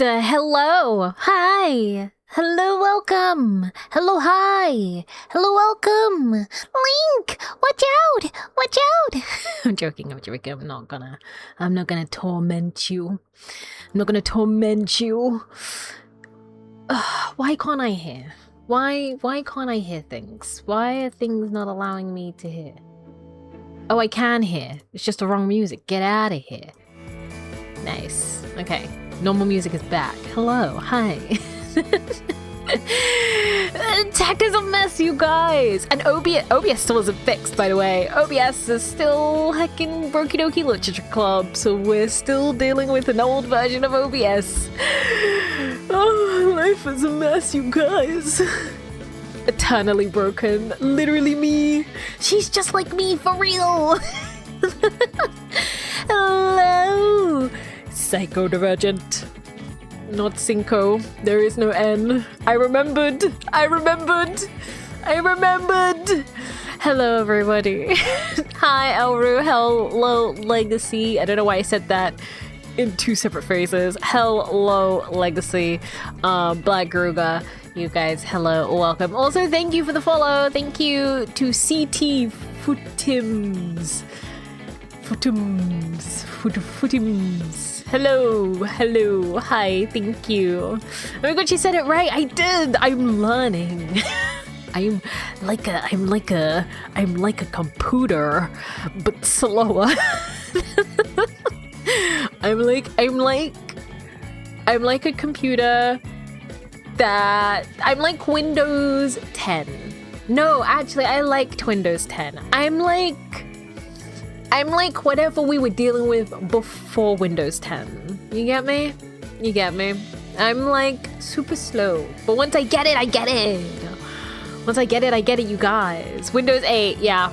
Hello, hi, hello, welcome, hello, hi, hello, welcome, Link, watch out, watch out. I'm joking, I'm not gonna torment you. I'm not gonna torment you. Why can't I hear? Why can't I hear things? Why are things not allowing me to hear? Oh, I can hear. It's just the wrong music. Get out of here. Nice. Okay. Normal music is back. Hello. Hi. Tech is a mess, you guys. And OBS still isn't fixed, by the way. OBS is still heckin' Brokey Dokie Literature Club, so we're still dealing with an old version of OBS. Oh, life is a mess, you guys. Eternally broken. Literally me. She's just like me, for real. Hello. Psychodivergent. Not Cinco. There is no N. I remembered. Hello, everybody. Hi, Elru. Hello, Legacy. I don't know why I said that in two separate phrases. Hello, Legacy. Black Garuga. You guys, hello, welcome. Also, thank you for the follow. Thank you to CT Foottims. Hello, hi, thank you. Oh my god, she said it right. I did. I'm learning. I'm like a computer, but slower. I'm like a computer that I'm like Windows 10. No, actually, I liked Windows 10. I'm like whatever we were dealing with before Windows 10. You get me? I'm like super slow. But once I get it, I get it. You guys. Windows 8, yeah.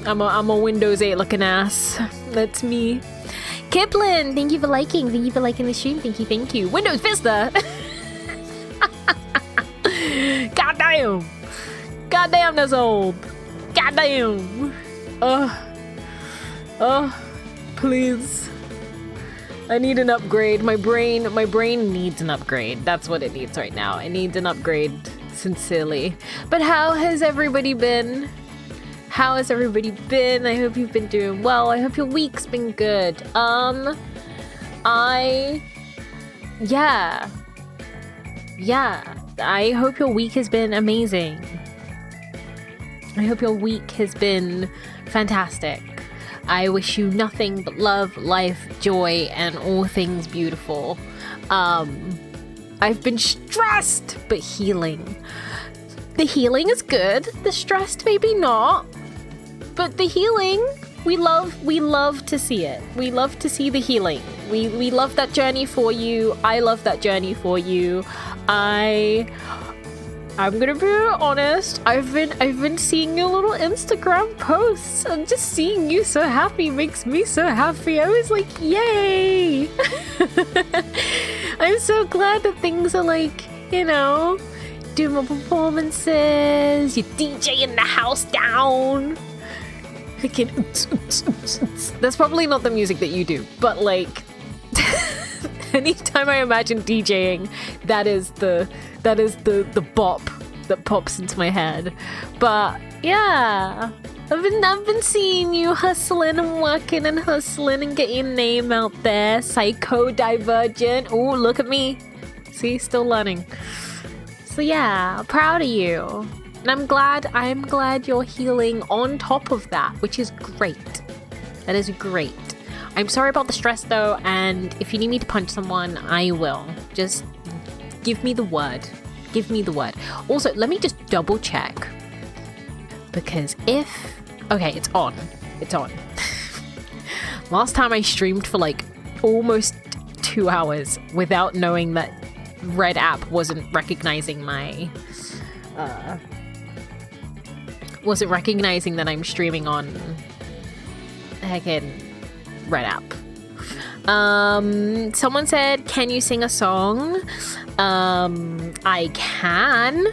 I'm a Windows 8 looking ass. That's me. Kiplin, thank you for liking the stream. Thank you. Windows Vista. Goddamn, that's old. Goddamn. Please. I need an upgrade. My brain needs an upgrade. That's what it needs right now. It needs an upgrade, sincerely. But how has everybody been? I hope you've been doing well. I hope your week's been good. Yeah. I hope your week has been amazing. I hope your week has been fantastic. I wish you nothing but love, life, joy, and all things beautiful. I've been stressed, but healing. The healing is good. The stressed maybe not. But the healing, we love to see it. We love to see the healing. We love that journey for you. I love that journey for you. I'm gonna be honest. I've been seeing your little Instagram posts, and just seeing you so happy makes me so happy. I was like, yay! I'm so glad that things are like, doing more performances. You're DJing the house down. That's probably not the music that you do, but like anytime I imagine DJing, that is the bop that pops into my head. But yeah, I've been seeing you hustling and working and hustling and getting your name out there. Psychodivergent. Oh, look at me. See, still learning. So yeah, proud of you. And I'm glad you're healing on top of that, which is great. That is great. I'm sorry about the stress though, and if you need me to punch someone, I will. Just give me the word. Also, let me just double check. Because okay, it's on. Last time I streamed for like almost 2 hours without knowing that Red app wasn't recognizing my wasn't recognizing that I'm streaming on heckin' Red app. Someone said, can you sing a song? I can.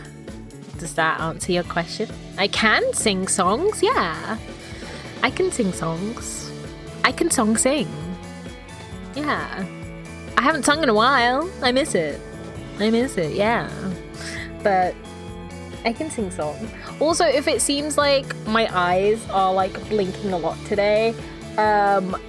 Does that answer your question? I can sing songs, yeah. I can sing songs. I can sing. Yeah. I haven't sung in a while. I miss it, yeah. But I can sing songs. Also, if it seems like my eyes are like blinking a lot today,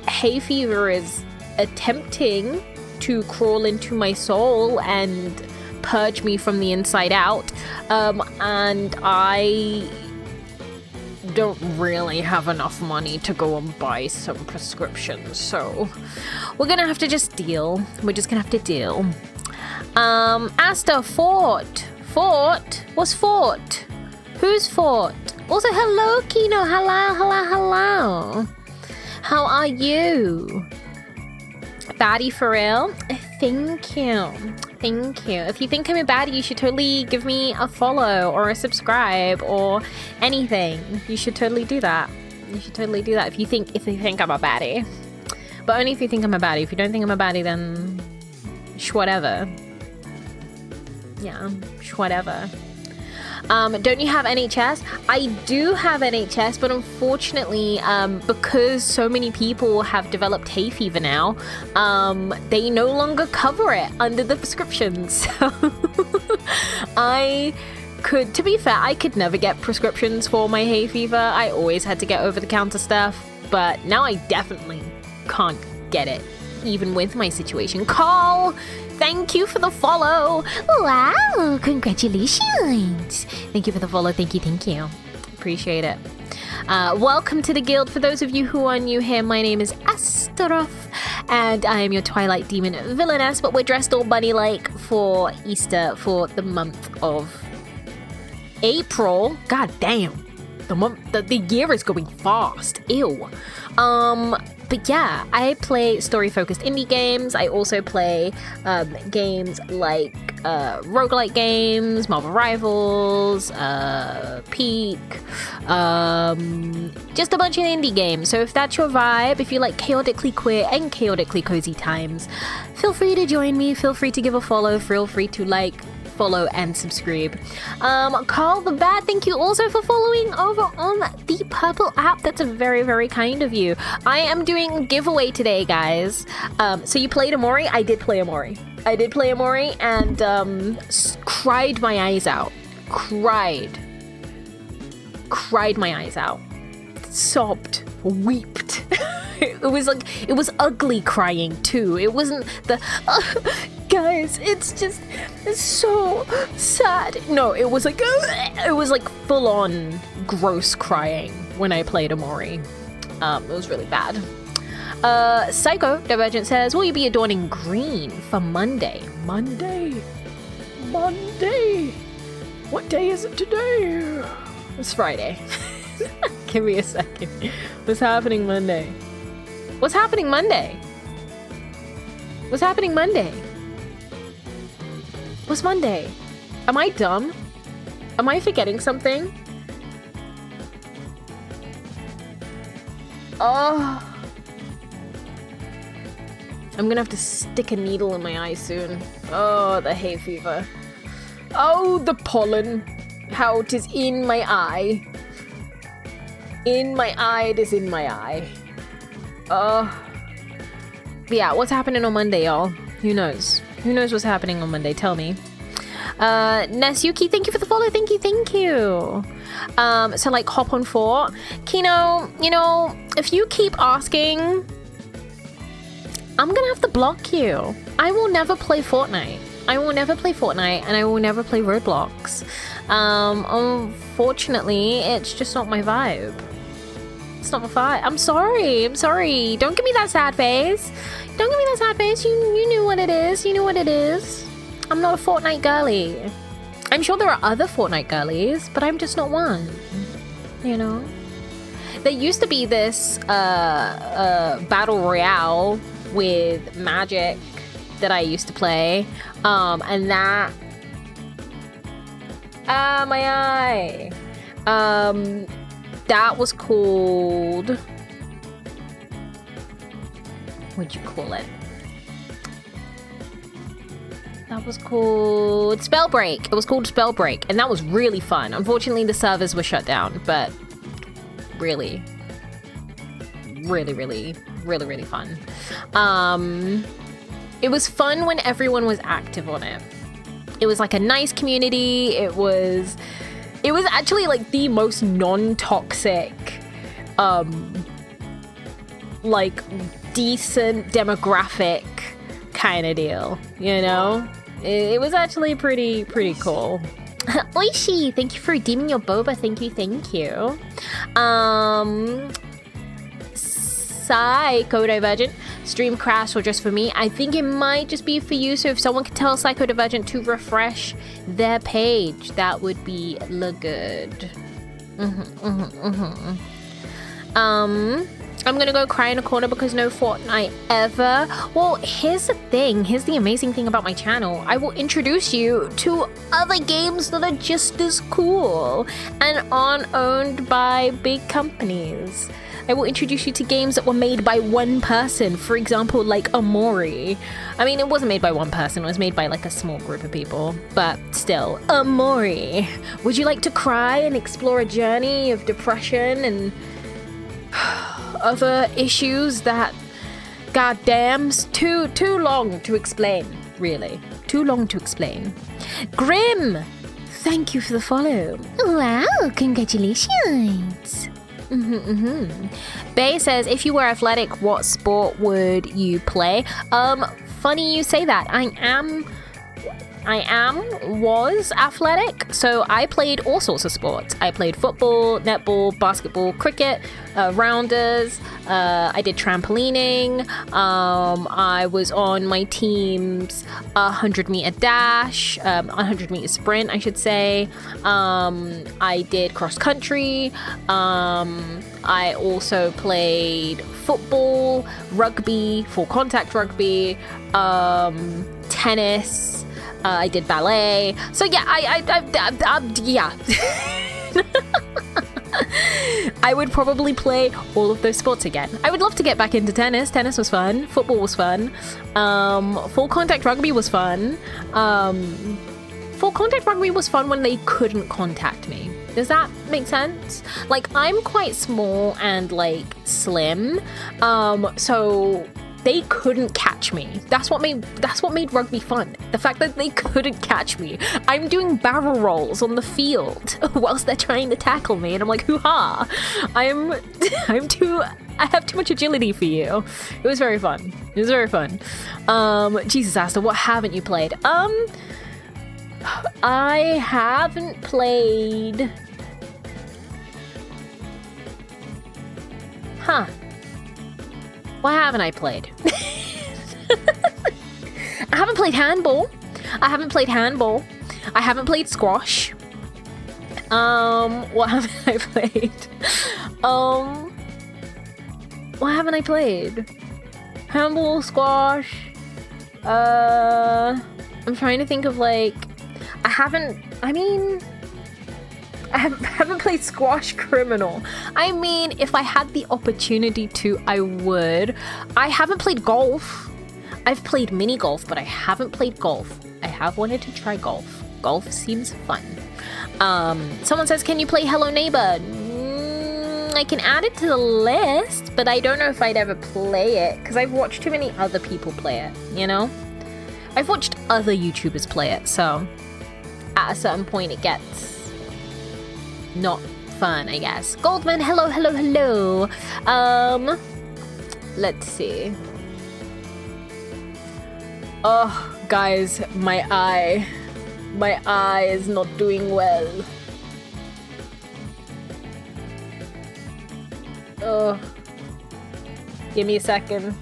hay fever is attempting to crawl into my soul and purge me from the inside out, and I don't really have enough money to go and buy some prescriptions, so we're gonna have to just deal. We're just gonna have to deal. Asta, Fort. What's Fort? Who's Fort? Also, hello, Kino. Hello. How are you? Baddie for real? Thank you. If you think I'm a baddie, you should totally give me a follow or a subscribe or anything. You should totally do that. If you think I'm a baddie. But only if you think I'm a baddie. If you don't think I'm a baddie, then whatever. Yeah, whatever. Don't you have NHS? I do have NHS, but unfortunately, because so many people have developed hay fever now, they no longer cover it under the prescriptions. So to be fair, I could never get prescriptions for my hay fever. I always had to get over-the-counter stuff, but now I definitely can't get it, even with my situation. Carl! Thank you for the follow. Wow, congratulations. Thank you for the follow. Thank you. Appreciate it. Welcome to the guild. For those of you who are new here, my name is Astaroth, and I am your Twilight Demon villainess, but we're dressed all bunny-like for Easter for the month of April. God damn. The year is going fast. Ew. But yeah, I play story-focused indie games. I also play games like roguelike games, Marvel Rivals, Peak, just a bunch of indie games. So if that's your vibe, if you like chaotically queer and chaotically cozy times, feel free to join me. Feel free to give a follow. Feel free to like, follow and subscribe. Carl the Bad, thank you also for following over on the purple app. That's very, very kind of you. I am doing a giveaway today, guys. So you played Amori? I did play Amori and cried my eyes out. Cried my eyes out. Sobbed, weeped. It was ugly crying too. It wasn't the guys, it's so sad. No, it was like full on gross crying when I played Amori. It was really bad. Psycho Divergent says, will you be adorning green for Monday? Monday. What day is it today? It's Friday. Give me a second. What's happening Monday? What's happening Monday? What's Monday? Am I dumb? Am I forgetting something? Oh. I'm gonna have to stick a needle in my eye soon. Oh, the hay fever. Oh, the pollen. How it is in my eye. In my eye, it is in my eye. Yeah, what's happening on Monday, y'all? Who knows? Who knows what's happening on Monday? Tell me. Nesuki, thank you for the follow. Thank you. So like hop on Fort. Kino, you know, if you keep asking, I'm gonna have to block you. I will never play Fortnite. And I will never play Roblox. Unfortunately, it's just not my vibe. It's not my vibe. I'm sorry. Don't give me that sad face. You knew what it is. I'm not a Fortnite girly. I'm sure there are other Fortnite girlies, but I'm just not one. You know? There used to be this battle royale with Magic that I used to play. And that... my eye. That was called... What'd you call it? That was called Spellbreak. It was called Spellbreak, and that was really fun. Unfortunately, the servers were shut down, but really fun. It was fun when everyone was active on it. It was like a nice community. It was actually like the most non-toxic, like decent demographic kind of deal, you know? It was actually pretty cool. Oishi, thank you for redeeming your boba. Thank you. Psycho Divergent, stream crash or just for me? I think it might just be for you, so if someone could tell Psycho Divergent to refresh their page, that would be good. I'm gonna go cry in a corner because no Fortnite ever. Well, here's the thing. Here's the amazing thing about my channel. I will introduce you to other games that are just as cool and aren't owned by big companies. I will introduce you to games that were made by one person. For example, like MOAR. I mean, it wasn't made by one person. It was made by like a small group of people. But still, MOAR. Would you like to cry and explore a journey of depression and other issues that, goddamns, too long to explain, really. Too long to explain. Grim, thank you for the follow. Wow, congratulations. Bay says, if you were athletic, what sport would you play? Funny you say that. was athletic, so I played all sorts of sports. I played football, netball, basketball, cricket, rounders, I did trampolining, I was on my team's 100-meter dash, 100-meter sprint, I should say. I did cross country, I also played football, rugby, full contact rugby, tennis, I did ballet. So yeah, yeah. I would probably play all of those sports again. I would love to get back into tennis. Tennis was fun. Football was fun. Full contact rugby was fun. Full contact rugby was fun when they couldn't contact me. Does that make sense? Like, I'm quite small and like slim, so they couldn't catch me. That's what made rugby fun. The fact that they couldn't catch me. I'm doing barrel rolls on the field whilst they're trying to tackle me, and I'm like, hoo-ha! I have too much agility for you. It was very fun. Jesus, Asta, what haven't you played? I haven't played. Huh. What haven't I played? I haven't played handball. I haven't played squash. What haven't I played? What haven't I played? Handball, squash. I'm trying to think of like. I haven't played Squash Criminal. I mean, if I had the opportunity to, I would. I haven't played golf. I've played mini golf, but I haven't played golf. I have wanted to try golf. Golf seems fun. Someone says, can you play Hello Neighbor? I can add it to the list, but I don't know if I'd ever play it because I've watched too many other people play it, you know? I've watched other YouTubers play it, so at a certain point it gets not fun, I guess. Goldman, hello. Let's see. Oh, guys, my eye is not doing well. Oh, give me a second.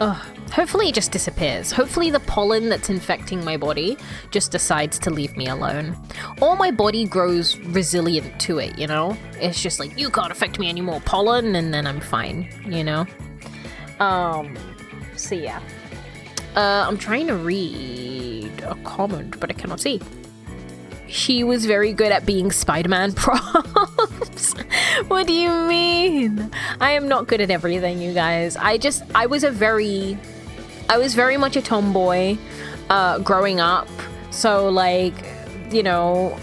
Oh, hopefully it just disappears. Hopefully the pollen that's infecting my body just decides to leave me alone. Or my body grows resilient to it, you know? It's just like, you can't affect me anymore, pollen, and then I'm fine, you know? So yeah. I'm trying to read a comment, but I cannot see. She was very good at being Spider-Man props. What do you mean? I am not good at everything, you guys. I was very much a tomboy growing up. So like, you know,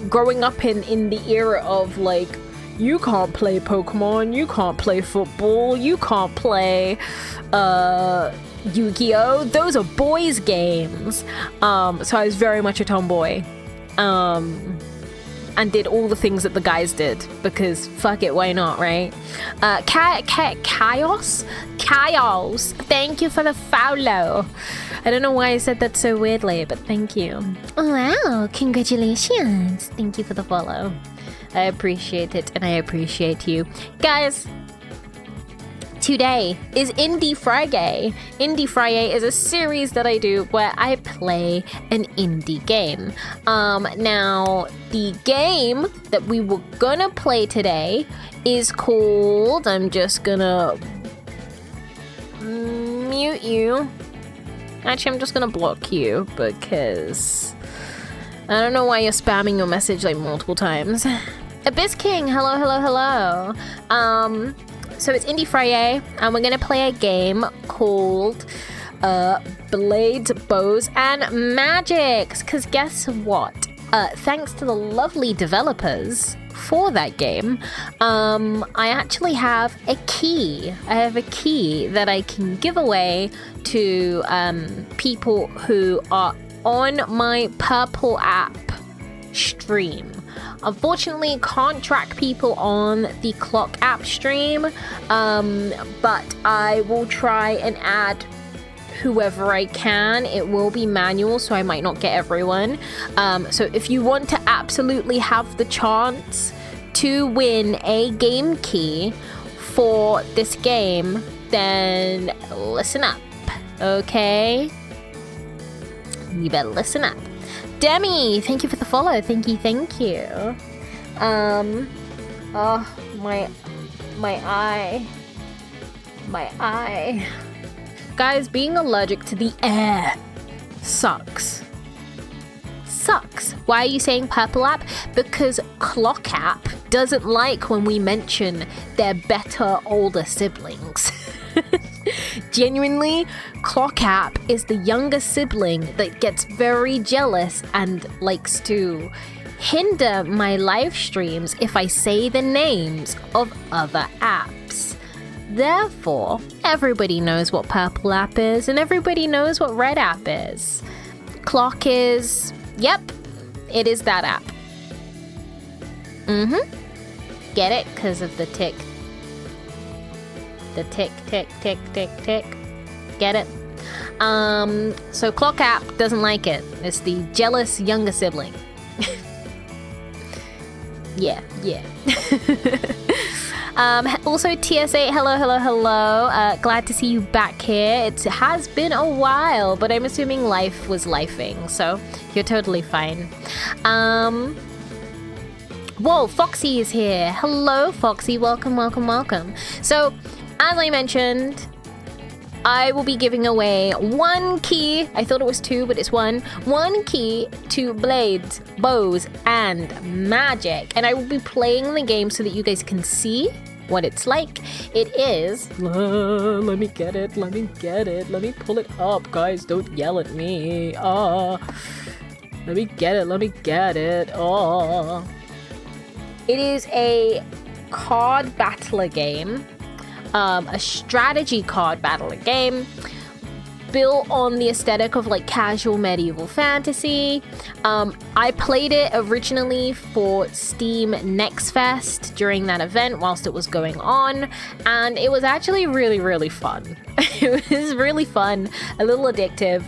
growing up in the era of like, you can't play Pokemon, you can't play football, you can't play Yu-Gi-Oh! Those are boys' games. So I was very much a tomboy. And did all the things that the guys did, because fuck it, why not, right? Chaos, thank you for the follow. I don't know why I said that so weirdly, but thank you. Wow, congratulations. Thank you for the follow. I appreciate it, and I appreciate you. Guys, today is Indie Fri-Yay. Indie Fri-Yay is a series that I do where I play an indie game. Now, the game that we were gonna play today is called... I'm just gonna mute you. Actually, I'm just gonna block you because I don't know why you're spamming your message like multiple times. Abyss King, hello, hello, hello. So it's Indie Fri-Yay, and we're gonna play a game called Blades, Bows, and Magics. Because guess what? Thanks to the lovely developers for that game, I actually have a key. I have a key that I can give away to people who are on my Purple app stream. Unfortunately, can't track people on the Clock app stream, but I will try and add whoever I can. It will be manual, so I might not get everyone. So if you want to absolutely have the chance to win a game key for this game, then listen up, okay? You better listen up. Demi, thank you for the follow. Thank you, thank you. Oh, my eye. My eye. Guys, being allergic to the air sucks. Sucks. Why are you saying Purple app? Because Clock app doesn't like when we mention their better older siblings. Genuinely, Clock app is the younger sibling that gets very jealous and likes to hinder my live streams if I say the names of other apps. Therefore, everybody knows what Purple app is and everybody knows what Red app is. Clock is, yep, it is that app. Get it? Because of the tick. The tick, tick, tick, tick, tick. Get it? So Clock app doesn't like it. It's the jealous younger sibling. Yeah. Also TS8, hello, hello, hello. Glad to see you back here. It has been a while, but I'm assuming life was lifing, so you're totally fine. Whoa, Foxy is here. Hello, Foxy. Welcome, welcome, welcome. So, as I mentioned, I will be giving away one key. I thought it was two, but it's one. One key to Blades, Bows, and Magic. And I will be playing the game so that you guys can see what it's like. It is... let me get it. Let me get it. Let me pull it up, guys. Don't yell at me. Let me get it. Let me get it. It is a card battler game. A strategy card battler game built on the aesthetic of like casual medieval fantasy. I played it originally for Steam Next Fest during that event whilst it was going on, and it was actually really, really fun. It was really fun, a little addictive.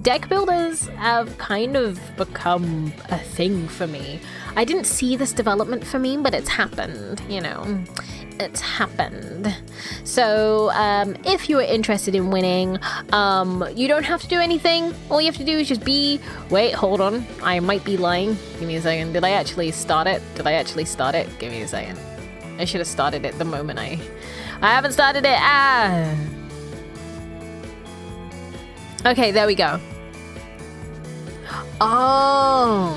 Deck builders have kind of become a thing for me. I didn't see this development for me, but it's happened, you know. It's happened. So if you are interested in winning, you don't have to do anything. All you have to do is just be... Wait, hold on. I might be lying. Give me a second. Did I actually start it? Give me a second. I should have started it the moment I haven't started it. Okay, there we go. Oh.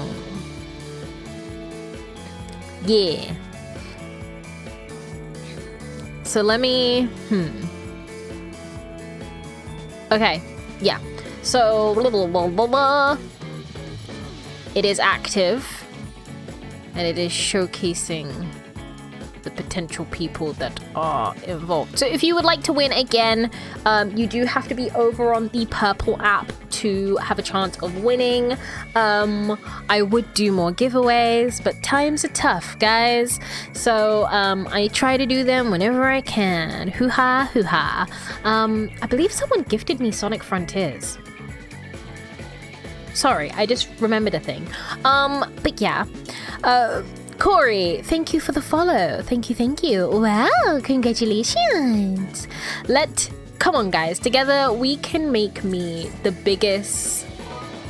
Yeah. So let me... Okay, yeah. So, blah, blah, blah, blah, blah. It is active. And it is showcasing the potential people that are involved. So if you would like to win again, you do have to be over on the purple app to have a chance of winning. I would do more giveaways, but times are tough, guys. So I try to do them whenever I can. Hoo-ha, hoo-ha. I believe someone gifted me Sonic Frontiers. Sorry, I just remembered a thing. But yeah. Corey, thank you for the follow. Thank you. Wow, congratulations. Come on, guys. Together, we can make me the biggest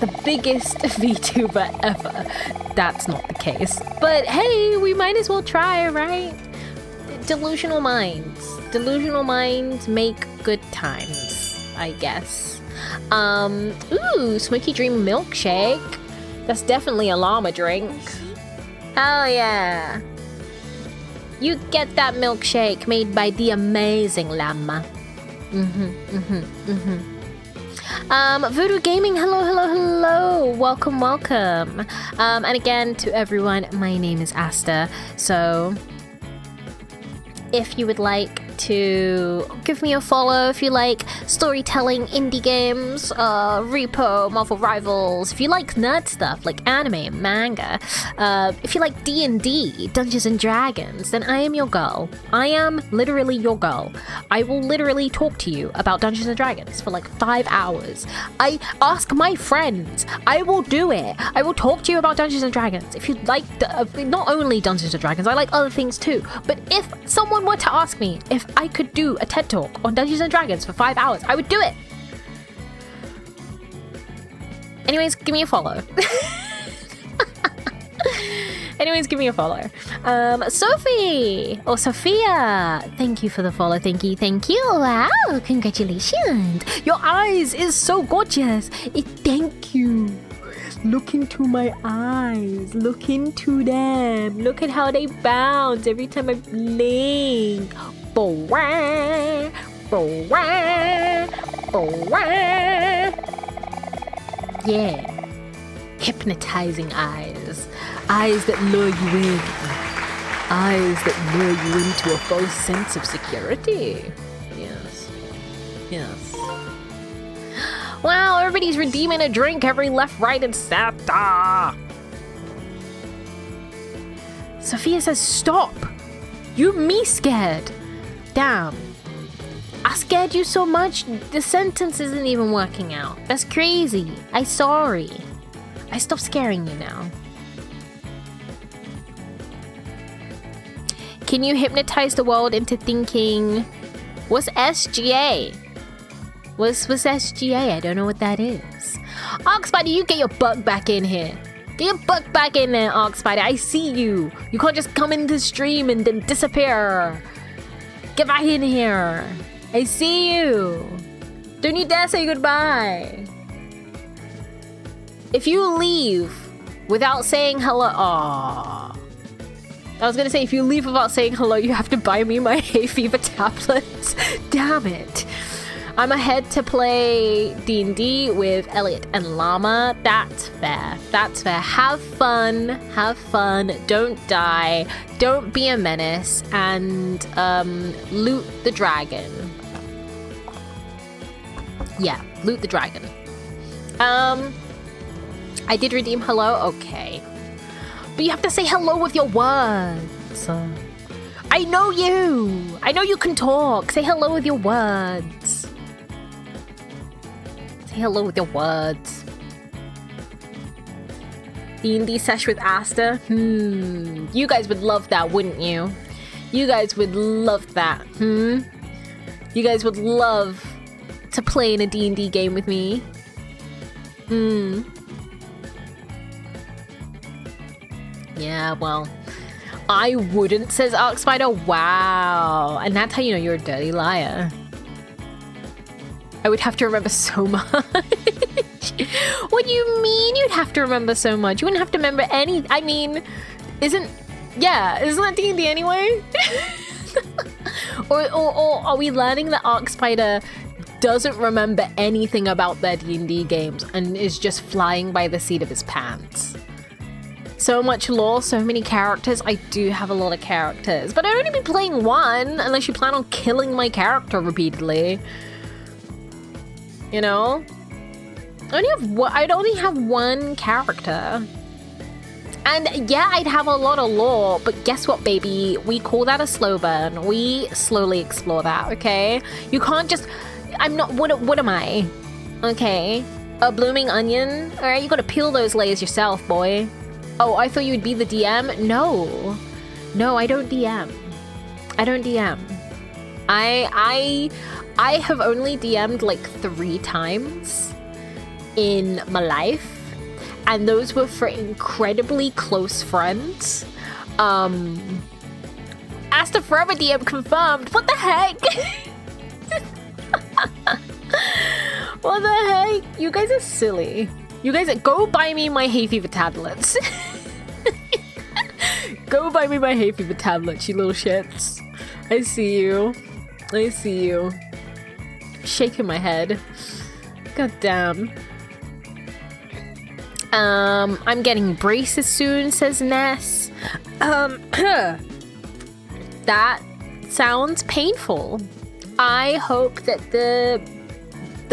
VTuber ever. That's not the case. But hey, we might as well try, right? Delusional minds make good times, I guess. Ooh, Smoky Dream milkshake. That's definitely a llama drink. Hell yeah. You get that milkshake made by the amazing llama. Voodoo Gaming, hello. Welcome. And again, to everyone, my name is Asta. So, if you would like to give me a follow, if you like storytelling, indie games, Repo, Marvel Rivals, if you like nerd stuff like anime and manga, if you like D&D, Dungeons and Dragons, then I am your girl. I am literally your girl. I will literally talk to you about Dungeons and Dragons for like 5 hours. I ask my friends. I will do it. I will talk to you about Dungeons and Dragons. If you like, not only Dungeons and Dragons, I like other things too. But if someone were to ask me if I could do a TED Talk on Dungeons and Dragons for 5 hours, I would do it. Anyways, give me a follow. Sophie or Sophia, thank you for the follow. Thank you. Wow, congratulations. Your eyes is so gorgeous. Thank you. Look into my eyes. Look into them. Look at how they bounce every time I blink. Yeah. Hypnotizing eyes. Eyes that lure you in. Eyes that lure you into a false sense of security. Yes. Wow, everybody's redeeming a drink every left, right, and center. Sophia says, stop. You me scared. Damn. I scared you so much, the sentence isn't even working out. That's crazy. I'm sorry. I stopped scaring you now. Can you hypnotize the world into thinking, what's SGA? What's SGA? I don't know what that is. Oxspider, you get your butt back in here. Get your butt back in there, Oxspider. I see you. You can't just come into the stream and then disappear. Get back in here. I see you. Don't you dare say goodbye. If you leave without saying hello... Aww. I was gonna say, if you leave without saying hello, you have to buy me my hay fever tablets. Damn it. I'm ahead to play D&D with Elliot and Llama. That's fair. Have fun. Don't die. Don't be a menace. And loot the dragon. Yeah, loot the dragon. I did redeem hello. Okay. But you have to say hello with your words. I know you. I know you can talk. Say hello with your words. Hello with your words. D&D sesh with Asta. You guys would love that, wouldn't you? You guys would love that. You guys would love to play in a D&D game with me. Yeah, well, I wouldn't, says Arcspider. Wow. And that's how you know you're a dirty liar. I would have to remember so much. What do you mean you'd have to remember so much? You wouldn't have to remember any... I mean, isn't that D&D anyway? Or are we learning that Arc Spider doesn't remember anything about their D&D games and is just flying by the seat of his pants? So much lore, so many characters. I do have a lot of characters, but I'd only be playing one unless you plan on killing my character repeatedly. You know? I'd only have one character. And yeah, I'd have a lot of lore, but guess what, baby? We call that a slow burn. We slowly explore that, okay? You can't just... I'm not... What am I? Okay. A blooming onion? Alright, you gotta peel those layers yourself, boy. Oh, I thought you'd be the DM? No. No, I don't DM. I don't DM. I have only DM'd like 3 times in my life. And those were for incredibly close friends. Asked a forever DM confirmed. What the heck? What the heck? You guys are silly. You guys go buy me my hay fever tablets. Go buy me my hay fever tablets, you little shits. I see you. I see you. Shaking my head. God damn. I'm getting braces soon, says Ness. That sounds painful. I hope that the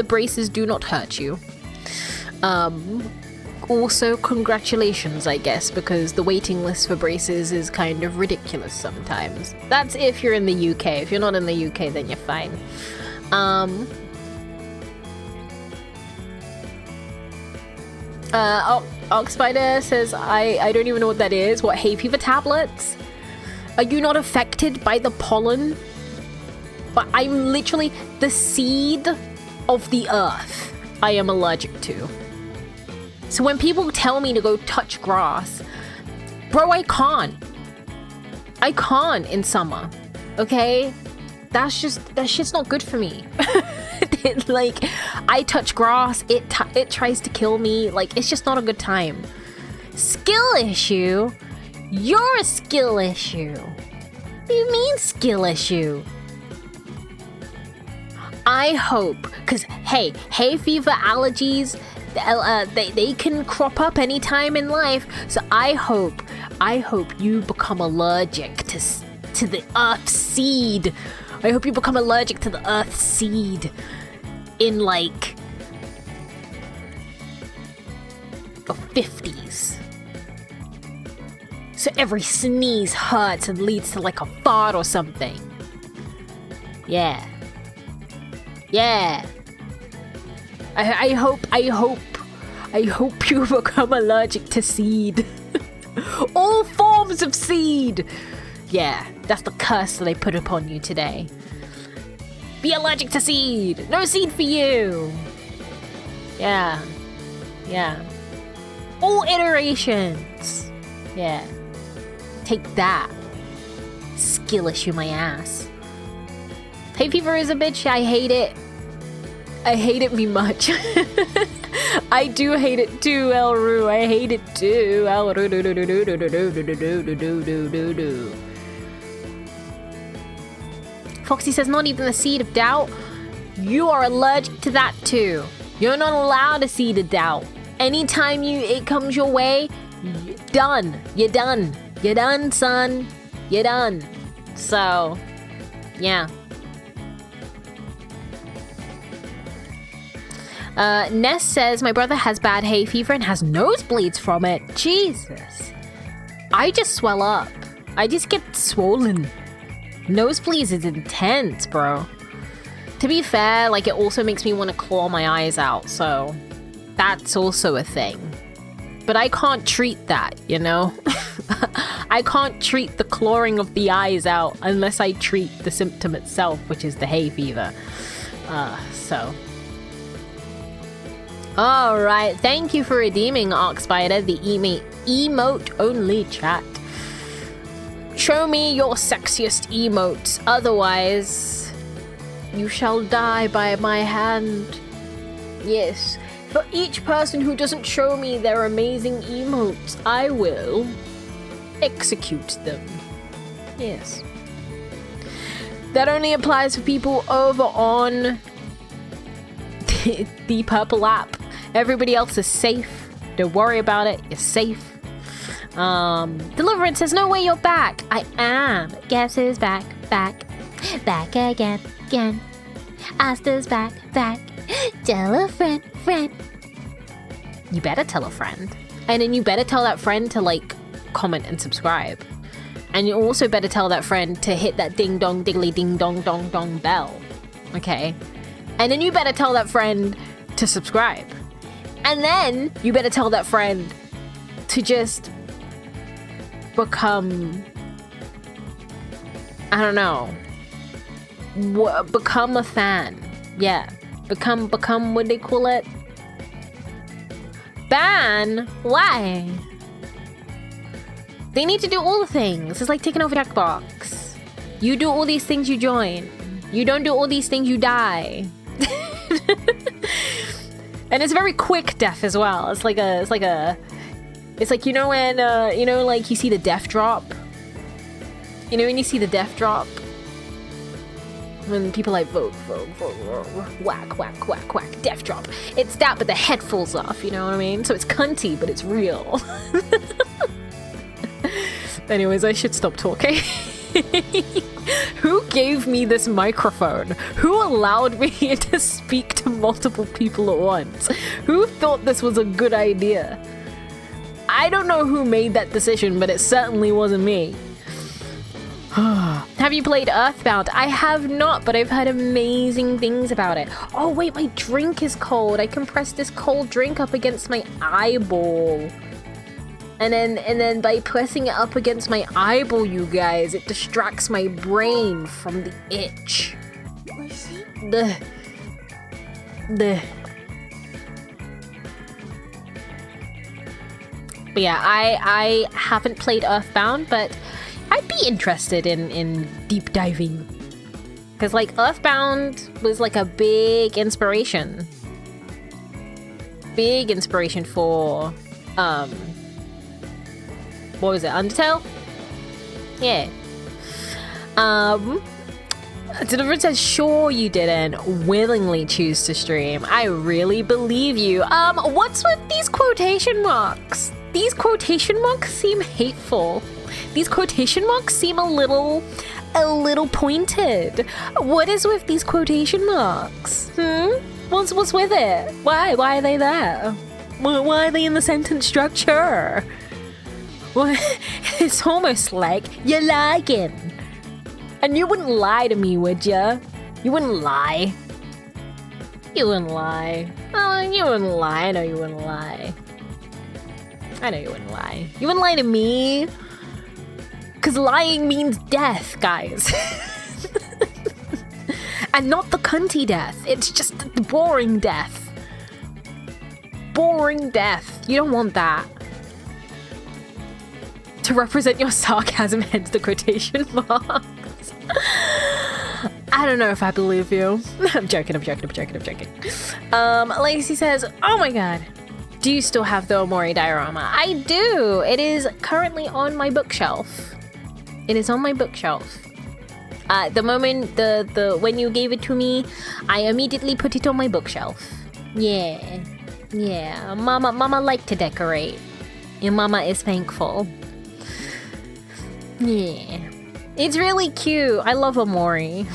braces do not hurt you. Also, congratulations, I guess, because the waiting list for braces is kind of ridiculous sometimes. That's if you're in the UK. If you're not in the UK, then you're fine. Arc Spider says, I don't even know what that is. What, hay fever tablets? Are you not affected by the pollen? But I'm literally the seed of the earth I am allergic to. So when people tell me to go touch grass, bro, I can't. I can't in summer, okay? That's shit's not good for me. Like, I touch grass, it tries to kill me. Like, it's just not a good time. Skill issue? You're a skill issue. What do you mean skill issue? I hope, because hey, hay fever allergies, they can crop up anytime in life. So I hope you become allergic to the earth seed. I hope you become allergic to the earth seed in like the 50s. So every sneeze hurts and leads to like a fart or something. Yeah. Yeah. I hope you become allergic to seed. All forms of seed. Yeah, that's the curse that I put upon you today. Be allergic to seed. No seed for you. Yeah. Yeah. All iterations. Yeah. Take that. Skill issue my ass. Hay fever is a bitch. I hate it. I hate it me much. I do hate it too, Elru. I hate it too. Foxy says, not even the seed of doubt. You are allergic to that too. You're not allowed a seed of doubt. Anytime it comes your way, you're done. You're done. You're done, son. You're done. So, yeah. Ness says, my brother has bad hay fever and has nosebleeds from it. Jesus. I just swell up. I just get swollen. Nosebleeds is intense, bro. To be fair, like, it also makes me want to claw my eyes out, so that's also a thing. But I can't treat that, you know? I can't treat the clawing of the eyes out unless I treat the symptom itself, which is the hay fever. So... Alright, thank you for redeeming Arc Spider, the emote-only chat. Show me your sexiest emotes, otherwise you shall die by my hand. Yes, for each person who doesn't show me their amazing emotes, I will execute them. Yes. That only applies for people over on the purple app. Everybody else is safe. Don't worry about it. You're safe. Deliverance says, no way you're back. I am. Guess who's back? Back again. Asta's back. Tell a friend. You better tell a friend. And then you better tell that friend to like, comment and subscribe. And you also better tell that friend to hit that ding dong diggly ding dong dong dong bell. Okay? And then you better tell that friend to subscribe. And then you better tell that friend to just become, I don't know, become a fan. Yeah. Become what they call it? Ban? Why? They need to do all the things. It's like taking over Jackbox. You do all these things, you join. You don't do all these things, you die. And it's very quick death as well. It's like you know when like you see the death drop. You know when you see the death drop. When people like vote, whack, death drop. It's that, but the head falls off. You know what I mean? So it's cunty, but it's real. Anyways, I should stop talking. Who gave me this microphone? Who allowed me to speak to multiple people at once? Who thought this was a good idea? I don't know who made that decision, but it certainly wasn't me. Have you played Earthbound? I have not, but I've heard amazing things about it. Oh wait, my drink is cold. I can press this cold drink up against my eyeball. And then by pressing it up against my eyeball, you guys, it distracts my brain from the itch. But yeah, I haven't played Earthbound, but I'd be interested in deep diving. Because like Earthbound was like a big inspiration. Big inspiration for what was it? Undertale? Yeah. Deliverance says, sure you didn't willingly choose to stream. I really believe you. What's with these quotation marks? These quotation marks seem hateful. These quotation marks seem a little pointed. What is with these quotation marks? What's with it? Why are they there? Why are they in the sentence structure? Well, it's almost like you're lying. And you wouldn't lie to me, would you? You wouldn't lie. You wouldn't lie. Oh, you wouldn't lie. I know you wouldn't lie. I know you wouldn't lie. You wouldn't lie to me. Because lying means death, guys. And not the cunty death. It's just the boring death. Boring death. You don't want that. To represent your sarcasm, hence the quotation marks. I don't know if I believe you. I'm joking. Lacey says, oh my god. Do you still have the Omori diorama? I do. It is currently on my bookshelf. It is on my bookshelf. The moment when you gave it to me, I immediately put it on my bookshelf. Yeah. Mama liked to decorate. Your mama is thankful. Yeah. It's really cute. I love Omori.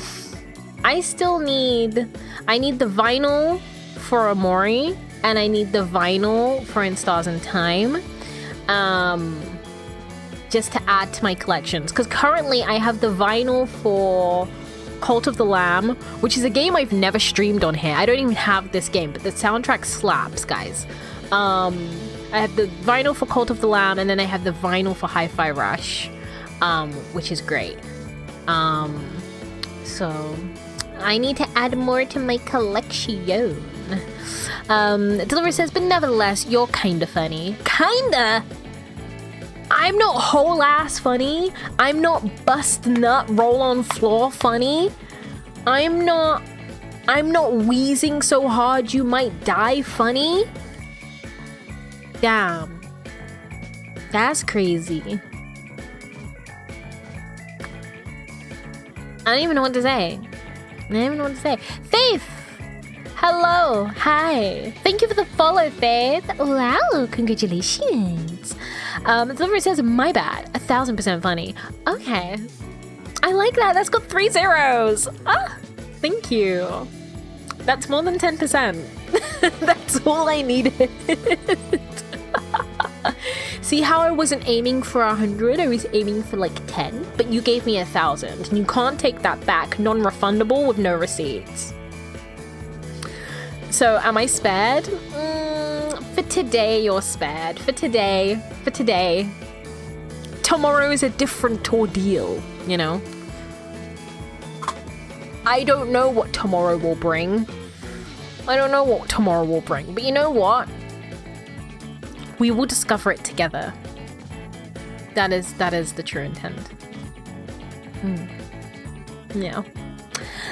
I need the vinyl for Omori, and I need the vinyl for In Stars and Time. Just to add to my collections. Because currently I have the vinyl for Cult of the Lamb, which is a game I've never streamed on here. I don't even have this game, but the soundtrack slaps, guys. I have the vinyl for Cult of the Lamb, and then I have the vinyl for Hi-Fi Rush. Which is great. So I need to add more to my collection. Delivery says, but nevertheless, you're kinda funny. Kinda? I'm not whole ass funny. I'm not bust nut roll on floor funny. I'm not wheezing so hard you might die funny. Damn. That's crazy. I don't even know what to say. I don't even know what to say. Faith! Hello, hi. Thank you for the follow, Faith. Wow, congratulations. Delivery says, my bad. 1000% funny. Okay. I like that. That's got 3 zeros. Ah, thank you. That's more than 10%. That's all I needed. See how I wasn't aiming for 100? I was aiming for like 10, but you gave me 1,000, and you can't take that back. Non-refundable with no receipts. So am I spared? For today, you're spared. For today. Tomorrow is a different ordeal, you know? I don't know what tomorrow will bring. But you know what? We will discover it together. That is the true intent. Yeah.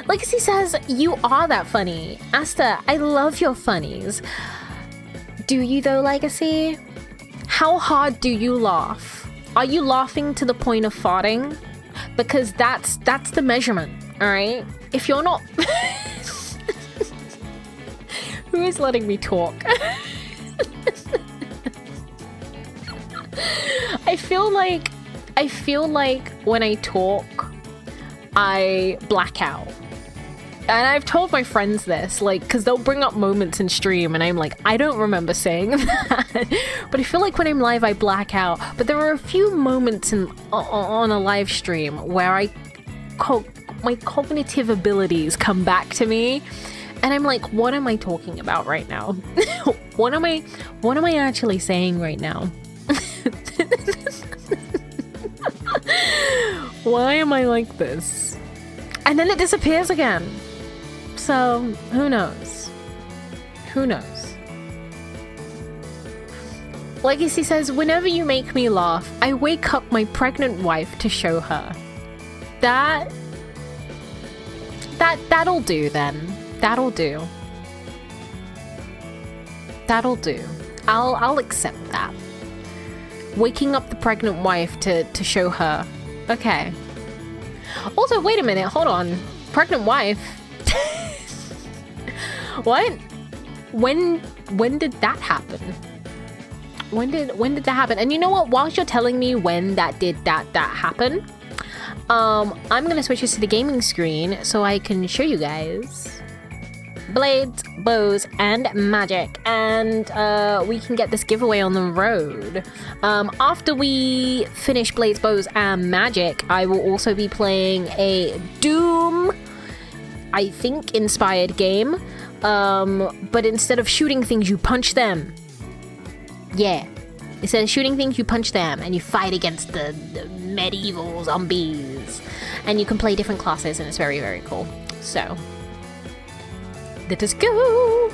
Legacy says, you are that funny. Asta, I love your funnies. Do you though, Legacy? How hard do you laugh? Are you laughing to the point of farting? Because that's the measurement, all right? If you're not... Who is letting me talk? I feel like when I talk, I black out. And I've told my friends this, like, because they'll bring up moments in stream and I'm like, I don't remember saying that. But I feel like when I'm live, I black out. But there are a few moments on a live stream where my cognitive abilities come back to me. And I'm like, what am I talking about right now? What am I actually saying right now? Why am I like this? And then it disappears again. So, who knows? Who knows? Legacy says, whenever you make me laugh, I wake up my pregnant wife to show her. That'll do then. That'll do. I'll accept that. Waking up the pregnant wife to show her. Okay. Also, wait a minute, hold on. Pregnant wife? What? When did that happen? When did that happen? And you know what? Whilst you're telling me when that happen, I'm gonna switch this to the gaming screen so I can show you guys blades, bows, and magic, and we can get this giveaway on the road. After we finish blades, bows, and magic, I will also be playing a Doom, I think, inspired game, but instead of shooting things, you punch them. Yeah, instead of shooting things, you punch them, and you fight against the medieval zombies, and you can play different classes, and it's very, very cool. So let us go!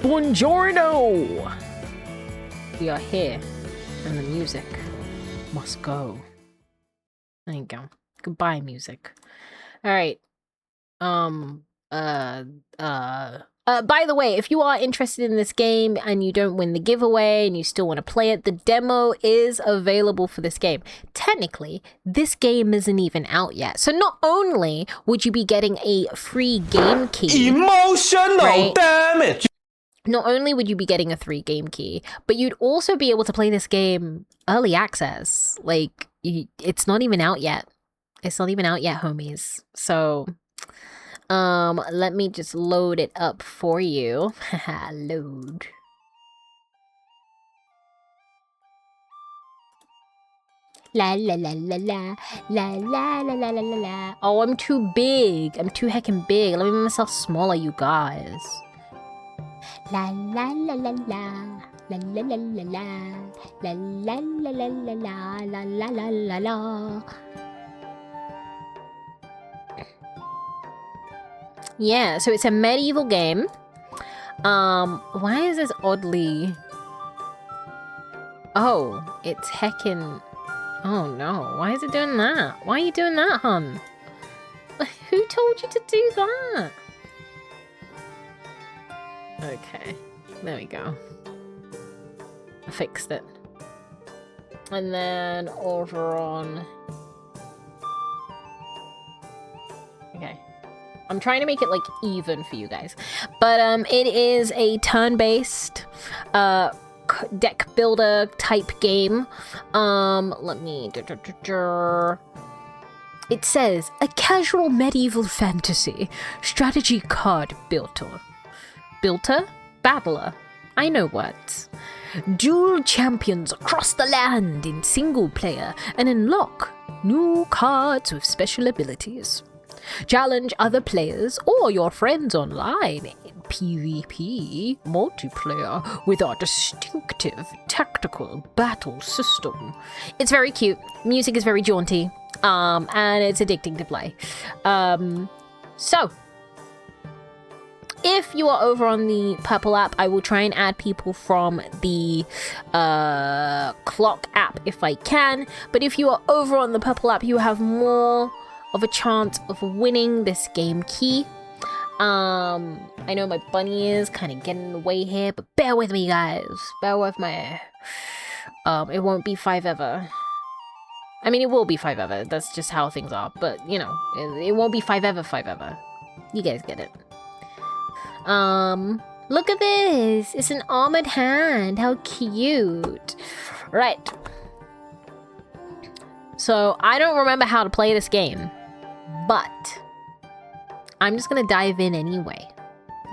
Buongiorno! We are here, and the music must go. There you go. Goodbye, music. Alright. By the way, if you are interested in this game and you don't win the giveaway and you still want to play it, the demo is available for this game. Technically, this game isn't even out yet. So not only would you be getting a free game key... Emotional damage! Not only would you be getting a free game key, but you'd also be able to play this game early access. Like, it's not even out yet. It's not even out yet, homies. So... let me just load it up for you. Haha, load. La la la la la la la la la la la la. Oh, I'm too big. I'm too heckin' big. Let me make myself smaller, you guys. La la la la la. La la la la la. La la la la la la la la la la la. Yeah, so it's a medieval game. Why is this oddly... Oh, it's heckin'... Oh no, why is it doing that? Why are you doing that, hun? Who told you to do that? Okay, there we go. I fixed it. And then over on... Okay. I'm trying to make it, like, even for you guys. But, it is a turn-based, deck builder type game. Let me... It says, a casual medieval fantasy strategy card builder. Builder? Battler. I know words. Duel champions across the land in single player and unlock new cards with special abilities. Challenge other players or your friends online in PvP multiplayer with our distinctive tactical battle system. It's very cute. Music is very jaunty. And it's addicting to play. So if you are over on the Purple app, I will try and add people from the Clock app if I can. But if you are over on the Purple app, you have more of a chance of winning this game key. I know my bunny is kind of getting in the way here, but bear with me, guys. Bear with me. It won't be 5 ever. I mean, it will be 5 ever. That's just how things are. But, you know, it won't be 5 ever. You guys get it. Look at this. It's an armored hand. How cute. Right. So, I don't remember how to play this game. But I'm just gonna dive in anyway.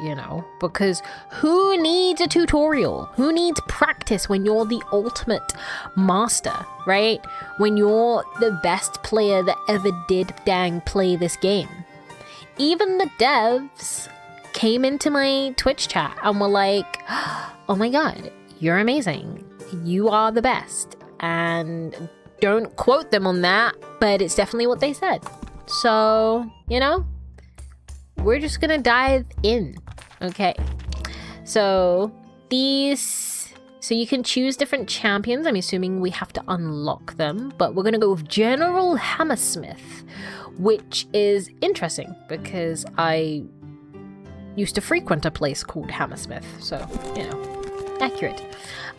You know, because who needs a tutorial? Who needs practice when you're the ultimate master, right? When you're the best player that ever did dang play this game. Even the devs came into my Twitch chat and were like, oh my god, you're amazing. You are the best. And don't quote them on that, but it's definitely what they said. So, you know, we're just gonna dive in. Okay, so you can choose different champions. I'm assuming we have to unlock them, but we're gonna go with General Hammersmith, which is interesting because I used to frequent a place called Hammersmith, so, you know, accurate.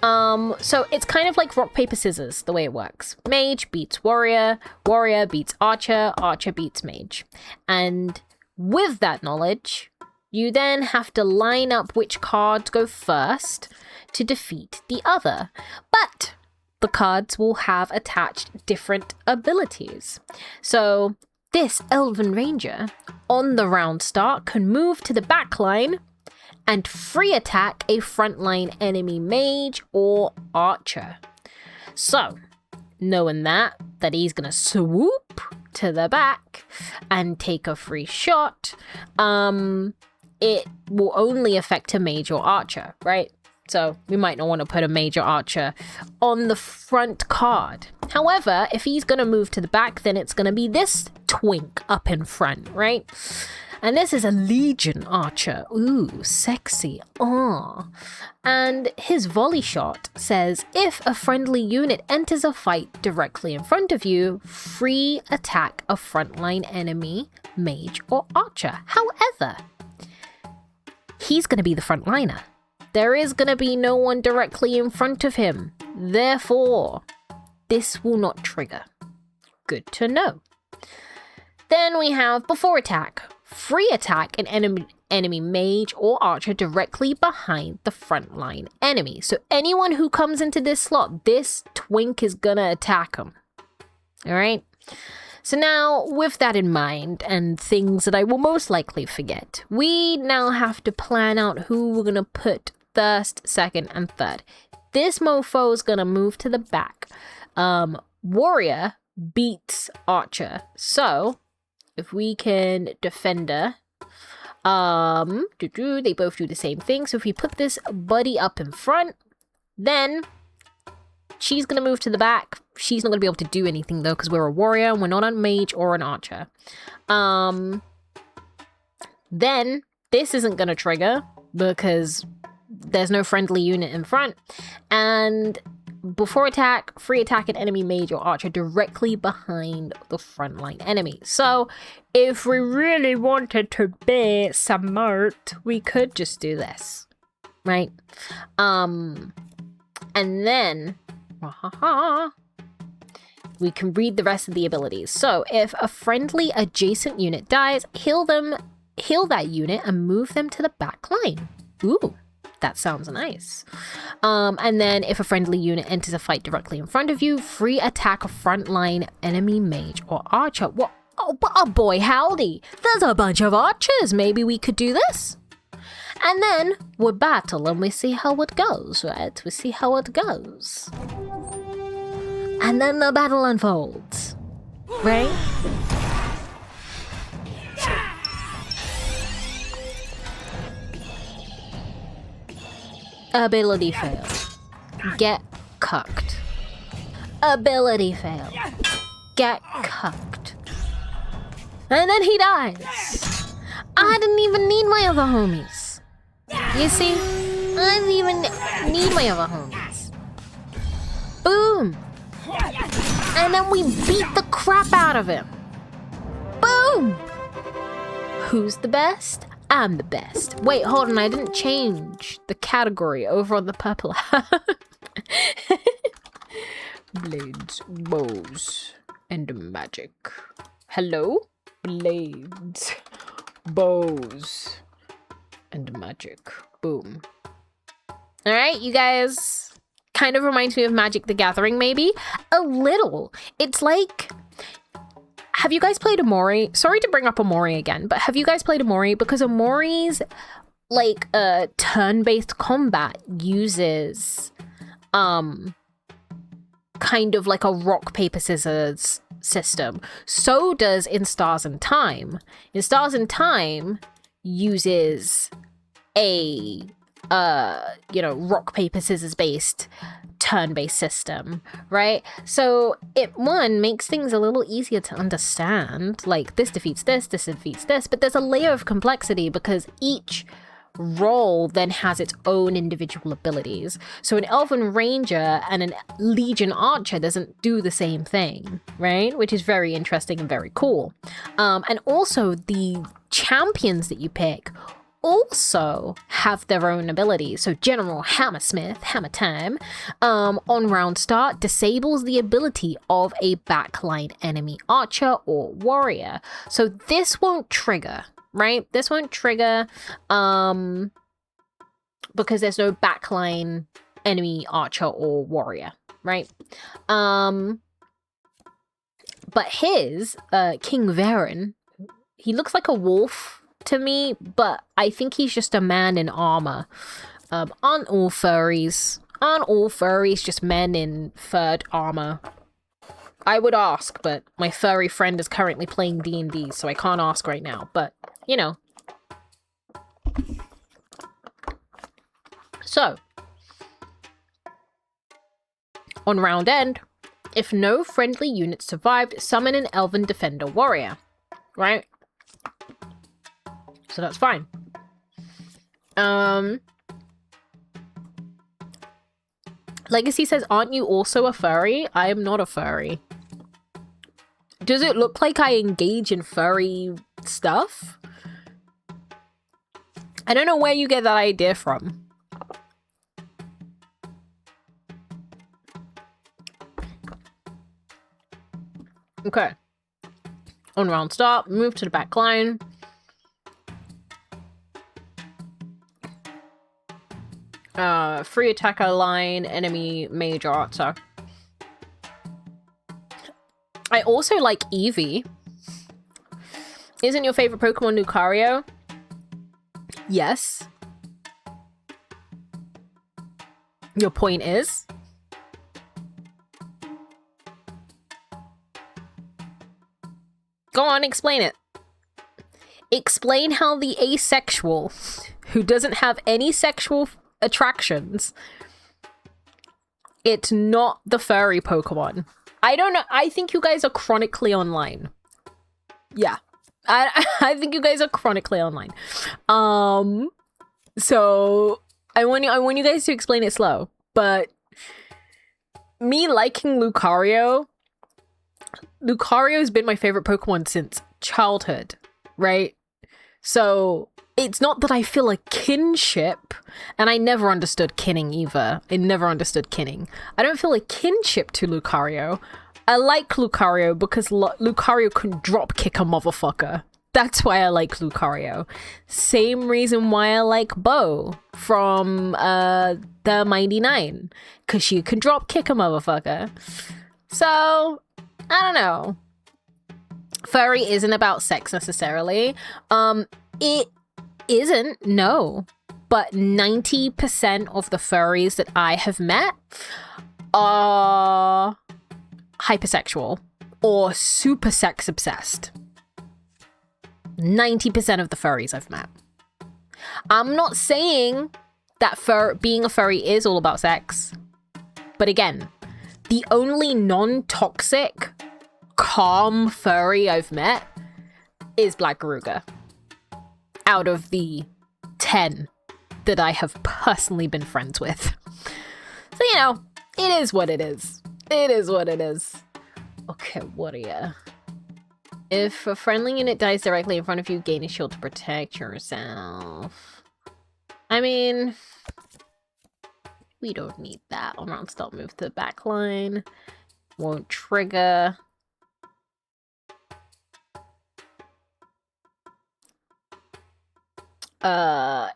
So it's kind of like rock, paper, scissors, the way it works. Mage beats warrior, warrior beats archer, archer beats mage. And with that knowledge, you then have to line up which cards go first to defeat the other. But the cards will have attached different abilities. So this Elven Ranger, on the round start, can move to the back line and free attack a frontline enemy mage or archer. So, knowing that he's gonna swoop to the back and take a free shot, it will only affect a mage or archer, right? So we might not want to put a mage or archer on the front card. However, if he's gonna move to the back, then it's gonna be this twink up in front, right? And this is a Legion archer. Ooh, sexy. Aww. And his volley shot says, if a friendly unit enters a fight directly in front of you, free attack a frontline enemy, mage, or archer. However, he's going to be the frontliner. There is going to be no one directly in front of him. Therefore, this will not trigger. Good to know. Then we have before attack. Free attack an enemy mage or archer directly behind the frontline enemy. So anyone who comes into this slot, this twink is gonna attack them. Alright? So now, with that in mind, and things that I will most likely forget, we now have to plan out who we're gonna put first, second, and third. This mofo is gonna move to the back. Warrior beats archer. So if we can defender, they both do the same thing. So if we put this buddy up in front, then she's gonna move to the back. She's not gonna be able to do anything though, because we're a warrior and we're not a mage or an archer. Then this isn't gonna trigger because there's no friendly unit in front. And before attack, free attack an enemy mage or archer directly behind the frontline enemy. So if we really wanted to be smart, we could just do this. right? And then we can read the rest of the abilities. So if a friendly adjacent unit dies, heal that unit and move them to the back line. Ooh, that sounds nice. And then if a friendly unit enters a fight directly in front of you, free attack a frontline enemy mage or archer. What? Oh boy, howdy. There's a bunch of archers. Maybe we could do this. And then we battle and we see how it goes, right? We see how it goes. And then the battle unfolds, right? Ability fail. Get cucked. Ability fail. Get cucked. And then he dies. I didn't even need my other homies. You see? I didn't even need my other homies. Boom. And then we beat the crap out of him. Boom. Who's the best? I'm the best. Wait, hold on. I didn't change the category over on the purple. Blades, bows, and magic. Hello? Blades, bows, and magic. Boom. All right, you guys. Kind of reminds me of Magic the Gathering, maybe? A little. It's like... Have you guys played Amori? Sorry to bring up Amori again, but have you guys played Amori? Because Amori's, like, turn-based combat uses, kind of like a rock, paper, scissors system. So does In Stars and Time. In Stars and Time uses a, rock, paper, scissors based turn-based system, right? So it, one, makes things a little easier to understand. Like, this defeats this defeats this, but there's a layer of complexity because each role then has its own individual abilities. So an Elven Ranger and an Legion Archer doesn't do the same thing, right? Which is very interesting and very cool. And also the champions that you pick also have their own abilities. So General Hammersmith, Hammer Time, on round start, disables the ability of a backline enemy archer or warrior. So this won't trigger, right? This won't trigger because there's no backline enemy archer or warrior, right? But his, King Varen, he looks like a wolf to me, but I think he's just a man in armor. Aren't all furries just men in furred armor? I would ask, but my furry friend is currently playing D&D, so I can't ask right now, but, you know. So, on round end, if no friendly units survived, summon an Elven Defender Warrior, right? So that's fine. Legacy says, aren't you also a furry? I am not a furry. Does it look like I engage in furry stuff? I don't know where you get that idea from. Okay. On round start, move to the back line. Free attacker line, enemy mage archer. I also like Eevee. Isn't your favorite Pokemon Lucario? Yes. Your point is? Go on, explain it. Explain how the asexual, who doesn't have any sexual attractions, it's not the furry Pokemon. I don't know. I think you guys are chronically online. Yeah. I think you guys are chronically online. So I want you guys to explain it slow. But me liking Lucario's been my favorite Pokemon since childhood, right? So it's not that I feel a kinship, and I never understood kinning either. I never understood kinning. I don't feel a kinship to Lucario. I like Lucario because Lucario can drop kick a motherfucker. That's why I like Lucario. Same reason why I like Bo from the Mighty Nine, because she can drop kick a motherfucker. So, I don't know. Furry isn't about sex necessarily. It isn't, no. But 90% of the furries that I have met are hypersexual or super sex obsessed. 90% of the furries I've met. I'm not saying that being a furry is all about sex. But again, the only non-toxic, calm furry I've met is Black Garuga. Out of the 10 that I have personally been friends with. So, you know, it is what it is. It is what it is. Okay, what are you? If a friendly unit dies directly in front of you, gain a shield to protect yourself. I mean, we don't need that. On round start, move to the back line. Won't trigger.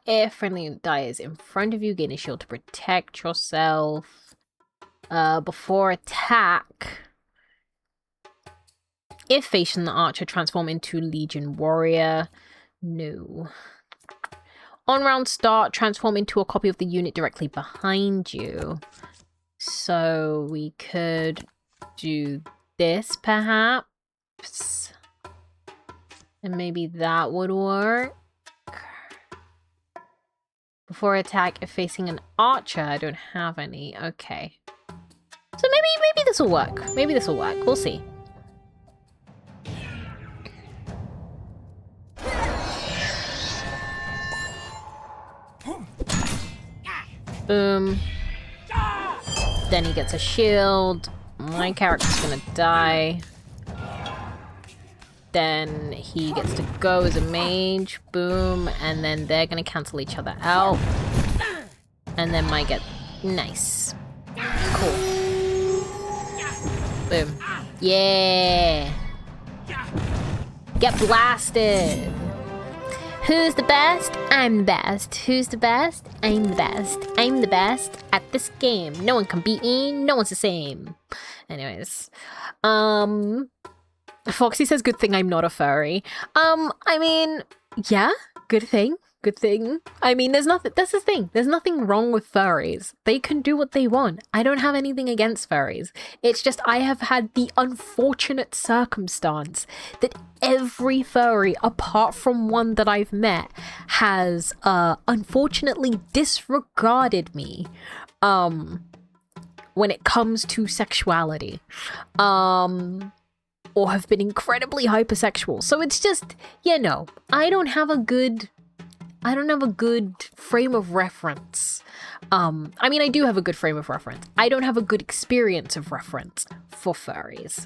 If friendly unit dies in front of you, gain a shield to protect yourself. Before attack, if facing the archer, transform into Legion Warrior. No. On round start, transform into a copy of the unit directly behind you. So we could do this perhaps. And maybe that would work. Before attack, if facing an archer, I don't have any. Okay. So maybe this will work. Maybe this will work. We'll see. Boom. Then he gets a shield. My character's gonna die. Then he gets to go as a mage. Boom. And then they're gonna cancel each other out. And then might get... Nice. Cool. Boom. Yeah. Get blasted. Who's the best? I'm the best. Who's the best? I'm the best. I'm the best at this game. No one can beat me. No one's the same. Anyways. Foxy says, good thing I'm not a furry. I mean, yeah, good thing. Good thing. I mean, there's nothing, that's the thing. There's nothing wrong with furries. They can do what they want. I don't have anything against furries. It's just I have had the unfortunate circumstance that every furry, apart from one that I've met, has unfortunately disregarded me when it comes to sexuality. Or have been incredibly hypersexual. So it's just, you know, I don't have a good frame of reference. I mean, I do have a good frame of reference. I don't have a good experience of reference for furries.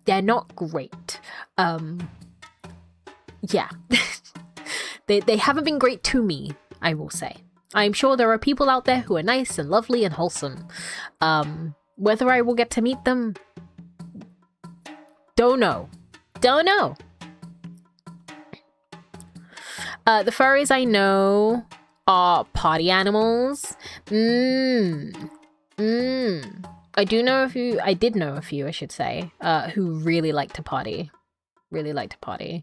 They're not great. Yeah. They haven't been great to me, I will say. I'm sure there are people out there who are nice and lovely and wholesome. Whether I will get to meet them, don't know. Don't know. The furries I know are party animals. I did know a few, I should say, who really like to party. Really like to party.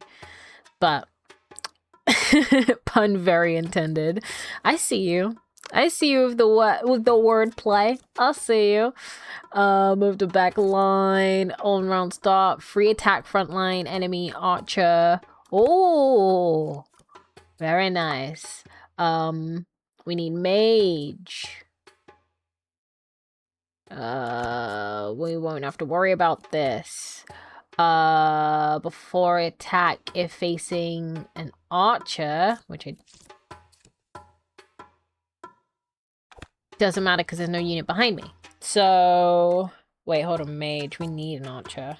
But, pun very intended. I see you. I see you with the wordplay. I'll see you. Move to back line. On round start. Free attack front line. Enemy archer. Oh, very nice. We need mage. We won't have to worry about this. Before attack, if facing an archer, which it doesn't matter because there's no unit behind me. So, wait, hold on, mage. We need an archer.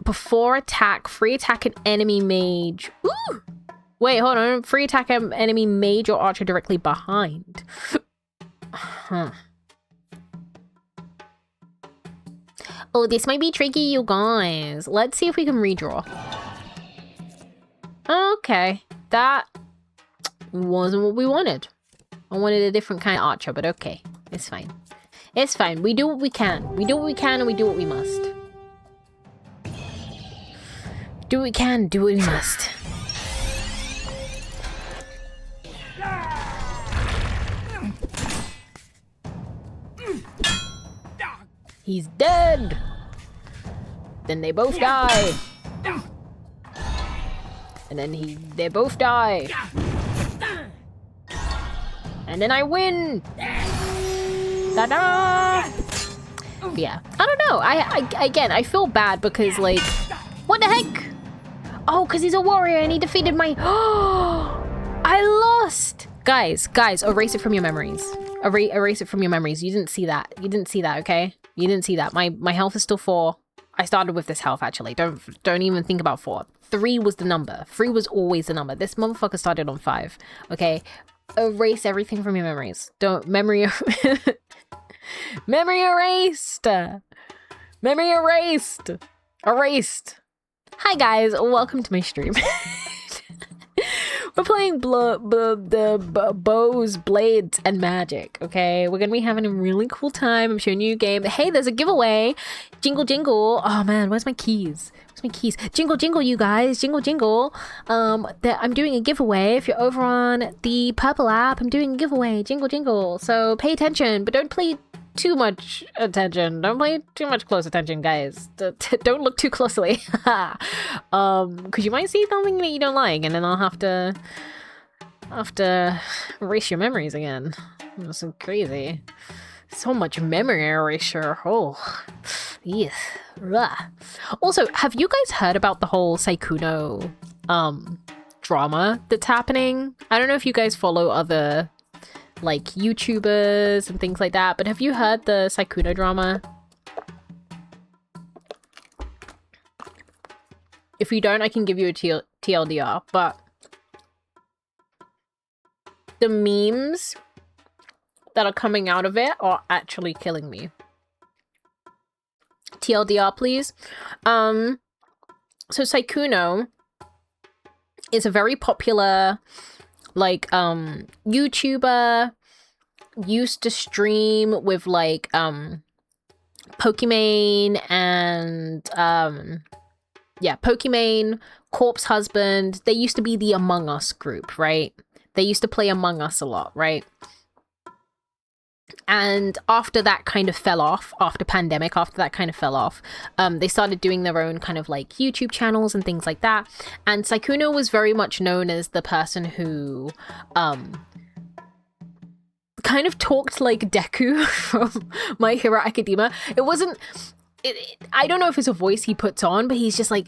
Before attack, free attack an enemy mage. Ooh! Wait, hold on. Free attack an enemy mage or archer directly behind. Huh. Oh, this might be tricky, you guys. Let's see if we can redraw. Okay. That wasn't what we wanted. I wanted a different kind of archer, but okay. It's fine. It's fine. We do what we can. We do what we can and we do what we must. Do what we can, do what we must. He's dead! Then they both die. And then they both die. And then I win! Ta-da! Yeah, I don't know. Again, I feel bad because, like, what the heck? Oh, because he's a warrior and he defeated my... I lost! Guys, erase it from your memories. Erase it from your memories. You didn't see that. You didn't see that, okay? You didn't see that. My health is still 4. I started with this health, actually. Don't even think about 4. 3 was the number. 3 was always the number. This motherfucker started on 5, okay? Erase everything from your memories. Don't... Memory erased! Memory erased! Erased! Hi guys, welcome to my stream. We're playing bows, blades, and magic, okay? We're gonna be having a really cool time. I'm showing you a game. Hey, there's a giveaway. Jingle, jingle. Oh man, where's my keys? Where's my keys? Jingle, jingle, you guys. Jingle, jingle. I'm doing a giveaway. If you're over on the Purple app, I'm doing a giveaway. Jingle, jingle. So pay attention, but don't play too much attention. Don't pay too much close attention, guys. Don't look too closely. Because you might see something that you don't like, and then I'll have to erase your memories again. That's so crazy. So much memory erasure. Oh, yeah. Also, have you guys heard about the whole Sykkuno drama that's happening? I don't know if you guys follow other like YouTubers and things like that, but have you heard the Sykkuno drama? If you don't, I can give you a TLDR, but the memes that are coming out of it are actually killing me. TLDR, please. So Sykkuno is a very popular like YouTuber, used to stream with like Pokimane and yeah, Pokimane, Corpse Husband. They used to be the Among Us group, right? They used to play Among Us a lot, right? And after that kind of fell off, after pandemic, after that kind of fell off, they started doing their own kind of like YouTube channels and things like that. And Sykkuno was very much known as the person who kind of talked like Deku from My Hero Academia. It wasn't... I don't know if it's a voice he puts on, but he's just like,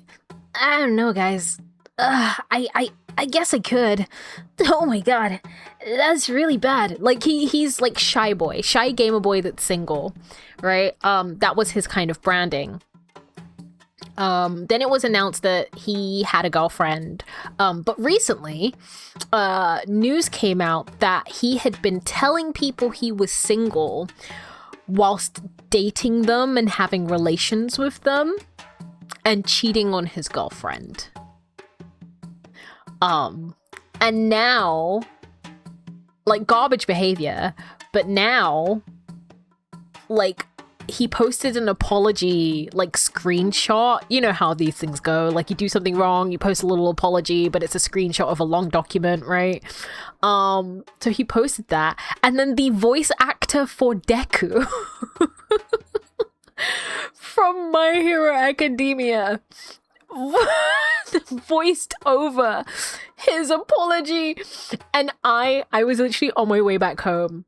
I don't know, guys. I guess I could. Oh my god, that's really bad. Like he's like shy gamer boy that's single, right? That was his kind of branding. Then it was announced that he had a girlfriend. But recently, news came out that he had been telling people he was single whilst dating them and having relations with them and cheating on his girlfriend. And now, like, garbage behavior, but now, like, he posted an apology, like, screenshot. You know how these things go. Like, you do something wrong, you post a little apology, but it's a screenshot of a long document, right? So he posted that, and then the voice actor for Deku from My Hero Academia voiced over his apology, and I was literally on my way back home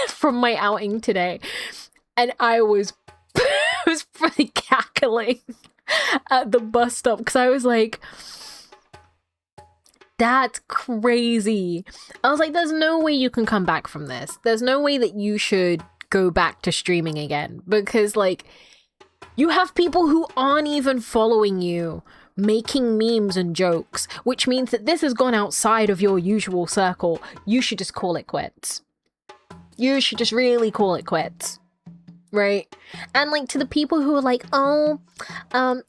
from my outing today, and I was pretty cackling at the bus stop because I was like, that's crazy. I was like, there's no way you can come back from this. There's no way that you should go back to streaming again, because like You have people who aren't even following you making memes and jokes, which means that this has gone outside of your usual circle. You should just call it quits. You should just really call it quits. Right? And like to the people who are like, oh,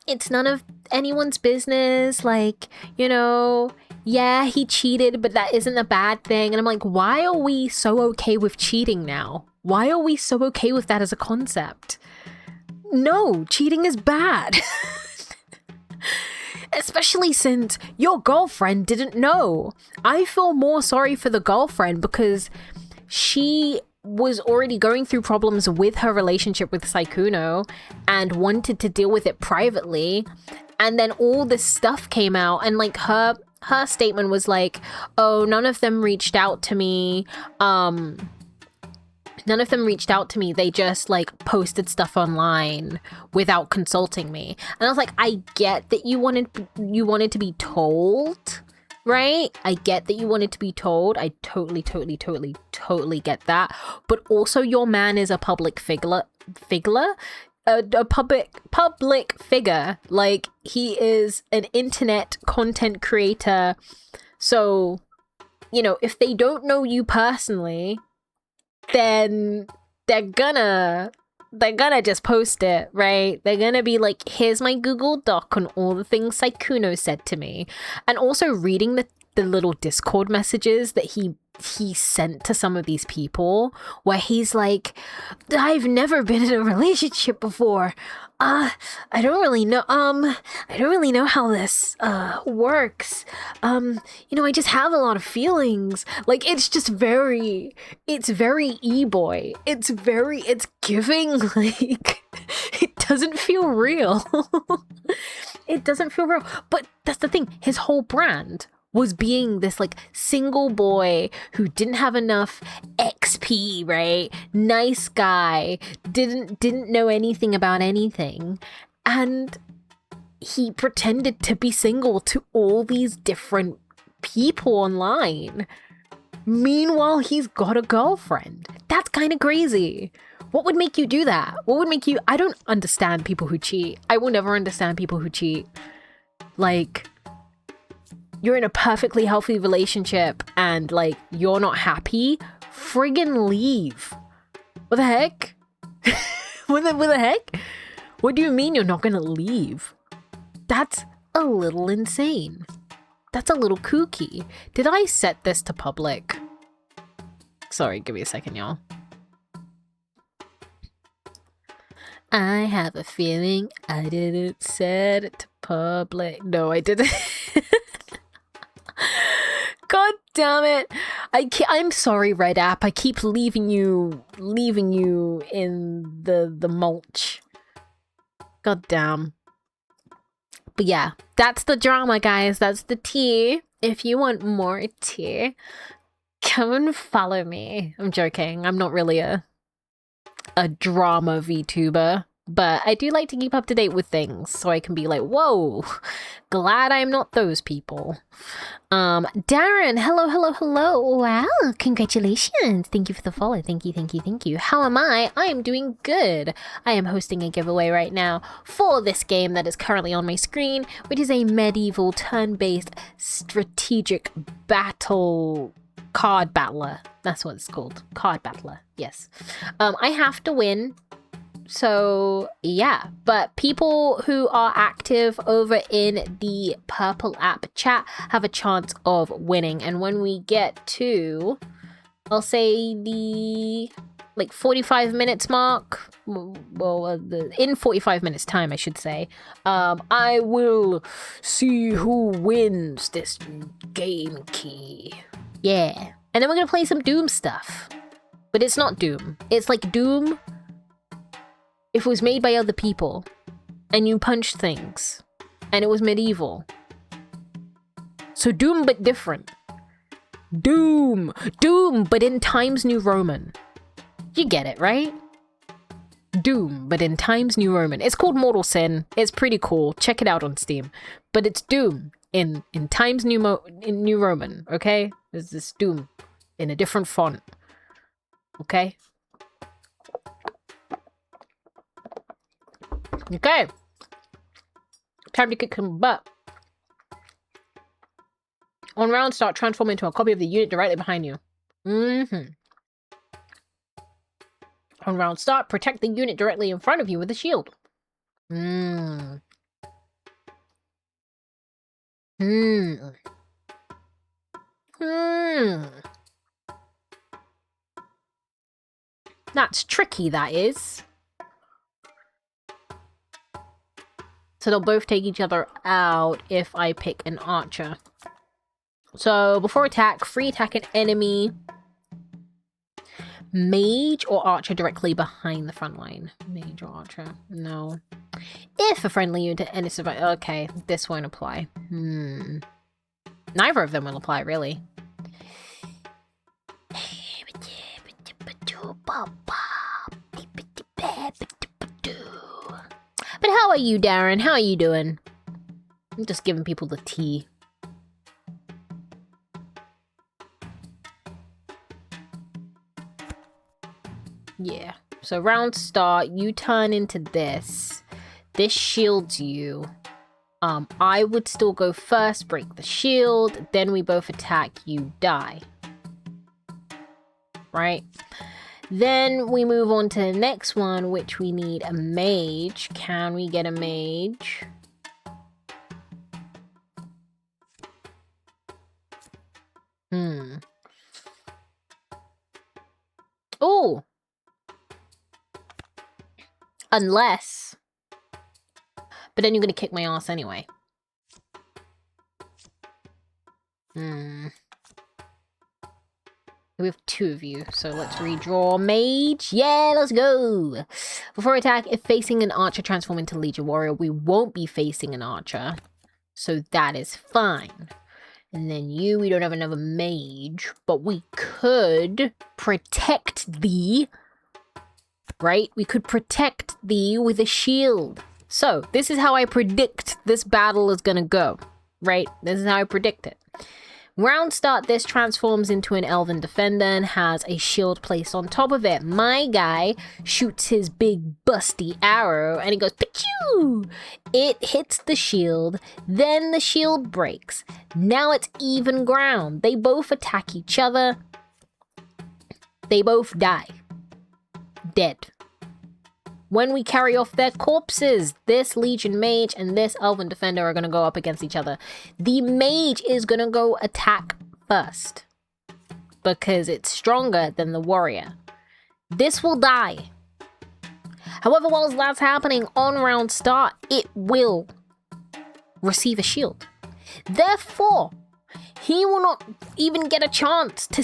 it's none of anyone's business. Like, you know, yeah, he cheated, but that isn't a bad thing. And I'm like, why are we so okay with cheating now? Why are we so okay with that as a concept? No, cheating is bad. Especially since your girlfriend didn't know. I feel more sorry for the girlfriend because she was already going through problems with her relationship with Saikuno and wanted to deal with it privately. And then all this stuff came out and like her statement was like, oh, none of them reached out to me. None of them reached out to me. They just like posted stuff online without consulting me. And I was like, I get that you wanted to be told, right? I get that you wanted to be told. I totally get that. But also your man is a public figure. A public figure. Like he is an internet content creator. So, you know, if they don't know you personally, then they're gonna just post it, right? They're gonna be like, here's my Google Doc on all the things Saikuno said to me. And also reading the little Discord messages that he sent to some of these people where he's like, I've never been in a relationship before. I don't really know how this works. You know, I just have a lot of feelings. Like it's very e-boy. It's giving like it doesn't feel real. It doesn't feel real. But that's the thing, his whole brand was being this like single boy who didn't have enough XP, right? Nice guy, didn't know anything about anything. And he pretended to be single to all these different people online. Meanwhile, he's got a girlfriend. That's kind of crazy. What would make you do that? What would make you... I don't understand people who cheat. I will never understand people who cheat. Like... you're in a perfectly healthy relationship and like you're not happy, friggin' leave. What the heck? What the heck? What do you mean you're not gonna leave? That's a little insane. That's a little kooky. Did I set this to public? Sorry, give me a second, y'all. I have a feeling I didn't set it to public. No, I didn't. God damn it. I'm sorry, Red App. I keep leaving you in the mulch. God damn. But yeah, that's the drama, guys. That's the tea. If you want more tea, come and follow me. I'm joking. I'm not really a drama VTuber. But I do like to keep up to date with things so I can be like, whoa, glad I'm not those people. Darren, hello. Wow, congratulations. Thank you for the follow. Thank you. How am I? I am doing good. I am hosting a giveaway right now for this game that is currently on my screen, which is a medieval turn-based strategic battle card battler. That's what it's called. Card battler. Yes. I have to win. So yeah, but people who are active over in the Purple app chat have a chance of winning. And when we get to, I'll say the like 45 minutes mark, well, in 45 minutes time, I should say, I will see who wins this game key. Yeah. And then we're gonna play some Doom stuff, but it's not Doom. It's like Doom if it was made by other people, and you punched things, and it was medieval. So Doom, but different. Doom, but in Times New Roman. You get it, right? Doom, but in Times New Roman. It's called Mortal Sin. It's pretty cool. Check it out on Steam. But it's Doom in Times New Roman, okay? There's this Doom in a different font, okay? Okay. Time to kick some butt. On round start, transform into a copy of the unit directly behind you. On round start, protect the unit directly in front of you with a shield. That's tricky, that is. So they'll both take each other out if I pick an archer. So before attack, free attack an enemy, mage or archer directly behind the front line. Mage or archer? No. If a friendly unit and it's about, okay, this won't apply. Neither of them will apply, really. But how are you, Darren? How are you doing? I'm just giving people the tea. Yeah. So round start, you turn into this. This shields you. I would still go first, break the shield, then we both attack, you die. Right? Then we move on to the next one, which we need a mage. Can we get a mage? Oh! Unless... But then you're gonna kick my ass anyway. We have two of you, so let's redraw mage. Yeah, let's go. Before attack, if facing an archer, transform into Legion Warrior. We won't be facing an archer, so that is fine. And then you, we don't have another mage, but we could protect thee, right? We could protect thee with a shield. So this is how I predict this battle is gonna go, right? This is how I predict it. Round start, this transforms into an elven defender and has a shield placed on top of it. My guy shoots his big busty arrow and he goes, Pichu! It hits the shield, then the shield breaks. Now it's even ground. They both attack each other. They both die. Dead. When we carry off their corpses, this Legion Mage and this Elven Defender are going to go up against each other. The Mage is going to go attack first because it's stronger than the Warrior. This will die. However, while that's happening on round start, it will receive a shield. Therefore, he will not even get a chance to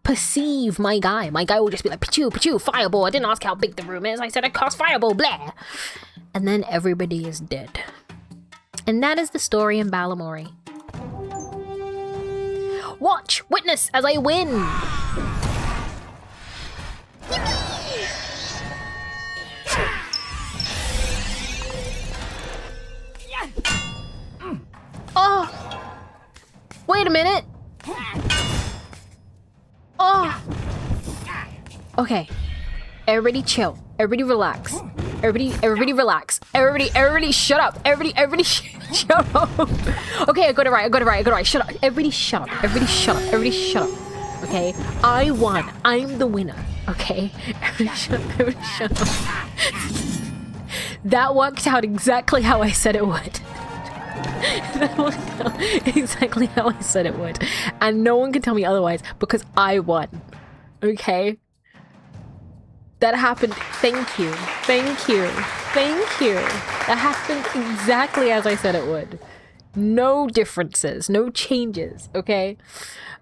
perceive my guy. My guy will just be like, Pichu, Pichu, fireball. I didn't ask how big the room is. I said I cast fireball, blah. And then everybody is dead. And that is the story in Balamori. Watch, witness as I win. Oh. Wait a minute. Oh. Okay. Everybody chill. Everybody relax. Everybody relax. Everybody shut up. Everybody shut up. Okay, I got it right. Shut up. Everybody shut up. Everybody shut up. Okay? I won. I'm the winner. Okay? Everybody shut up. That worked out exactly how I said it would. That worked out exactly how I said it would. And no one can tell me otherwise because I won. Okay? That happened. Thank you. That happened exactly as I said it would. No differences. No changes. Okay?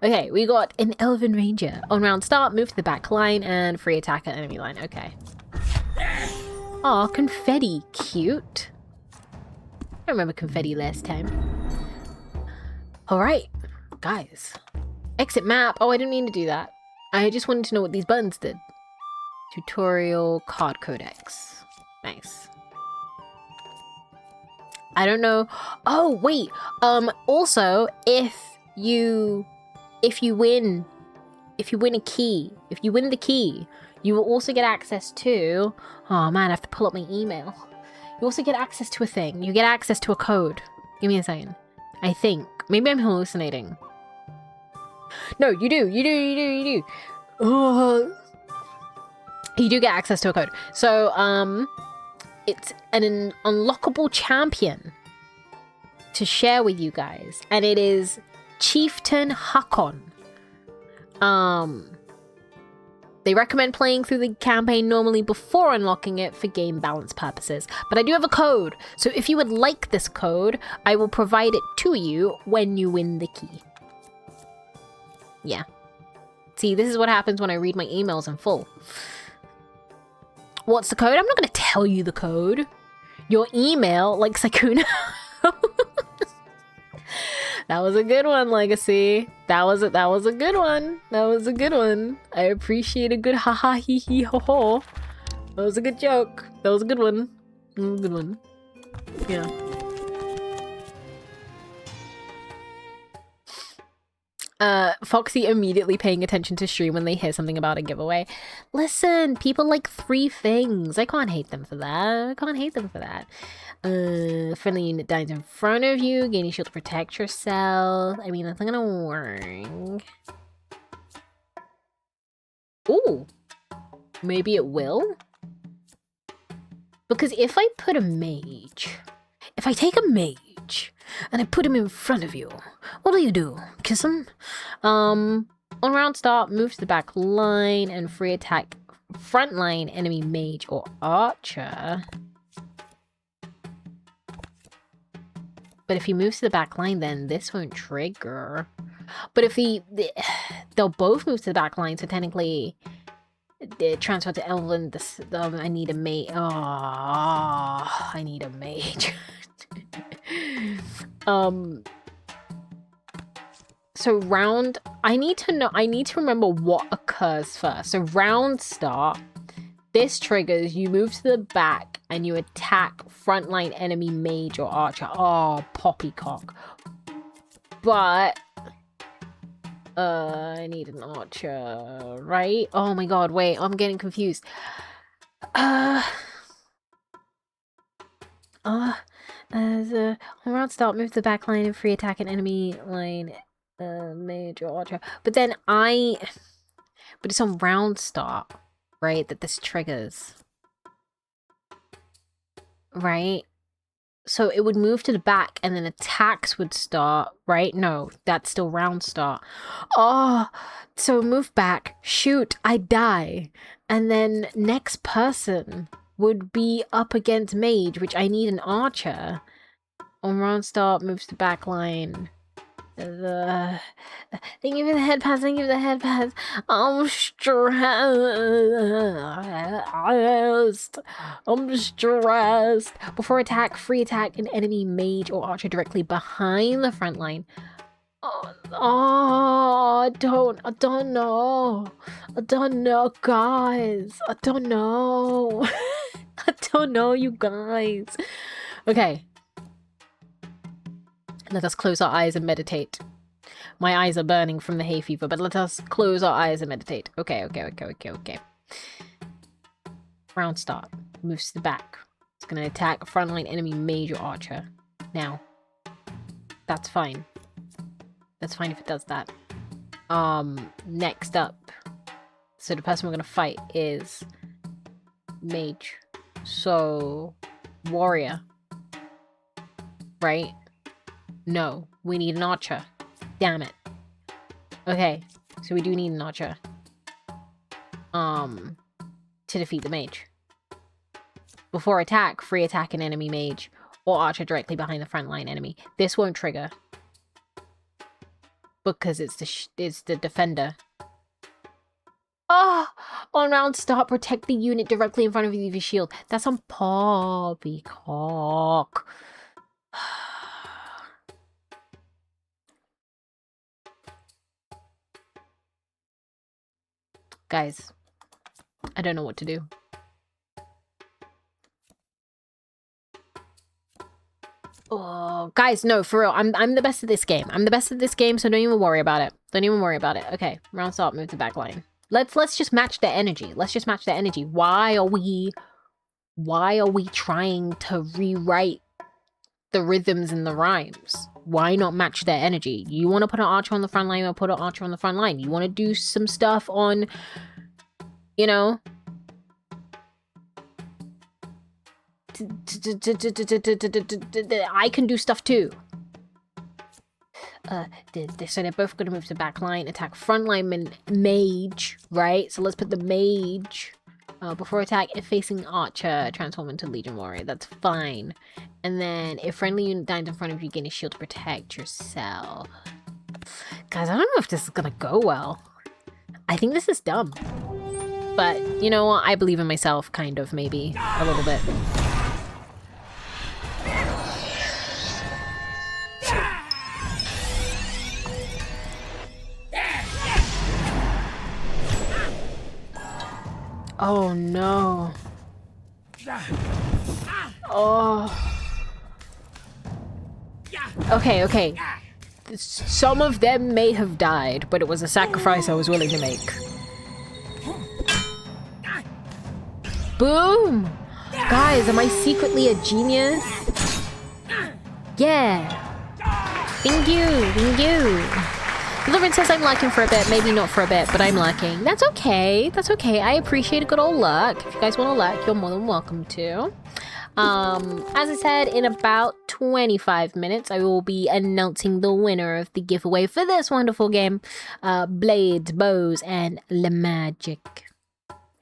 Okay, we got an Elven Ranger. On round start, move to the back line and free attack at enemy line. Okay. Aw, confetti. Cute. I remember confetti last time. Alright, guys. Exit map. Oh, I didn't mean to do that. I just wanted to know what these buttons did. Tutorial card codex. Nice. I don't know. Oh, wait. Also, if you win the key, you will also get access to... Oh man, I have to pull up my email. You also get access to a thing. You get access to a code. Give me a second. I think. Maybe I'm hallucinating. No, you do. You do. Oh. You do get access to a code. So, it's an unlockable champion to share with you guys. And it is Chieftain Hakon. They recommend playing through the campaign normally before unlocking it for game balance purposes. But I do have a code, so if you would like this code, I will provide it to you when you win the key. Yeah. See, this is what happens when I read my emails in full. What's the code? I'm not going to tell you the code. Your email, like Sakuna. That was a good one, Legacy. That was a good one. That was a good one. I appreciate a good haha hee hee ho ho. That was a good joke. That was a good one. That was a good one. Yeah. Foxy immediately paying attention to stream when they hear something about a giveaway. Listen, people like 3 things. I can't hate them for that. I can't hate them for that. Friendly unit dies in front of you. Gaining shield to protect yourself. I mean, that's not gonna work. Ooh. Maybe it will? Because if I put a mage... If I take a mage and I put him in front of you, what do? Kiss him? On round start, move to the back line and free attack frontline enemy mage or archer. But if he moves to the back line, then this won't trigger. But if they'll both move to the back line, so technically the transfer to Elven, I need a mage. Oh, I need a mage. So I need to remember what occurs first. So round start, this triggers, you move to the back and you attack frontline enemy mage or archer. Oh, poppycock. But I need an archer, right? Oh my god, wait, I'm getting confused. On round start, move to the back line and free attack an enemy line, mage or archer. But it's on round start, right, that this triggers. Right? So it would move to the back and then attacks would start, right? No, that's still round start. Oh, so move back, shoot, I die. And then next person would be up against mage, which I need an archer. On round start, moves to back line. Thank you for the head pass, thank you for the head pass. I'm stressed. Before attack, free attack an enemy mage or archer directly behind the front line. I don't know. I don't know, guys. I don't know. I don't know, you guys. Okay. Let us close our eyes and meditate. My eyes are burning from the hay fever, but let us close our eyes and meditate. Okay. Round start. Moves to the back. It's gonna attack frontline enemy mage or archer. Now. That's fine. That's fine if it does that. Next up. So the person we're gonna fight is mage. So warrior. Right? No, we need an archer. Damn it. Okay, so we do need an archer. To defeat the mage. Before attack, free attack an enemy mage or archer directly behind the frontline enemy. This won't trigger because it's the defender. Oh, on round start, protect the unit directly in front of you with your shield. That's on poppycock. Guys, I don't know what to do. Oh, guys, no, for real. I'm the best at this game. I'm the best at this game, so don't even worry about it. Don't even worry about it. Okay, round start, move to back line. Let's just match the energy. Let's just match the energy. Why are we Why are we trying to rewrite the rhythms and the rhymes? Why not match their energy? You want to put an archer on the front line, or put an archer on the front line. You want to do some stuff on, you know, I can do stuff too. So they're both going to move to back line, attack frontline mage, right? So let's put the mage before attack. If facing archer, transform into legion warrior. That's fine. And then if friendly unit dies in front of you, gain a shield to protect yourself. Guys, I don't know if this is going to go well. I think this is dumb. But you know what? I believe in myself, kind of, maybe a little bit. Oh no. Oh. Okay. Some of them may have died, but it was a sacrifice I was willing to make. Boom! Guys, am I secretly a genius? Yeah. Thank you. Lauren says I'm lurking for a bit, maybe not for a bit, but I'm lurking. That's okay. I appreciate a good old lurk. If you guys want to lurk, you're more than welcome to. As I said, in about 25 minutes, I will be announcing the winner of the giveaway for this wonderful game. Blades, bows, and le magic.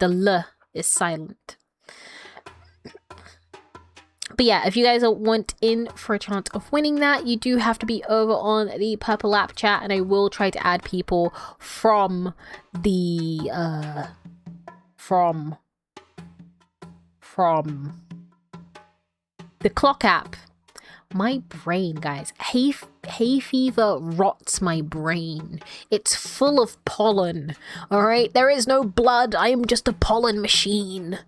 The L is silent. But yeah, if you guys want in for a chance of winning that, you do have to be over on the Purple App chat, and I will try to add people from the from the Clock app. My brain, guys. Hay fever rots my brain. It's full of pollen. All right, there is no blood. I am just a pollen machine.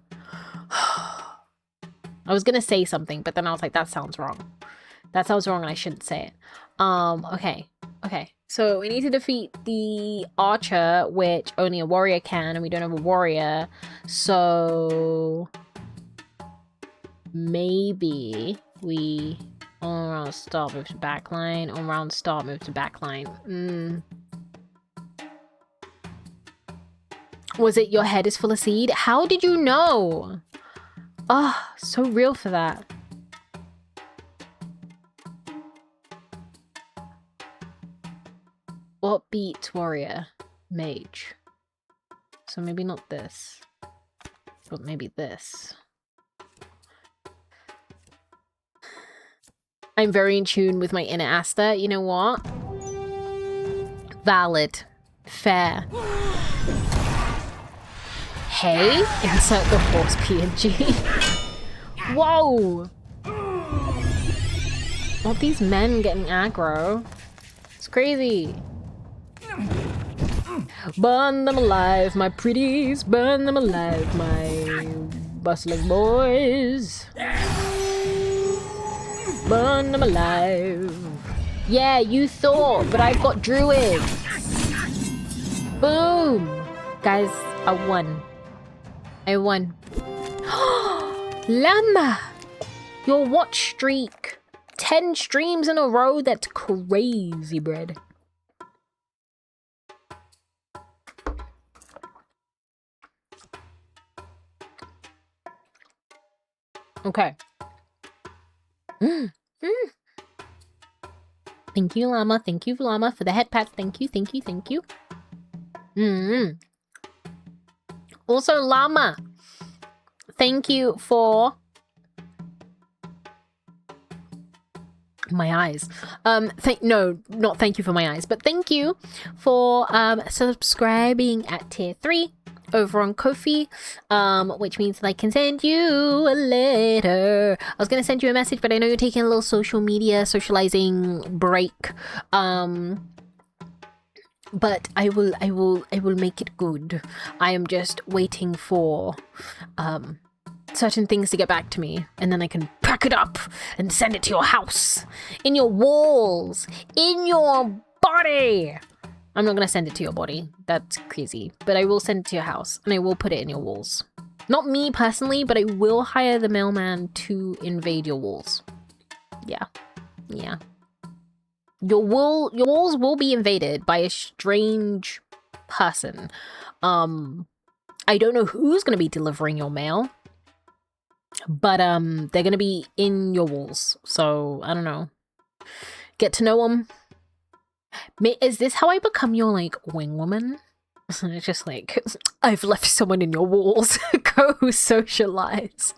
I was gonna say something, but then I was like, that sounds wrong. That sounds wrong and I shouldn't say it. Okay. So we need to defeat the archer, which only a warrior can, and we don't have a warrior. So maybe we on round start move to backline, on round start move to backline. Was it your head is full of seed? How did you know? Oh, so real for that. What beats warrior? Mage. So maybe not this, but maybe this. I'm very in tune with my inner Asta. You know what? Valid. Fair. Hey, insert the horse PNG. Whoa! What these men getting aggro? It's crazy. Burn them alive, my pretties. Burn them alive, my bustling boys. Burn them alive. Yeah, you thought, but I've got druids. Boom! Guys, I won. Llama! Your watch streak. 10 streams in a row? That's crazy, bread. Okay. Thank you, Llama. Thank you, Llama, for the head pat. Thank you. Also, Llama, thank you for my eyes. No, not thank you for my eyes, but thank you for subscribing at tier 3 over on Ko-fi, which means that I can send you a letter. I was gonna send you a message, but I know you're taking a little social media socializing break. But I will make it good. I am just waiting for certain things to get back to me, and then I can pack it up and send it to your house, in your walls, in your body. I'm not gonna send it to your body. That's crazy. But I will send it to your house, and I will put it in your walls. Not me personally, but I will hire the mailman to invade your walls. Yeah. Yeah. Your walls will be invaded by a strange person. I don't know who's gonna be delivering your mail, but they're gonna be in your walls. So I don't know. Get to know them. Is this how I become your like wing woman? It's just like, I've left someone in your walls. Go socialize.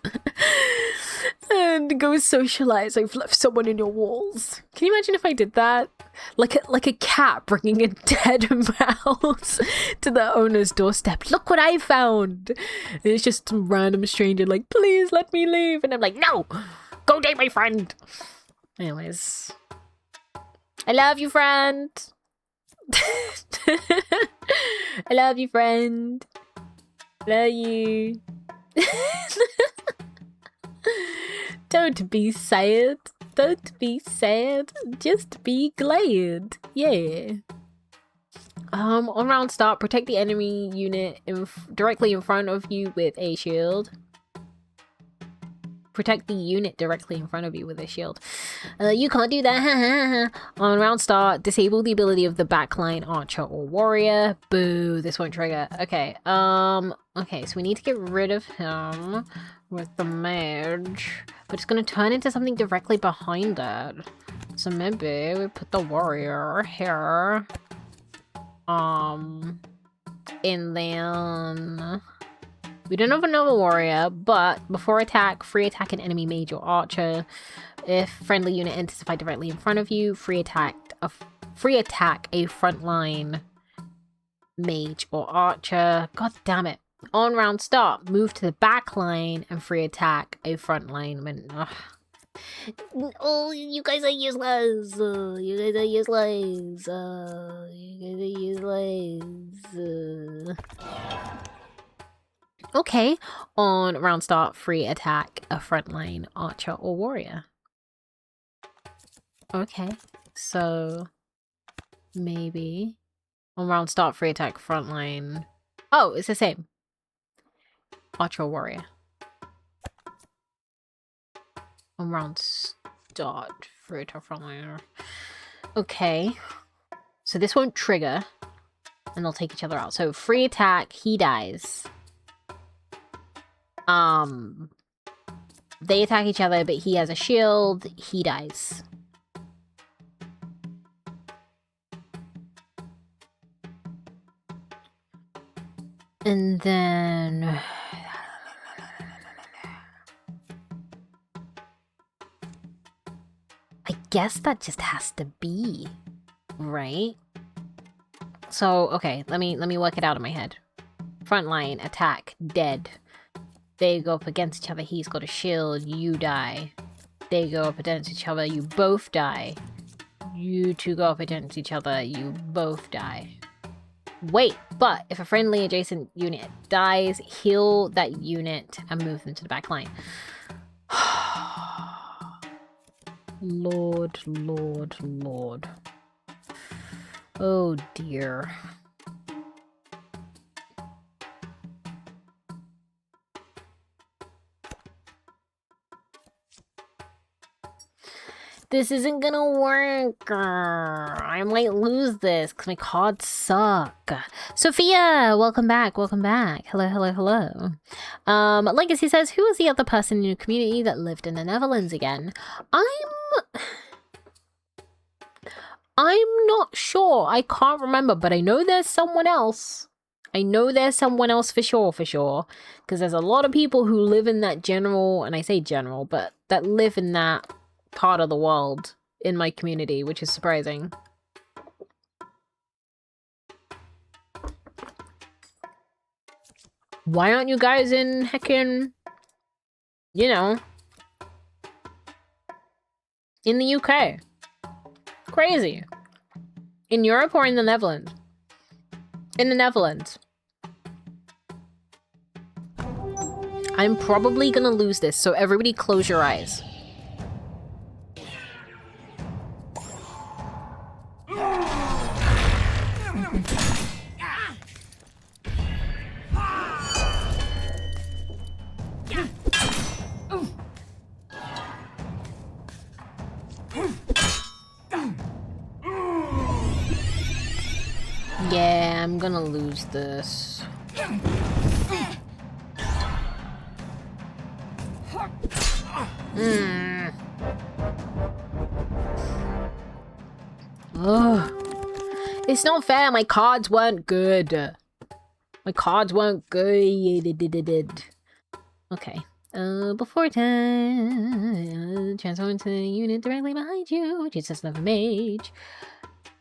And go socialize. I've left someone in your walls. Can you imagine if I did that? Like a cat bringing a dead mouse to the owner's doorstep. Look what I found. And it's just some random stranger like, please let me leave. And I'm like, no, go date my friend. Anyways, I love you, friend. I love you, friend. Love you. Don't be sad. Don't be sad. Just be glad. Yeah. On round start, protect the enemy unit directly in front of you with a shield. Protect the unit directly in front of you with a shield. You can't do that. On round start, disable the ability of the backline archer or warrior. Boo, this won't trigger. Okay, okay, so we need to get rid of him with the mage. But it's gonna turn into something directly behind it. So maybe we put the warrior here. And then we don't have another warrior, but before attack, free attack an enemy mage or archer. If friendly unit enters the fight directly in front of you, free attack a frontline mage or archer. God damn it. On round start, move to the back line and free attack a frontline. Oh, you guys are useless. You guys are useless. You guys are useless. Okay, on round start, free attack a frontline archer or warrior. Okay, so maybe on round start, free attack frontline. Oh, it's the same. Archer or warrior. On round start, free attack frontline. Okay, so this won't trigger, and they'll take each other out. So free attack, he dies. They attack each other, but he has a shield, he dies. And then I guess that just has to be, right? So, okay, let me work it out in my head. Frontline, attack, dead. They go up against each other, he's got a shield, you die. They go up against each other, you both die. You two go up against each other, you both die. Wait, but if a friendly adjacent unit dies, heal that unit and move them to the back line. Lord, Lord, Lord. Oh dear. This isn't gonna work. I might lose this because my cards suck. Sophia, welcome back. Welcome back. Hello, hello, hello. Legacy says, who was the other person in your community that lived in the Netherlands again? I'm not sure. I can't remember, but I know there's someone else. I know there's someone else for sure. Because there's a lot of people who live in that general, and I say general, but that live in that part of the world in my community, which is surprising. Why aren't you guys in heckin', you know, in the UK? Crazy. In Europe or in the Netherlands? In the Netherlands. I'm probably gonna lose this, so everybody close your eyes. gonna lose this. Ugh. It's not fair, my cards weren't good. My cards weren't good. Okay. Before time, transform into the unit directly behind you, which is just another mage.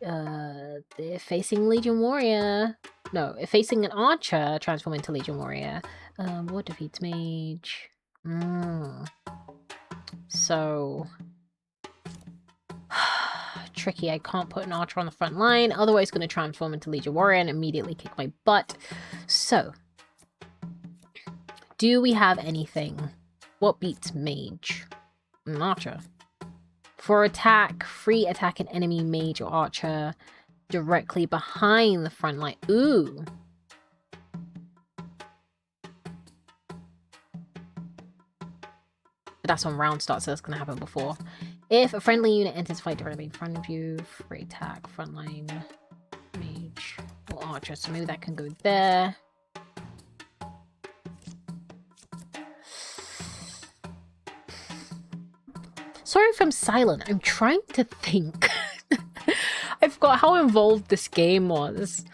They're facing Legion Warrior. No, if facing an archer, transform into Legion Warrior. What defeats mage? So tricky. I can't put an archer on the front line, otherwise it's going to transform into Legion Warrior and immediately kick my butt. So, do we have anything? What beats mage? An archer. For attack, free attack an enemy mage or archer directly behind the front line. Ooh. But that's on round start, so that's going to happen before. If a friendly unit enters fight directly in front of you, free attack, frontline, mage, or archer. So maybe that can go there. Sorry if I'm silent. I'm trying to think. I forgot how involved this game was.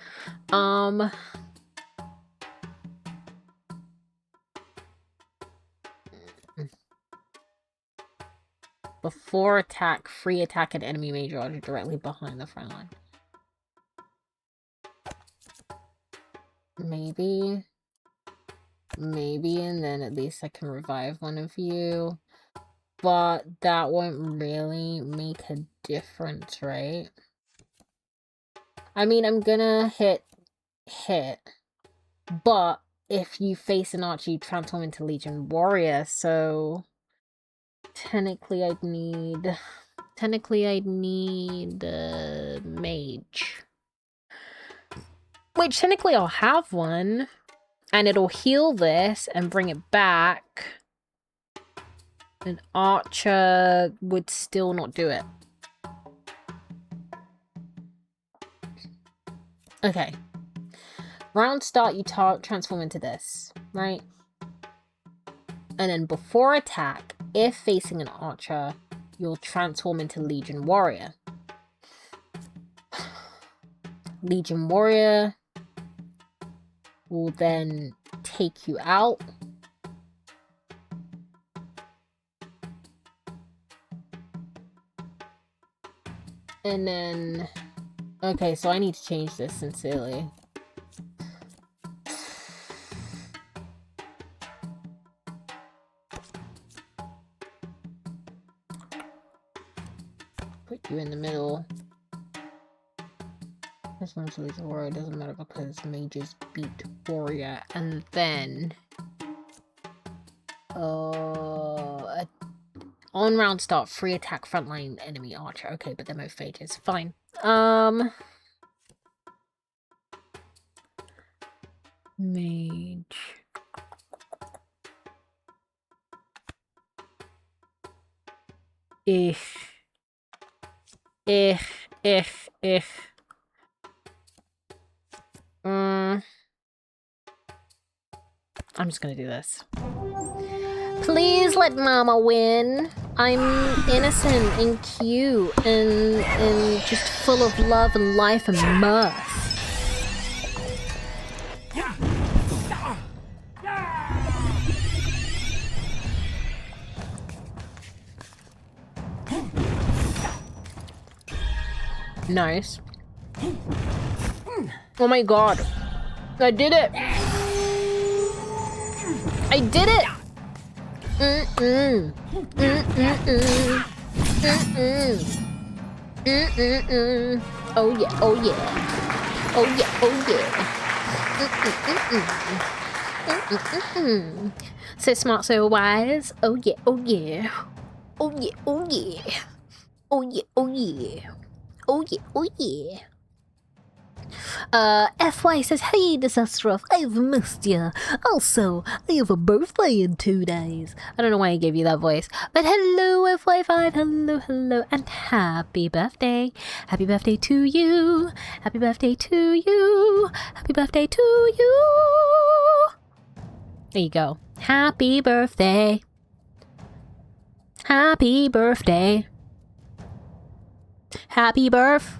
Before attack, free attack an enemy mage or archer directly behind the front line. Maybe, and then at least I can revive one of you. But that won't really make a difference, right? I mean, I'm gonna hit. But if you face an archer, you transform into Legion Warrior, so technically I'd need a mage. Which technically I'll have one, and it'll heal this and bring it back. An archer would still not do it. Okay. Round start, you transform into this, right? And then before attack, if facing an archer, you'll transform into Legion Warrior. Legion Warrior will then take you out. And then... Okay, so I need to change this sincerely. Put you in the middle. This one's Legion Warrior, doesn't matter because mages beat warrior. And then... on round start, free attack frontline enemy archer. Okay, but they're both mages. Fine. Mage. I'm just gonna do this. Please let Mama win. I'm innocent and cute and just full of love and life and mirth. Nice. Oh my god. I did it. I did it. Oh yeah, oh yeah. Oh yeah, oh yeah. So smart, so wise. Oh yeah, oh yeah. Oh yeah, oh yeah. Oh yeah, oh yeah. Oh yeah, oh yeah. FY says, hey, Disaster, I've missed you. Also, I have a birthday in 2 days. I don't know why I gave you that voice. But hello, FY5. Hello, and happy birthday. Happy birthday to you. Happy birthday to you. Happy birthday to you. There you go. Happy birthday. Happy birthday. Happy birth.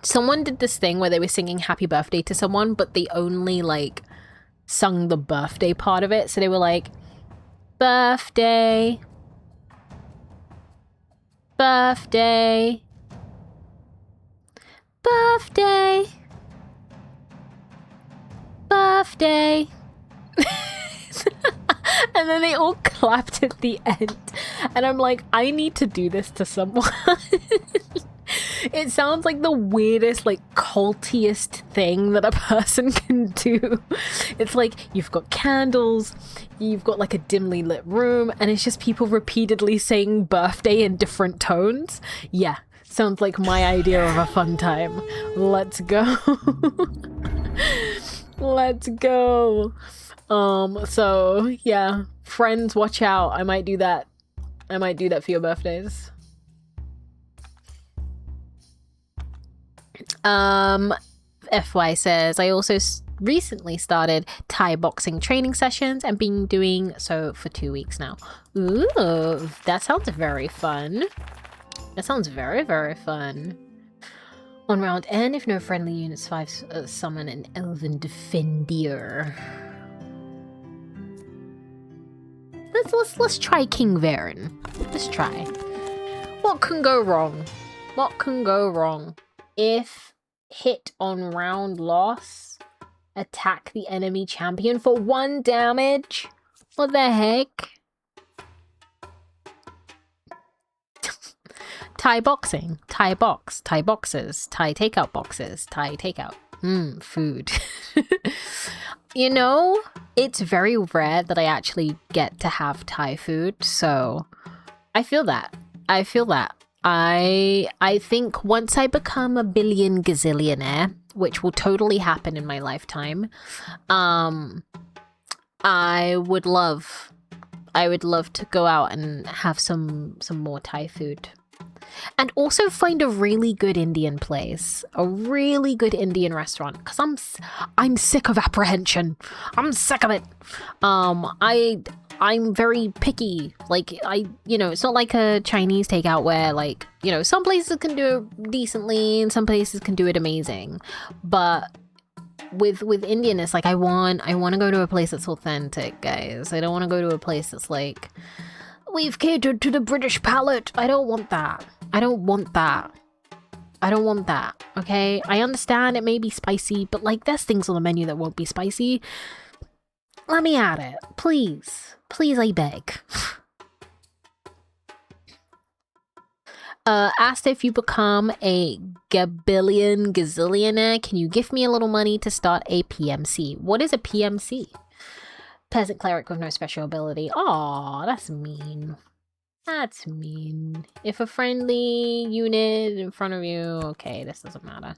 Someone did this thing where they were singing happy birthday to someone, but they only like sung the birthday part of it. So they were like, birthday, birthday, birthday, birthday. And then they all clapped at the end. And I'm like, I need to do this to someone. It sounds like the weirdest, like, cultiest thing that a person can do. It's like, you've got candles, you've got, like, a dimly lit room, and it's just people repeatedly saying birthday in different tones. Yeah, sounds like my idea of a fun time. Let's go. Let's go. So, yeah. Friends, watch out. I might do that. I might do that for your birthdays. FY says, I also recently started Thai boxing training sessions and been doing so for 2 weeks now. Ooh, that sounds very fun. That sounds very, very fun. On round N, if no friendly units 5 summon an elven defender. Let's try King Varen. Let's try. What can go wrong? What can go wrong? If hit on round loss, attack the enemy champion for 1 damage. What the heck? Thai boxing, Thai box, Thai boxes, Thai takeout boxes, Thai takeout. Food. You know, it's very rare that I actually get to have Thai food, so I feel that. I feel that. I think once I become a billion gazillionaire, which will totally happen in my lifetime, I would love to go out and have some more Thai food. And also find a really good Indian place, a really good Indian restaurant, because I'm sick of apprehension. I'm sick of it. I'm very picky. Like, it's not like a Chinese takeout where, like, some places can do it decently and some places can do it amazing. But with Indian, it's like I want to go to a place that's authentic, guys. I don't want to go to a place that's like, we've catered to the British palate. I don't want that. I don't want that. I don't want that, okay? I understand it may be spicy, but, like, there's things on the menu that won't be spicy. Let me at it. Please. Please, I beg. Asked if you become a gazillionaire, can you give me a little money to start a PMC? What is a PMC? Peasant cleric with no special ability. Aw, that's mean. That's mean. If a friendly unit in front of you, okay, this doesn't matter.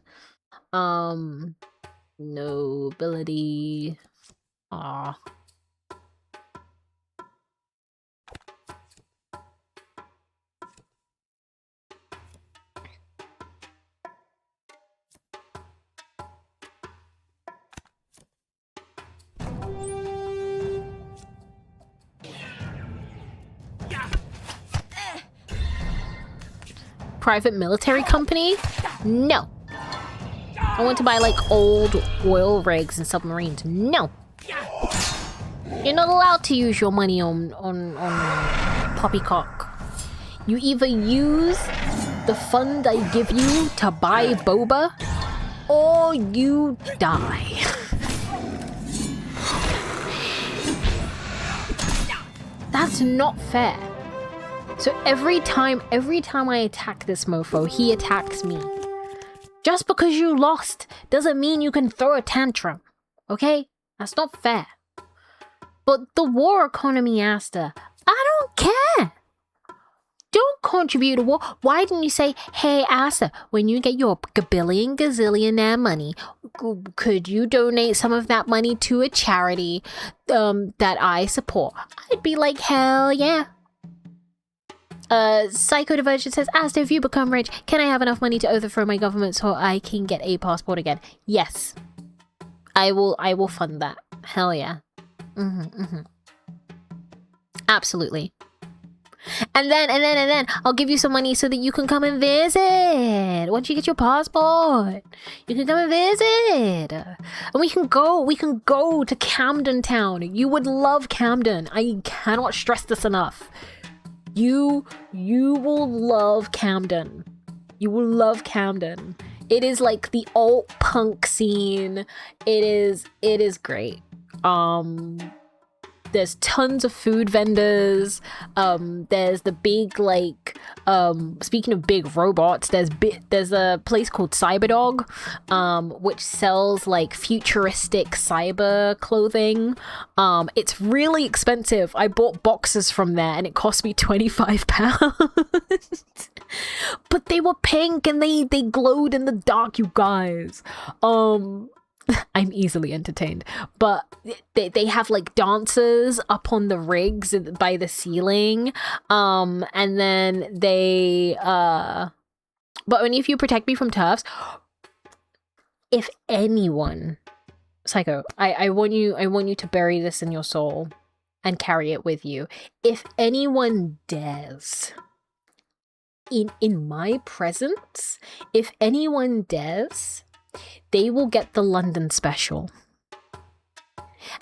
No ability. Aw. Private military company? No. I want to buy like old oil rigs and submarines. No. You're not allowed to use your money on poppycock. You either use the fund I give you to buy boba, or you die. That's not fair. So every time I attack this mofo, he attacks me. Just because you lost doesn't mean you can throw a tantrum, okay? That's not fair. But the war economy, Asta, I don't care. Don't contribute to war. Why didn't you say, hey, Asa, when you get your gazillionaire money, could you donate some of that money to a charity that I support? I'd be like, hell yeah. Psycho Divergent says, Asa, if you become rich, can I have enough money to overthrow my government so I can get a passport again? Yes. I will fund that. Hell yeah. Absolutely. And then I'll give you some money so that you can come and visit. Once you get your passport, you can come and visit. And we can go to Camden Town. You would love Camden. I cannot stress this enough. You will love Camden. You will love Camden. It is like the alt punk scene. It is great. There's tons of food vendors. There's the big, like, speaking of big robots, there's a place called Cyberdog, which sells like futuristic cyber clothing. It's really expensive. I bought boxes from there and it cost me £25. But they were pink and they glowed in the dark, you guys. I'm easily entertained, but they have like dancers up on the rigs by the ceiling, and then but only if you protect me from turfs. If anyone, Psycho, I want you to bury this in your soul and carry it with you. If anyone dares in my presence, if anyone dares, they will get the London special.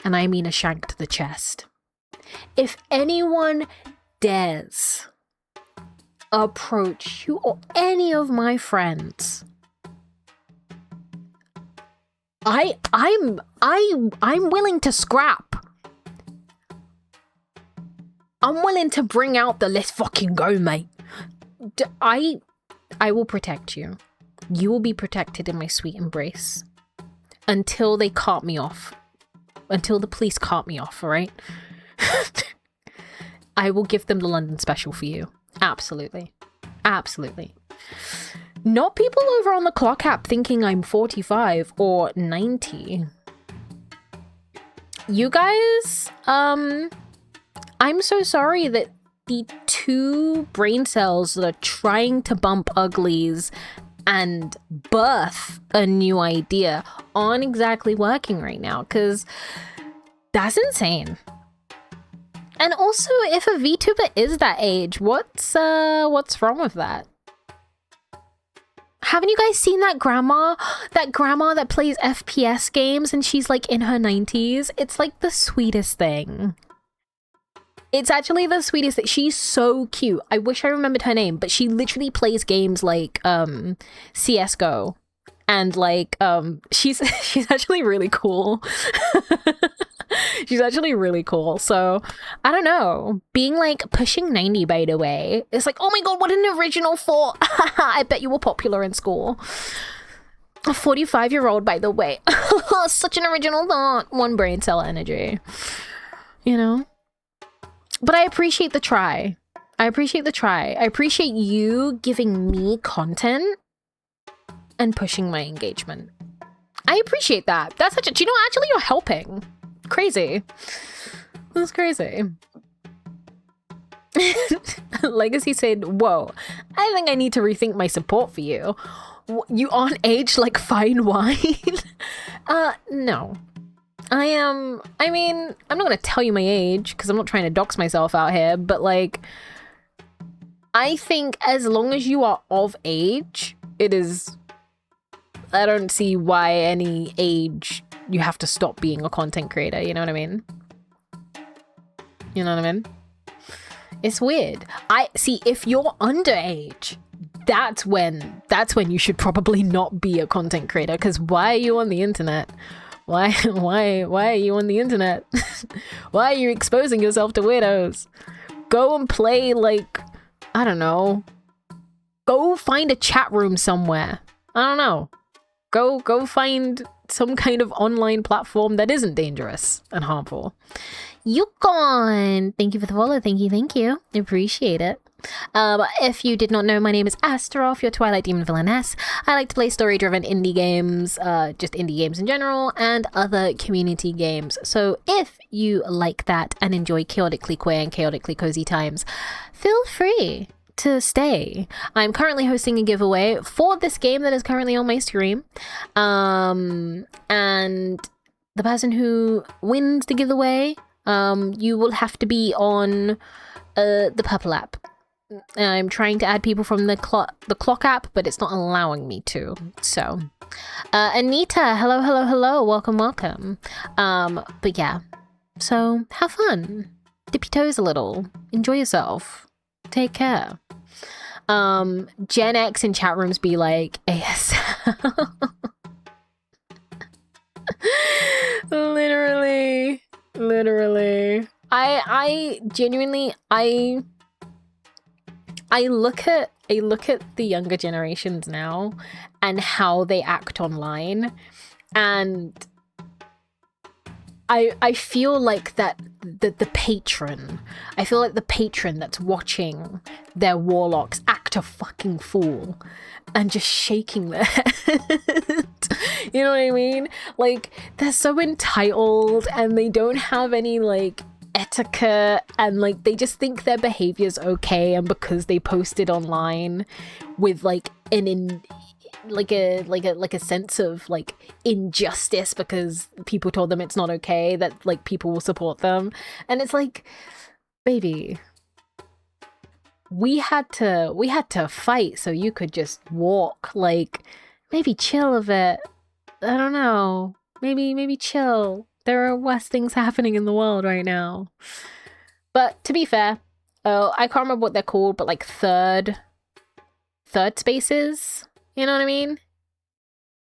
And I mean a shank to the chest. If anyone dares approach you or any of my friends, I'm willing to scrap. I'm willing to bring out the let's fucking go, mate. I will protect you. You will be protected in my sweet embrace until they cart me off. Until the police cart me off, all right? I will give them the London special for you. Absolutely. Absolutely. Not people over on the clock app thinking I'm 45 or 90. You guys, I'm so sorry that the two brain cells that are trying to bump uglies and birth a new idea aren't exactly working right now, because that's insane. And also, if a VTuber is that age, what's wrong with that? Haven't you guys seen that grandma that plays FPS games and she's like in her 90s? It's like the sweetest thing. It's actually the sweetest thing. She's so cute. I wish I remembered her name, but she literally plays games like CS:GO, and like she's actually really cool. She's actually really cool. So I don't know. Being like pushing 90, by the way, it's like, oh my god, what an original thought. I bet you were popular in school. A 45-year-old, by the way. Such an original thought. One brain cell energy. You know? But I appreciate the try. I appreciate the try. I appreciate you giving me content and pushing my engagement. I appreciate that. That's such a... Do you know, actually, you're helping. Crazy. That's crazy. Legacy said, whoa, I think I need to rethink my support for you. You aren't aged like fine wine? No. I mean, I'm not gonna tell you my age because I'm not trying to dox myself out here, but like, I think as long as you are of age, I don't see why any age you have to stop being a content creator, you know what I mean? You know what I mean? It's weird. See, if you're underage, that's when you should probably not be a content creator, because why are you on the internet? Why are you on the internet? Why are you exposing yourself to weirdos? Go and play, like, I don't know. Go find a chat room somewhere. I don't know. Go find some kind of online platform that isn't dangerous and harmful. Yukon! Thank you for the follow. Thank you. Appreciate it. If you did not know, my name is Astaroth, your Twilight Demon Villainess. I like to play story-driven indie games, just indie games in general, and other community games. So if you like that and enjoy chaotically queer and chaotically cozy times, feel free to stay. I'm currently hosting a giveaway for this game that is currently on my stream. And the person who wins the giveaway, you will have to be on the Purple app. I'm trying to add people from the clock app, but it's not allowing me to. So, Anita, hello, welcome. But yeah, so have fun, dip your toes a little, enjoy yourself, take care. Gen X in chat rooms be like ASL. literally. I genuinely I look at the younger generations now and how they act online, and I feel like that the patron that's watching their warlocks act a fucking fool and just shaking their head. You know what I mean? Like, they're so entitled and they don't have any like etiquette, and like they just think their behavior's okay, and because they posted online with like a sense of like injustice because people told them it's not okay, that like people will support them. And it's like, baby, we had to fight so you could just walk. Like, maybe chill a bit. I don't know, maybe chill. There are worse things happening in the world right now. But to be fair, I can't remember what they're called, but like third spaces, you know what I mean?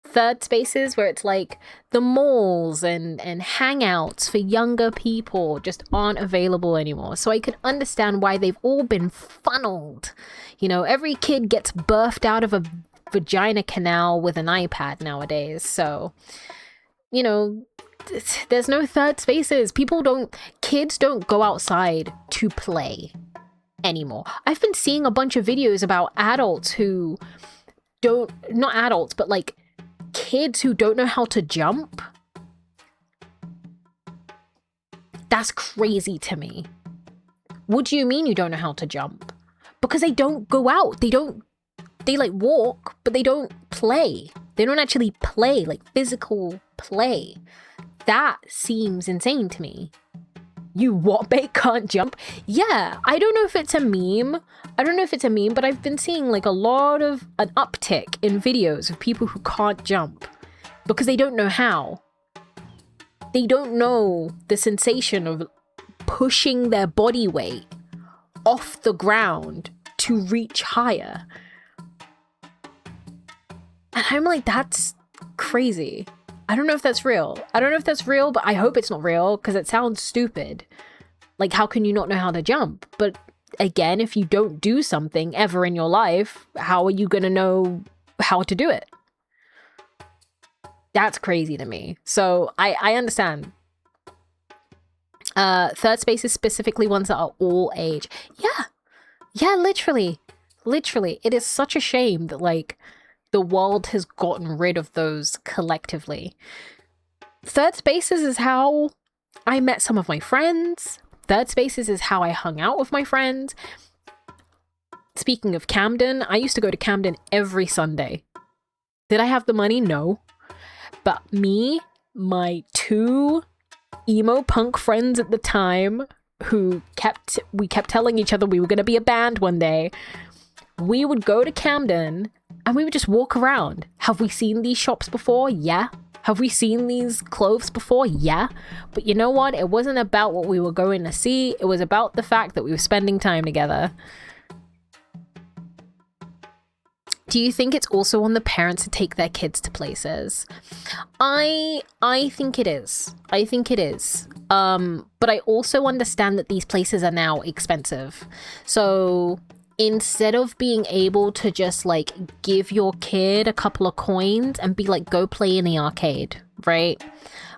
Third spaces where it's like the malls and hangouts for younger people just aren't available anymore. So I can understand why they've all been funneled. You know, every kid gets birthed out of a vagina canal with an iPad nowadays. So, you know, there's no third spaces. Kids don't go outside to play anymore. I've been seeing a bunch of videos about adults who not adults, but like kids who don't know how to jump. That's crazy to me. What do you mean you don't know how to jump? Because they don't go out. They like walk, but they don't play. They don't actually play, like physical play. That seems insane to me. You what, babe, can't jump? Yeah, I don't know if it's a meme. But I've been seeing like a lot of an uptick in videos of people who can't jump because they don't know how. They don't know the sensation of pushing their body weight off the ground to reach higher. And I'm like, that's crazy. I don't know if that's real, but I hope it's not real because it sounds stupid. Like, how can you not know how to jump? But again, if you don't do something ever in your life, how are you going to know how to do it? That's crazy to me. So I understand. Third spaces, specifically ones that are all age. Yeah, literally. It is such a shame that like the world has gotten rid of those collectively. Third spaces is how I met some of my friends. Third spaces is how I hung out with my friends. Speaking of Camden, I used to go to Camden every Sunday. Did I have the money? No. But me, my two emo punk friends at the time, who we kept telling each other we were going to be a band one day, we would go to Camden and we would just walk around. Have we seen these shops before? Yeah. Have we seen these clothes before? Yeah. But you know what? It wasn't about what we were going to see. It was about the fact that we were spending time together. Do you think it's also on the parents to take their kids to places? I think it is. But I also understand that these places are now expensive. So instead of being able to just like give your kid a couple of coins and be like, go play in the arcade, right?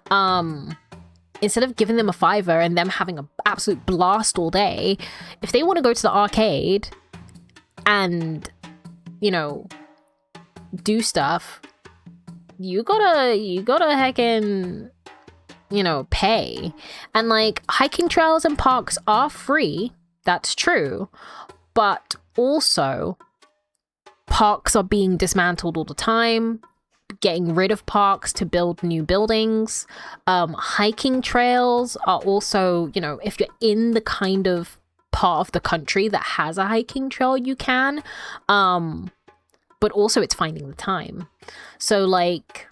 Instead of giving them a $5 and them having an absolute blast all day, if they want to go to the arcade, and, you know, do stuff, you gotta heckin', you know, pay. And like, hiking trails and parks are free, that's true, but also parks are being dismantled all the time, getting rid of parks to build new buildings. Hiking trails are also, you know, if you're in the kind of part of the country that has a hiking trail, you can, but also it's finding the time. So like,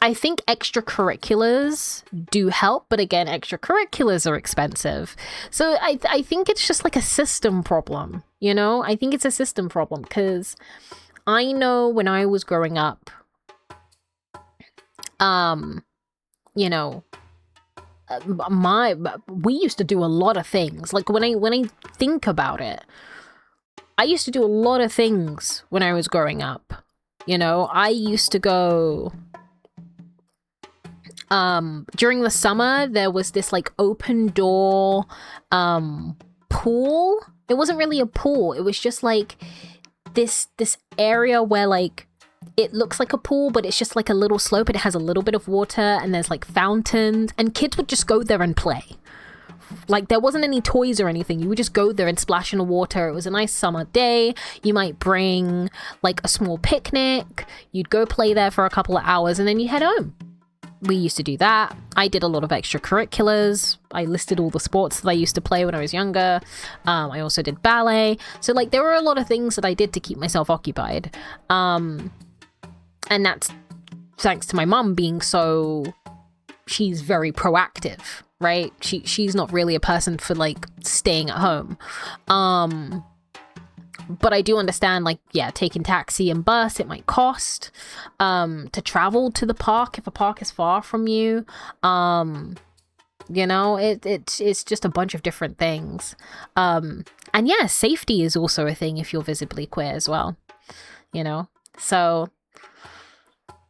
I think extracurriculars do help, but again, extracurriculars are expensive. So I think it's just like a system problem, you know? I think it's a system problem, because I know when I was growing up, you know, we used to do a lot of things. Like when I think about it, I used to do a lot of things when I was growing up. You know, I used to go, during the summer, there was this like open door, pool. It wasn't really a pool. It was just like this area where like, it looks like a pool, but it's just like a little slope. It has a little bit of water and there's like fountains, and kids would just go there and play. Like, there wasn't any toys or anything. You would just go there and splash in the water. It was a nice summer day. You might bring like a small picnic. You'd go play there for a couple of hours and then you head home. We used to do that. I did a lot of extracurriculars. I listed all the sports that I used to play when I was younger. I also did ballet. So like, there were a lot of things that I did to keep myself occupied. And that's thanks to my mum being she's very proactive, right? She's not really a person for like staying at home. But I do understand, like, yeah, taking taxi and bus, it might cost to travel to the park if a park is far from you. You know, it's just a bunch of different things. And yeah, safety is also a thing if you're visibly queer as well, you know? So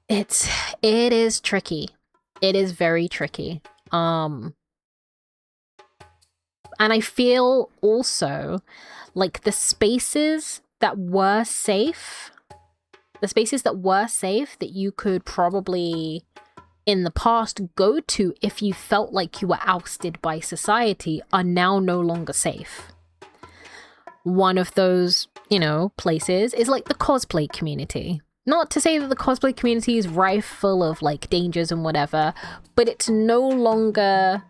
it is tricky. It is very tricky. And I feel also like the spaces that were safe that you could probably in the past go to if you felt like you were ousted by society are now no longer safe. One of those, you know, places is like the cosplay community. Not to say that the cosplay community is rife full of like dangers and whatever, but it's no longer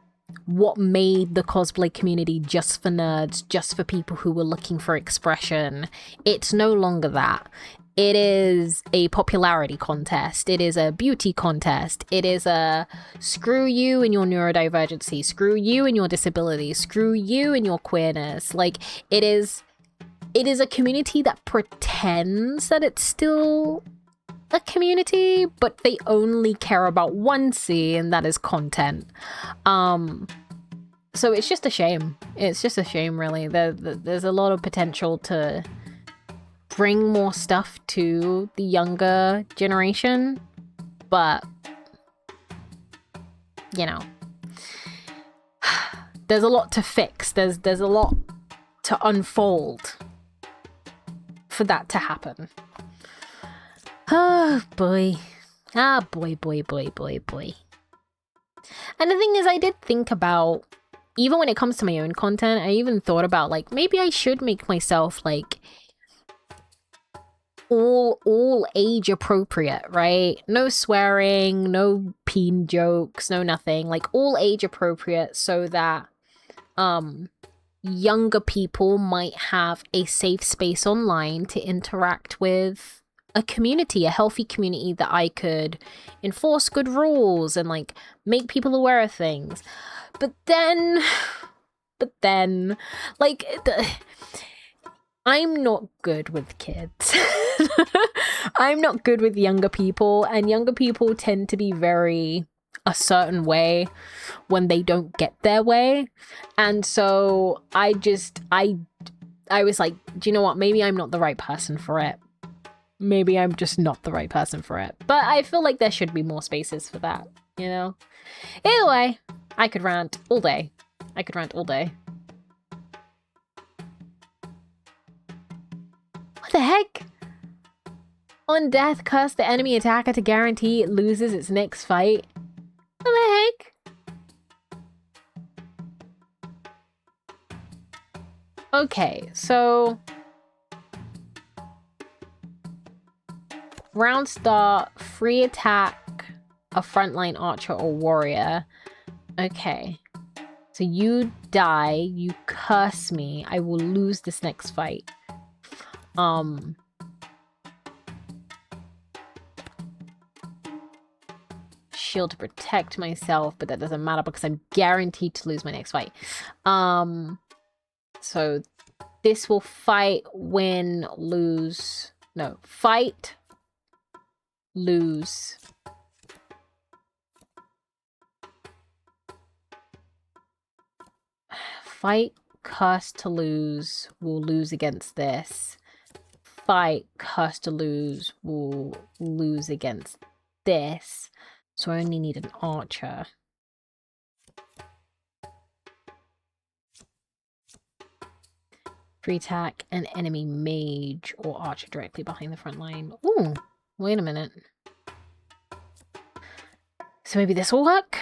what made the cosplay community just for nerds, just for people who were looking for expression. It's no longer that. It is a popularity contest. It is a beauty contest. It is a screw you and your neurodivergency, screw you and your disability, screw you and your queerness. Like, it is a community that pretends that it's still a community, but they only care about one C, and that is content. So it's just a shame. It's just a shame, really. There's a lot of potential to bring more stuff to the younger generation, but, you know, there's a lot to fix. There's a lot to unfold for that to happen. Oh boy. Ah, boy. And the thing is, I did think about, even when it comes to my own content, I even thought about like, maybe I should make myself like all age appropriate, right? No swearing, no peen jokes, no nothing, like all age appropriate, so that younger people might have a safe space online to interact with a community, a healthy community that I could enforce good rules and like make people aware of things. But then like I'm not good with kids. I'm not good with younger people, and younger people tend to be very a certain way when they don't get their way. And so I was like, do you know what? Maybe I'm not the right person for it. Maybe I'm just not the right person for it. But I feel like there should be more spaces for that, you know? Either way, I could rant all day. What the heck? On death, curse the enemy attacker to guarantee it loses its next fight. What the heck? Okay, so round start, free attack, a frontline archer or warrior. Okay, so you die, you curse me, I will lose this next fight. Shield to protect myself, but that doesn't matter because I'm guaranteed to lose my next fight. So this will fight, win, lose. No, fight, lose. Fight, curse to lose, will lose against this. Fight, curse to lose, will lose against this. So I only need an archer. Free attack, an enemy mage or archer directly behind the front line. Ooh, wait a minute. So maybe this will work?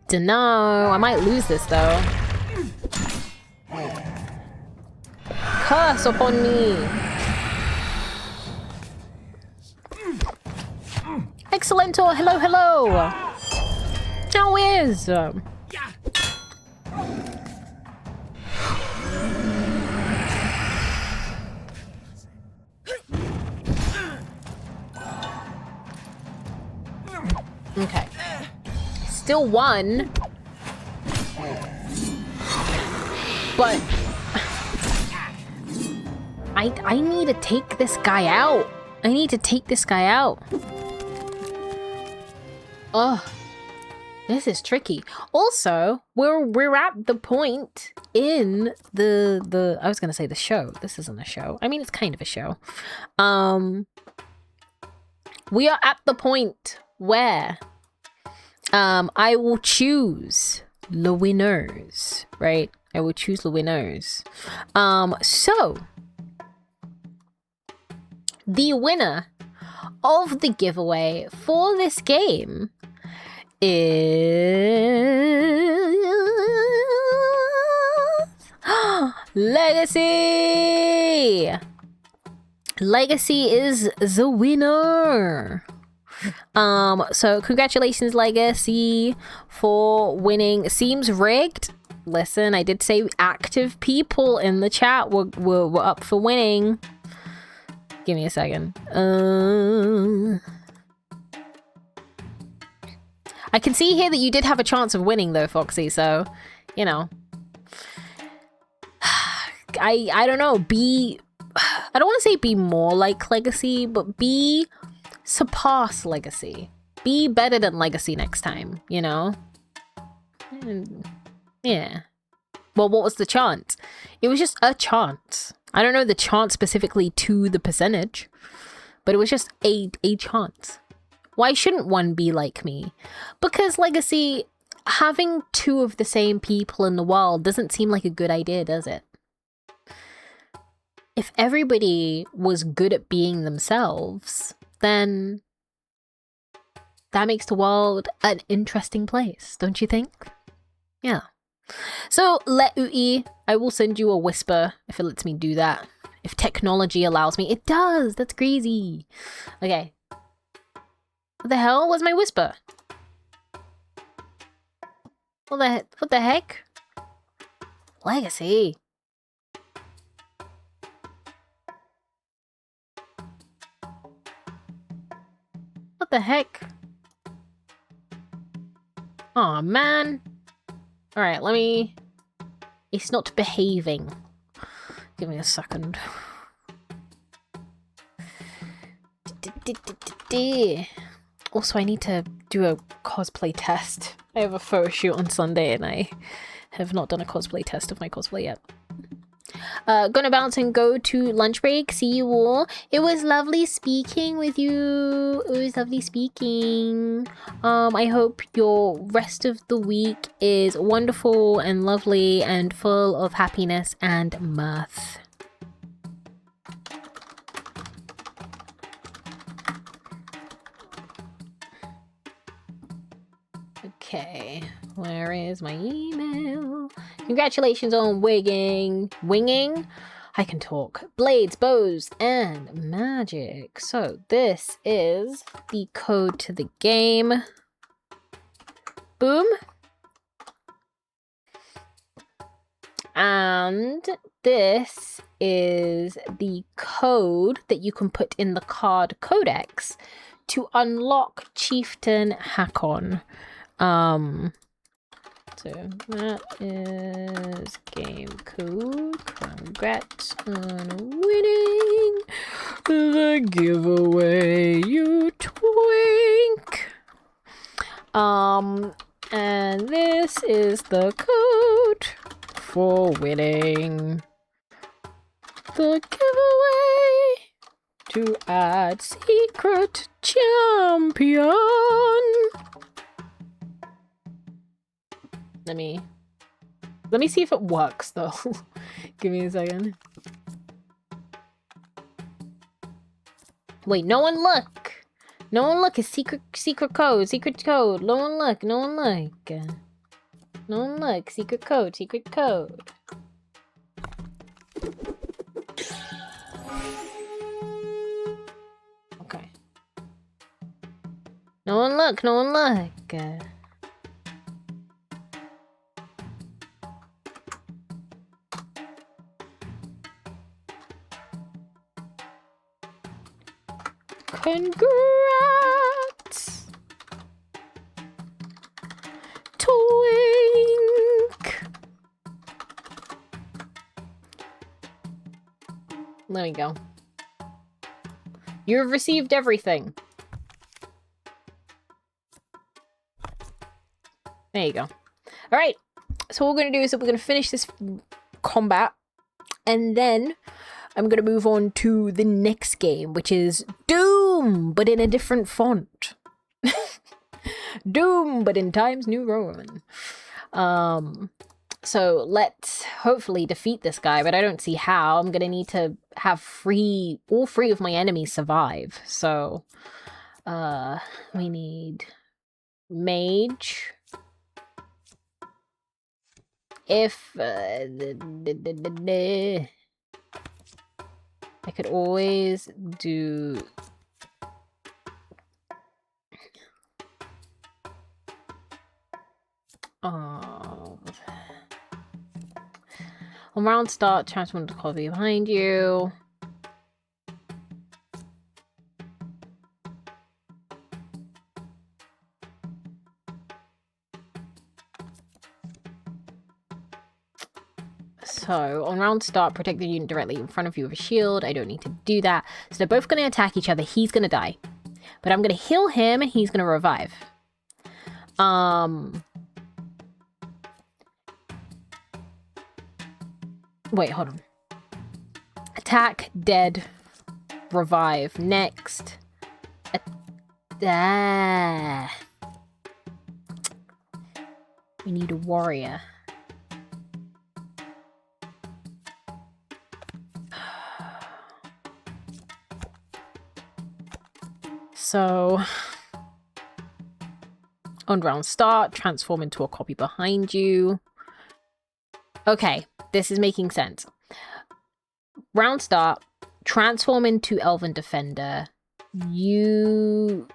Dunno, I might lose this though. Curse upon me! Excellentor, hello, hello! How is? Okay. Still won. But I need to take this guy out. I need to take this guy out. Oh, this is tricky. Also, we're at the point in the I was gonna say the show. This isn't a show. I mean, it's kind of a show. We are at the point where I will choose the winners, right? I will choose the winners. So the winner of the giveaway for this game is Legacy. Legacy is the winner. So congratulations, Legacy, for winning. Seems rigged. Listen, I did say active people in the chat were up for winning. Give me a second. I can see here that you did have a chance of winning though, Foxy, so, you know. I don't know, I don't want to say be more like Legacy, but surpass Legacy. Be better than Legacy next time, you know? Yeah. Well, what was the chance? It was just a chance. I don't know the chance specifically to the percentage, but it was just a chance. Why shouldn't one be like me? Because Legacy, having two of the same people in the world doesn't seem like a good idea, does it? If everybody was good at being themselves, then that makes the world an interesting place, don't you think? Yeah. So, Leui, I will send you a whisper if it lets me do that. If technology allows me. It does! That's crazy! Okay. What the hell was my whisper? What the heck? Legacy. What the heck? Aw, man. Alright, let me... It's not behaving. Give me a second. Also, I need to do a cosplay test. I have a photo shoot on Sunday and I have not done a cosplay test of my cosplay yet. Gonna bounce and go to lunch break. See you all. It was lovely speaking with you. It was lovely speaking. I hope your rest of the week is wonderful and lovely and full of happiness and mirth. Okay, where is my email? Congratulations on winging. I can talk. Blades, bows, and magic. So this is the code to the game. Boom. And this is the code that you can put in the card codex to unlock Chieftain Hakon. So that is game code. Congrats on winning the giveaway, you twink. And this is the code for winning the giveaway to add secret champion. Let me see if it works though. Give me a second. Wait, no one look. No one look. It's secret code. No one look. No one look. Secret code. Okay. No one look. Congrats! Twink! There we go. You've received everything. There you go. Alright, so what we're going to do is that we're going to finish this combat, and then I'm going to move on to the next game, which is Doom, but in a different font. Doom, but in Times New Roman. So let's hopefully defeat this guy, but I don't see how. I'm going to need to have all three of my enemies survive. So, we need mage. If, I could always do... On round start, transform to copy behind you. So, on round start, protect the unit directly in front of you with a shield. I don't need to do that. So they're both going to attack each other. He's going to die. But I'm going to heal him, and he's going to revive. Wait, hold on. Attack, dead, revive. Next. We need a warrior. So, on round start, transform into a copy behind you. Okay, this is making sense. Round start, transform into Elven Defender. You,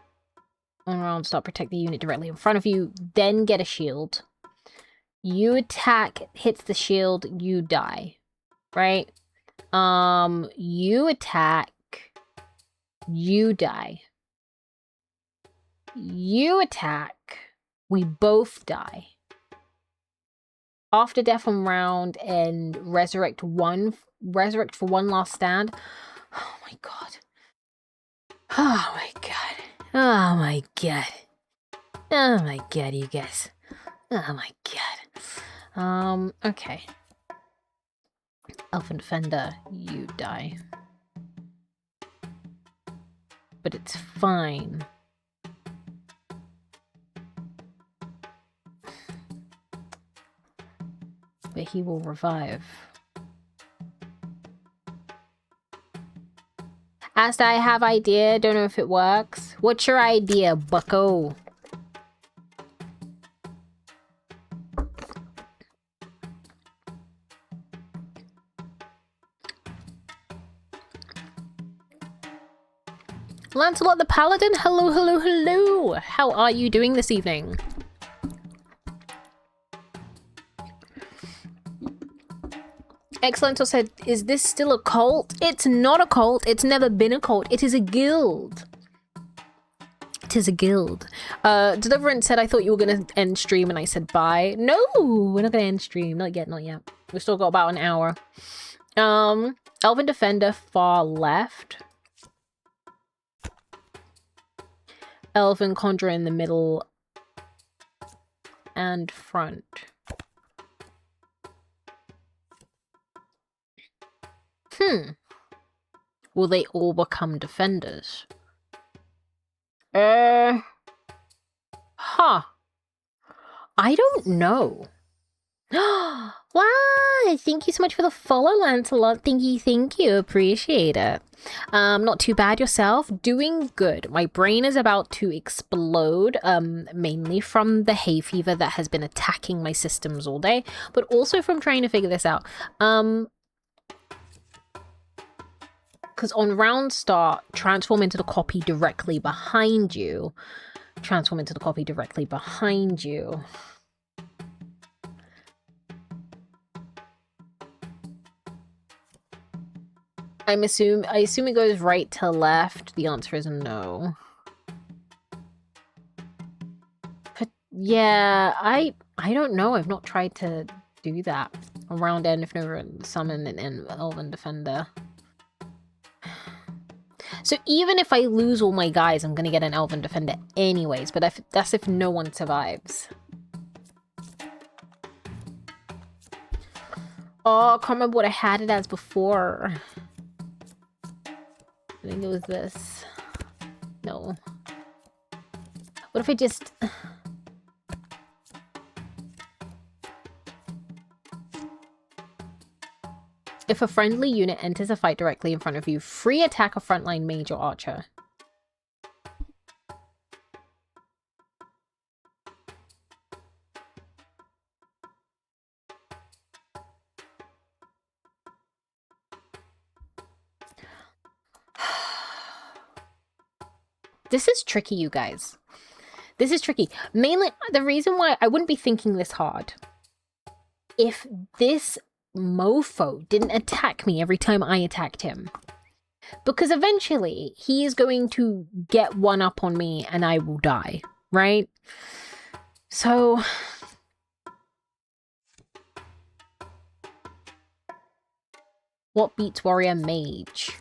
on round start, protect the unit directly in front of you, then get a shield. You attack, hits the shield, you die. Right? You attack, you die. You attack, we both die. After death on round and resurrect for one last stand. Oh my god. Oh my god. Oh my god. Oh my god, you guys. Oh my god. Okay. Elven Defender, you die. But it's fine. But he will revive. Asked I have idea, don't know if it works. What's your idea, bucko? Lancelot the Paladin, hello, hello, hello! How are you doing this evening? Excellent said, is this still a cult? It's not a cult, it's never been a cult, it is a guild. It is a guild. Deliverance said, I thought you were gonna end stream, and I said bye. No, we're not gonna end stream, not yet, not yet. We've still got about an hour. Elven Defender, far left. Elven Conjurer in the middle and front. Will they all become defenders? Huh. I don't know. Wow, thank you so much for the follow, Lancelot. Thank you. Appreciate it. Not too bad yourself. Doing good. My brain is about to explode, mainly from the hay fever that has been attacking my systems all day, but also from trying to figure this out. Because on round start, transform into the copy directly behind you. Transform into the copy directly behind you. I assume it goes right to left. The answer is no. But yeah, I don't know. I've not tried to do that. Around end if never summon an Elven Defender. So even if I lose all my guys, I'm gonna get an Elven Defender anyways. But that's if no one survives. Oh, I can't remember what I had it as before. I think it was this. No. What if I just... If a friendly unit enters a fight directly in front of you, free attack a frontline mage or archer. This is tricky, you guys. This is tricky. Mainly, the reason why I wouldn't be thinking this hard if this mofo didn't attack me every time I attacked him. Because eventually, he is going to get one up on me and I will die, right? So... what beats warrior mage?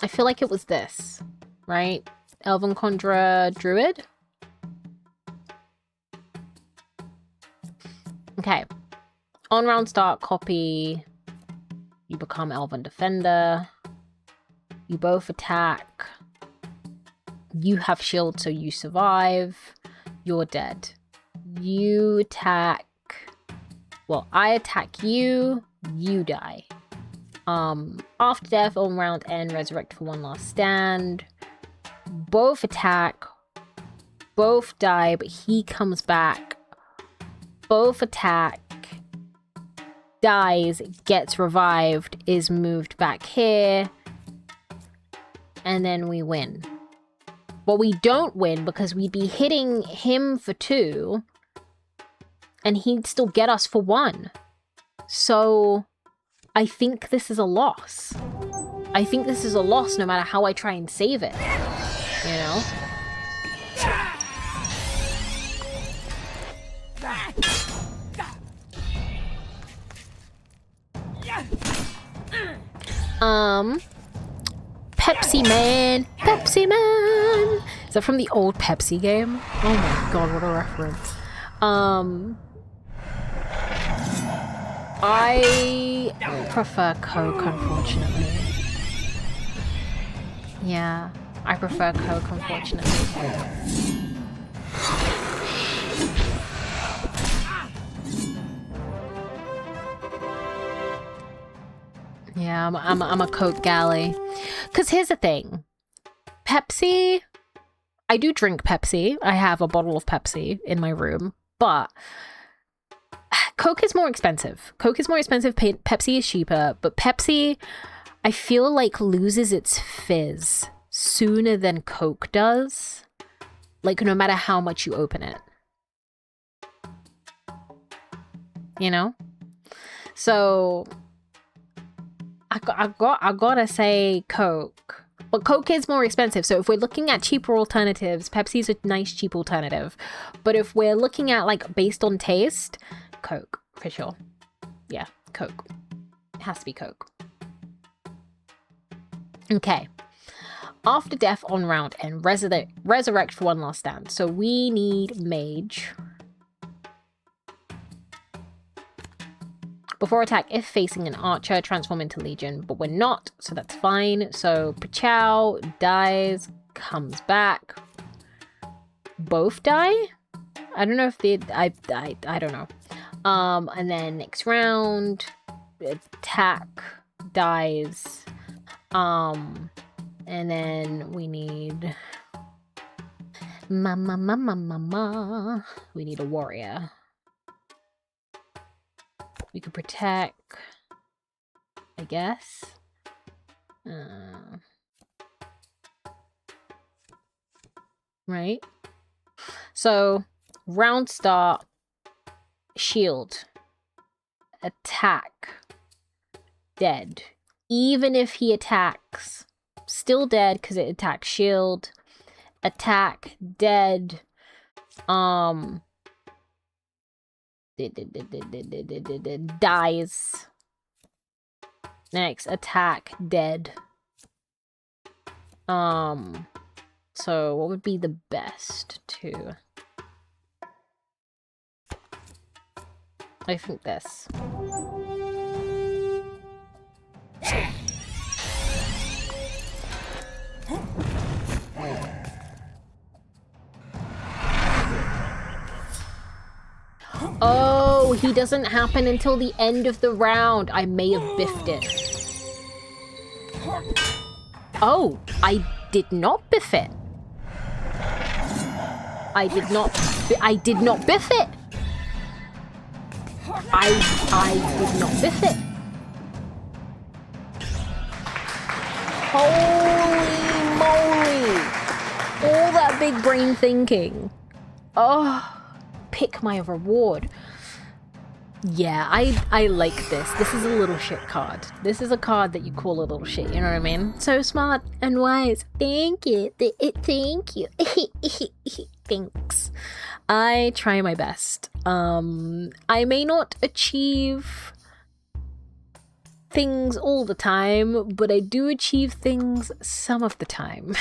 I feel like it was this, right? Elven Conjurer Druid? Okay. On round start, copy. You become Elven Defender. You both attack. You have shield, so you survive. You're dead. You attack. Well, I attack you. You die. After death, on round end, resurrect for one last stand. Both attack. Both die, but he comes back. Both attack. Dies, gets revived, is moved back here. And then we win. But we don't win because we'd be hitting him for 2. And he'd still get us for 1. So... I think this is a loss. I think this is a loss no matter how I try and save it. You know? Pepsi Man! Pepsi Man! Is that from the old Pepsi game? Oh my god, what a reference. I prefer Coke, unfortunately. Yeah, I prefer Coke, unfortunately. Yeah, I'm a Coke galley. Cause here's the thing, Pepsi. I do drink Pepsi. I have a bottle of Pepsi in my room, but Coke is more expensive. Coke is more expensive. Pepsi is cheaper, but Pepsi, I feel like loses its fizz sooner than Coke does. Like no matter how much you open it, you know. So I gotta say Coke. But Coke is more expensive, so if we're looking at cheaper alternatives, Pepsi's a nice cheap alternative. But if we're looking at like based on taste, Coke for sure. Yeah, Coke. It has to be Coke. Okay. After death on round end, resurrect for one last stand. So we need mage. Before attack, if facing an archer, transform into legion, but we're not, so that's fine. So Pachow dies, comes back. Both die? I don't know if they, I don't know. And then next round, attack, dies. And then we need we need a warrior. We could protect, I guess. Right? So, round start, shield, attack, dead. Even if he attacks, still dead because it attacks shield, attack, dead, dies. Next, attack, dead. So what would be the best to? I think this. Oh, he doesn't happen until the end of the round. I may have biffed it. Oh, I did not biff it. I did not biff it. I did not biff it. Holy moly. All that big brain thinking. Oh. Pick my reward. Yeah, I like this. This is a little shit card. This is a card that you call a little shit, you know what I mean? So smart and wise. Thank you. Thank you. Thanks. I try my best. I may not achieve things all the time, but I do achieve things some of the time.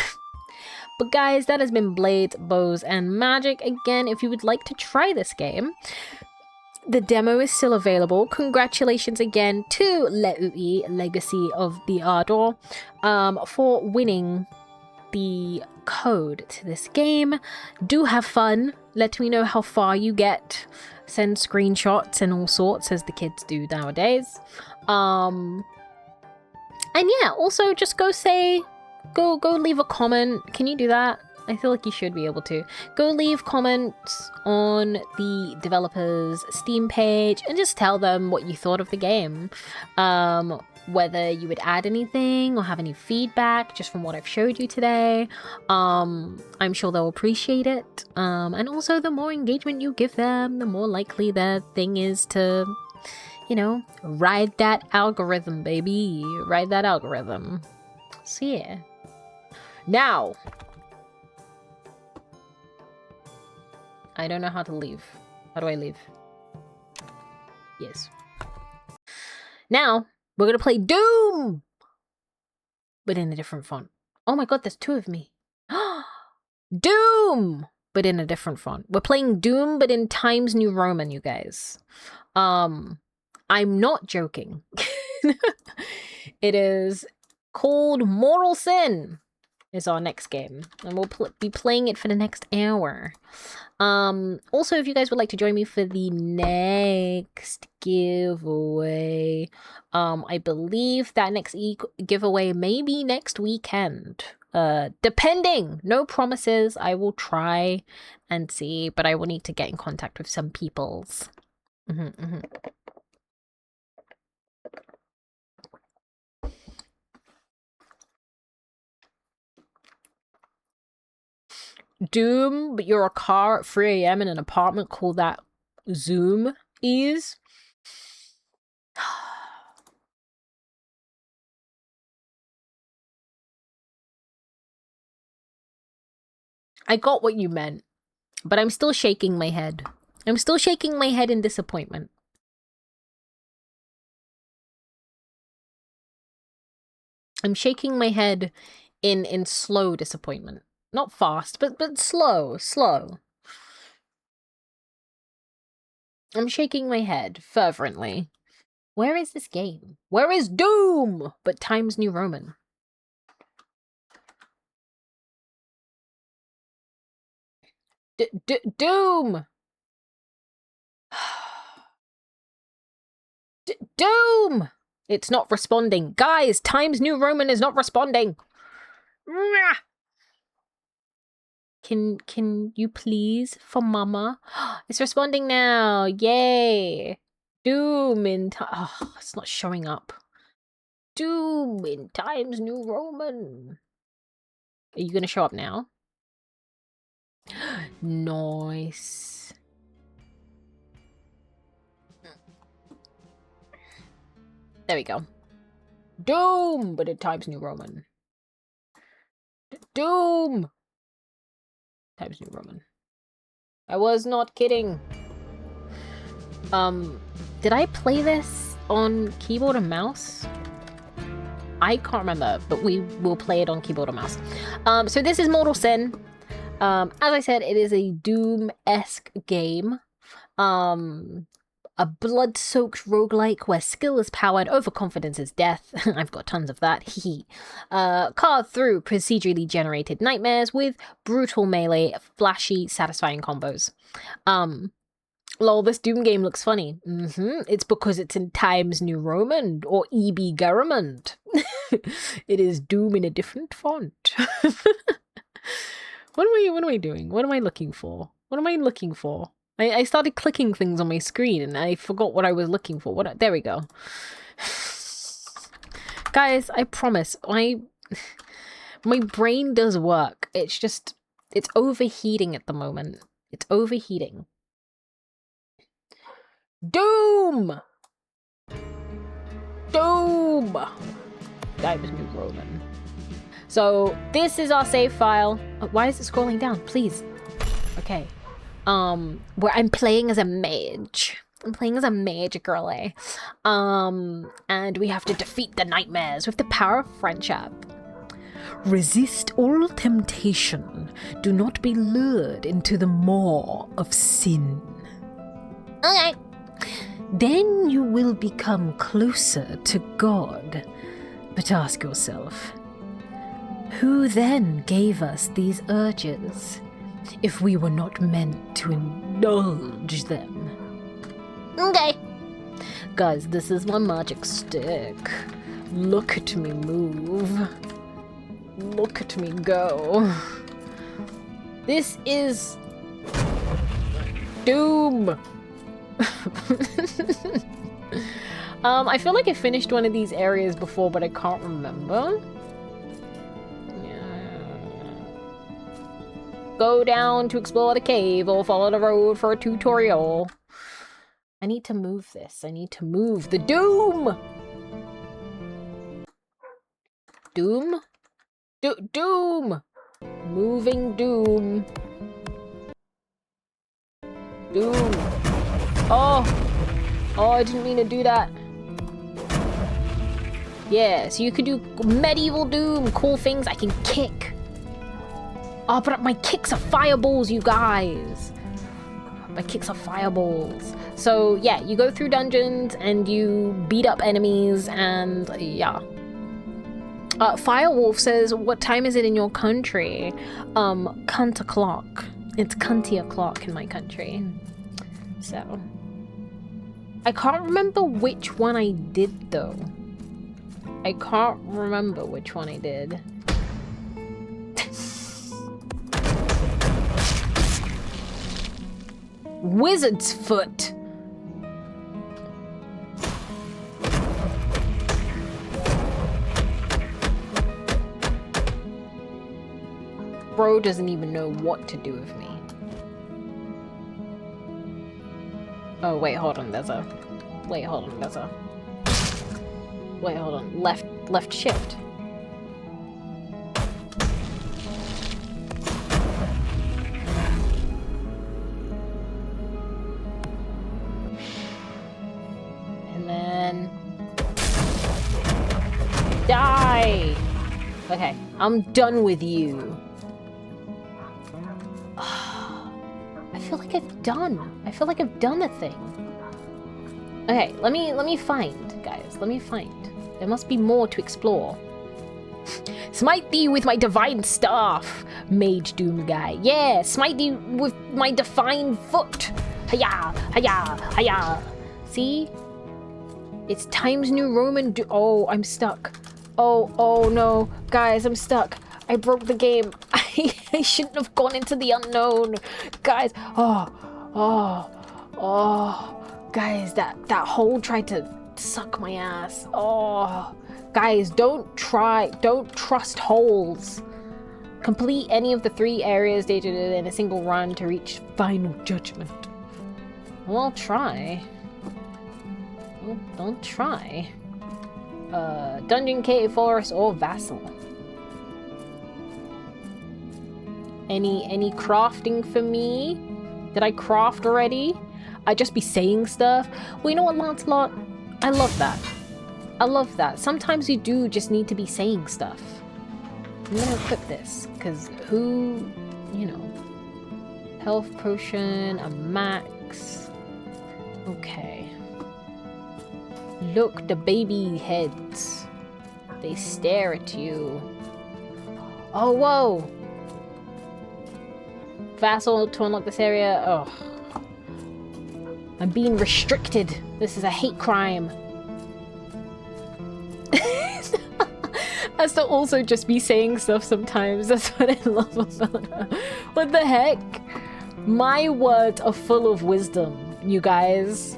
But guys, that has been Blades, Bows, and Magic. Again, if you would like to try this game, the demo is still available. Congratulations again to Leui, Legacy of the Ardor, for winning the code to this game. Do have fun. Let me know how far you get. Send screenshots and all sorts, as the kids do nowadays. And yeah, also just go leave a comment. Can you do that? I feel like you should be able to. Go leave comments on the developer's Steam page and just tell them what you thought of the game. Whether you would add anything or have any feedback just from what I've showed you today. I'm sure they'll appreciate it. And also the more engagement you give them, the more likely their thing is to, you know, ride that algorithm, baby. Ride that algorithm. So yeah. Now, I don't know how to leave. How do I leave? Yes. Now, we're gonna play Doom! but in a different font. Oh my god, there's two of me. Doom, but in a different font. We're playing Doom, but in Times New Roman, you guys. I'm not joking. It is called Mortal Sin is our next game, and we'll be playing it for the next hour. Also, if you guys would like to join me for the next giveaway, I believe that next giveaway may be next weekend. Depending, no promises. I will try and see, but I will need to get in contact with some peoples. Doom, but you're a car at 3 a.m. in an apartment called that Zoom is. I got what you meant, but I'm still shaking my head. I'm still shaking my head in disappointment. I'm shaking my head in slow disappointment. Not fast, but slow. I'm shaking my head fervently. Where is this game? Where is Doom? But Times New Roman. Doom! Doom! It's not responding. Guys, Times New Roman is not responding. Can you please, for mama? It's responding now. Yay. Doom in oh, it's not showing up. Doom in Times New Roman. Are you gonna show up now? Nice. There we go. Doom, but in Times New Roman. Doom. Times New Roman. I was not kidding. Did I play this on keyboard and mouse? I can't remember, but we will play it on keyboard and mouse. So this is Mortal Sin. As I said, it is a Doom-esque game. A blood-soaked roguelike where skill is power and overconfidence is death. I've got tons of that. Carved through procedurally generated nightmares with brutal melee, flashy, satisfying combos. Lol, this Doom game looks funny. It's because it's in Times New Roman or EB Government. It is Doom in a different font. What am I doing? What am I looking for? What am I looking for? I started clicking things on my screen and I forgot what I was looking for. There we go. Guys, I promise, my brain does work. It's just, it's overheating at the moment. It's overheating. Doom! Doom! Times New Roman. So, this is our save file. Why is it scrolling down? Please. Okay. Where I'm playing as a mage. I'm playing as a mage girly. And we have to defeat the nightmares with the power of friendship. Resist all temptation. Do not be lured into the maw of sin. Okay. Then you will become closer to God. But ask yourself, who then gave us these urges, if we were not meant to indulge them? Okay. Guys, this is my magic stick. Look at me move. Look at me go. This is Doom. I feel like I finished one of these areas before, but I can't remember. Go down to explore the cave or follow the road for a tutorial. I need to move this. I need to move the Doom! Doom? Doom! Moving Doom. Doom. Oh! Oh, I didn't mean to do that. Yeah, so you could do medieval doom, cool things. I can kick. Oh, but my kicks are fireballs, you guys. My kicks are fireballs. So yeah, you go through dungeons and you beat up enemies and yeah. Firewolf says, what time is it in your country? Cunt o'clock. It's cunty o'clock in my country. So I can't remember which one I did though. I can't remember which one I did. Wizard's foot. Bro doesn't even know what to do with me. Oh, wait, hold on. Wait, hold on. Left shift. And then die. Okay, I'm done with you. I feel like I've done a thing. Okay, let me find, guys. Let me find. There must be more to explore. Smite thee with my divine staff, Mage Doom guy. Yeah, smite thee with my divine foot. Hiya, hiya, hiya. See? It's Times New Roman. Oh, I'm stuck. Oh no, guys, I'm stuck. I broke the game. I shouldn't have gone into the unknown, guys. Guys, that hole tried to suck my ass. Oh, guys, don't trust holes. Complete any of the 3 areas stated in a single run to reach final judgment. Well, I'll try. Well, don't try. Dungeon, cave, forest, or vassal. Any crafting for me? Did I craft already? I'd just be saying stuff. Well, you know what, Lancelot? I love that. I love that. Sometimes you do just need to be saying stuff. I'm gonna equip this, because who, you know. Health potion, a max. Okay. Look, the baby heads. They stare at you. Oh, whoa! Vassal to unlock this area. Oh. I'm being restricted. This is a hate crime. Has to also just be saying stuff sometimes. That's what I love about her. What the heck? My words are full of wisdom, you guys.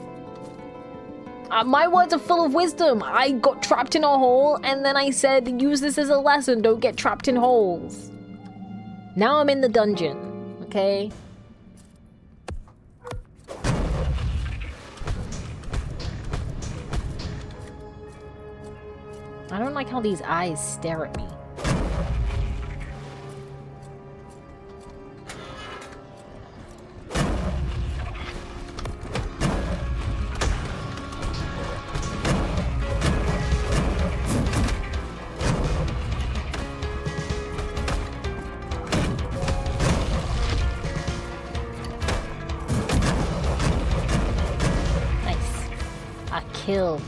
My words are full of wisdom. I got trapped in a hole and then I said, use this as a lesson. Don't get trapped in holes. Now I'm in the dungeon. Okay. I don't like how these eyes stare at me. Killed.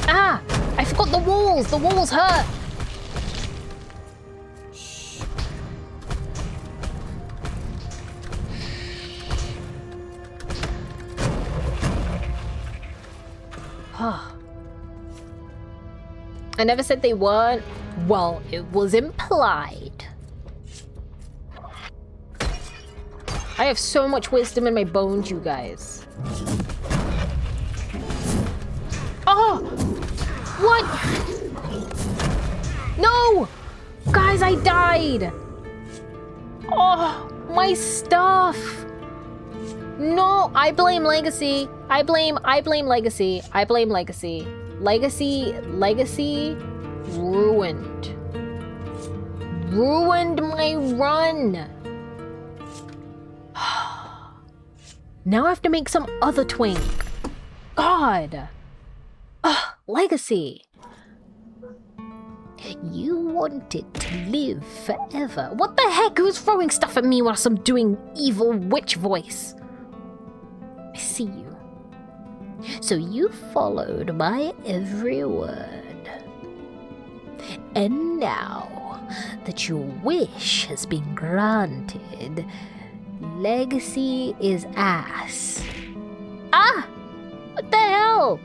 Ah! I forgot the walls! The walls hurt! I never said they weren't. Well, it was implied. I have so much wisdom in my bones, you guys. Oh! What? No! Guys, I died! Oh, my stuff! No, I blame Legacy. I blame Legacy. I blame Legacy. Legacy ruined. Ruined my run. Now I have to make some other twink. God. Ugh, legacy. You wanted to live forever. What the heck? Who's throwing stuff at me whilst I'm doing evil witch voice? I see you. So you followed my every word. And now that your wish has been granted, legacy is ass. Ah! What the hell?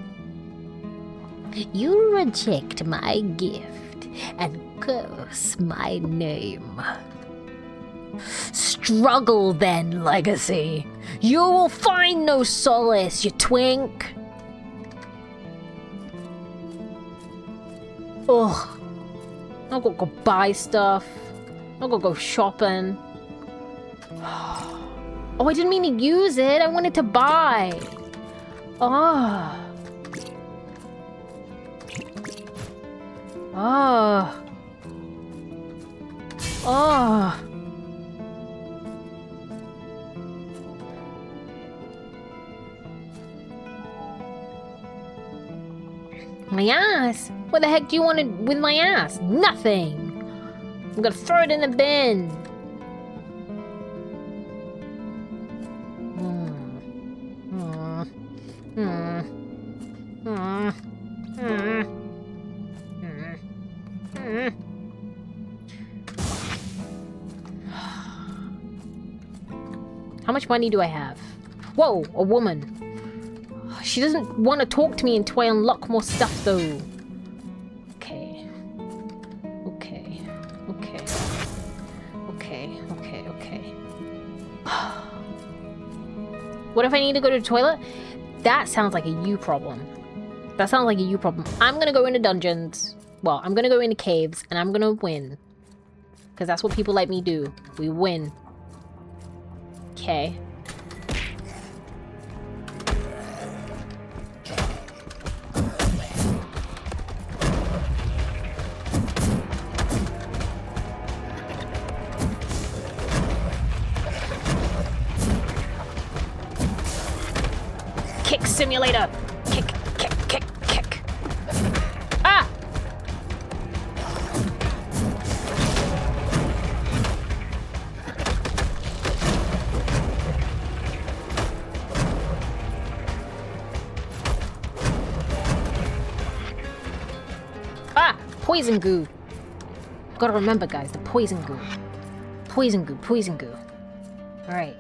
You reject my gift and curse my name. Struggle then, legacy. You will find no solace, you twink. Ugh. I gotta go buy stuff. I gotta go shopping. Oh, I didn't mean to use it. I wanted to buy. Oh. Oh. Oh. My ass? What the heck do you want to with my ass? Nothing. I'm gonna throw it in the bin. How much money do I have? Whoa, a woman. She doesn't want to talk to me until I unlock more stuff, though. Okay. Okay. Okay. Okay. Okay. Okay. What if I need to go to the toilet? That sounds like a you problem. That sounds like a you problem. I'm gonna go into dungeons. Well, I'm gonna go into caves, and I'm gonna win. Because that's what people like me do. We win. Okay. Kick simulator! Kick, kick, kick, kick. Ah! Ah! Poison goo. Gotta remember, guys, the poison goo. Poison goo, poison goo. Alright,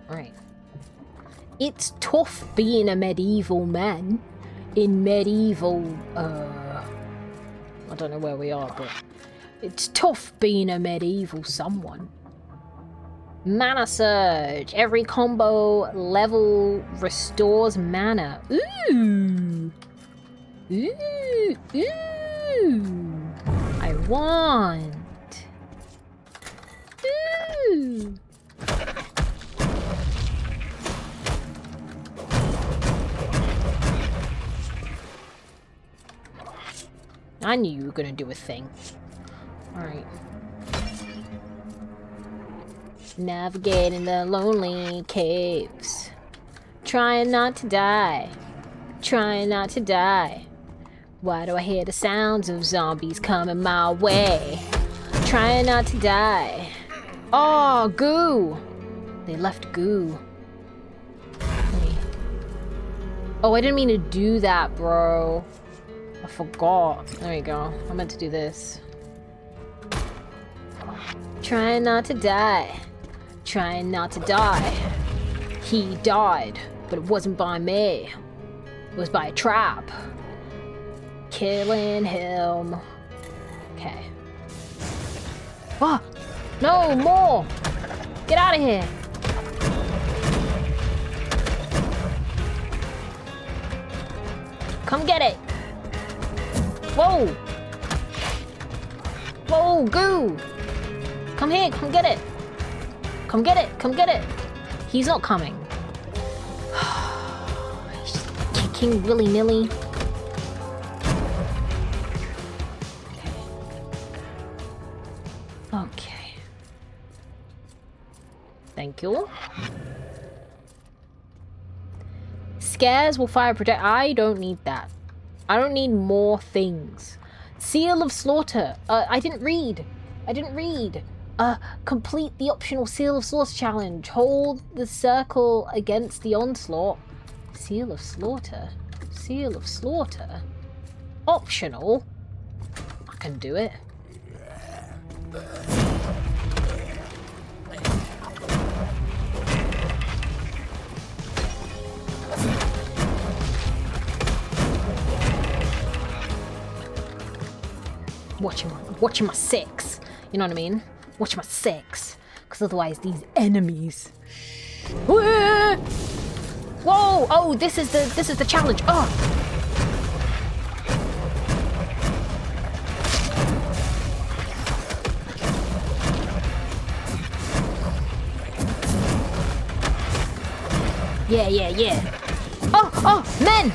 alright. It's tough being a medieval man in medieval, I don't know where we are, but it's tough being a medieval someone. Mana surge. Every combo level restores mana. Ooh. Ooh. Ooh. I want. Ooh. I knew you were gonna do a thing. Alright. Navigating the lonely caves. Trying not to die. Trying not to die. Why do I hear the sounds of zombies coming my way? Trying not to die. Oh, goo! They left goo. Wait. Oh, I didn't mean to do that, bro. I forgot. There you go. I meant to do this. Trying not to die. Trying not to die. He died, but it wasn't by me. It was by a trap. Killing him. Okay. Oh! No, more! Get out of here! Come get it! Whoa! Whoa, goo! Come here, come get it! Come get it, come get it! He's not coming. He's just kicking willy-nilly. Okay. Thank you. scares will fire project. I don't need that. I don't need more things. Seal of Slaughter. I didn't read. Complete the optional Seal of Slaughter challenge. Hold the circle against the onslaught. Seal of Slaughter. Seal of Slaughter. Optional. I can do it. Watching my six. You know what I mean? Watch my six. Because otherwise these enemies. Whoa! Oh, this is the challenge. Oh. Yeah. Oh, men!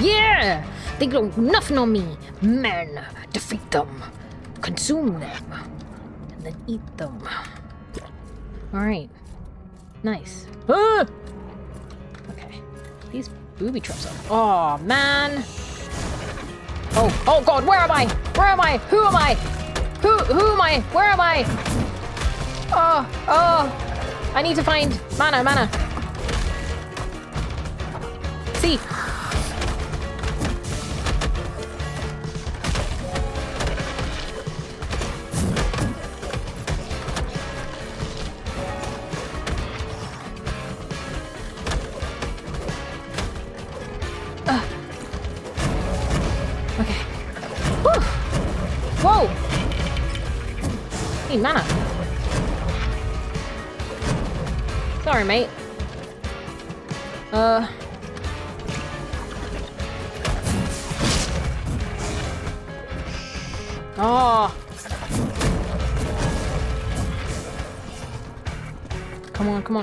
Yeah! They got nothing on me. Men, defeat them. Consume them. And then eat them. Alright. Nice. Ah! Okay. These booby traps are... Oh, man. Oh god, where am I? Who am I? Who am I? Where am I? Oh. I need to find mana. See. Okay. Whew. Whoa! Hey, mana. Sorry, mate. Oh. Come on. Come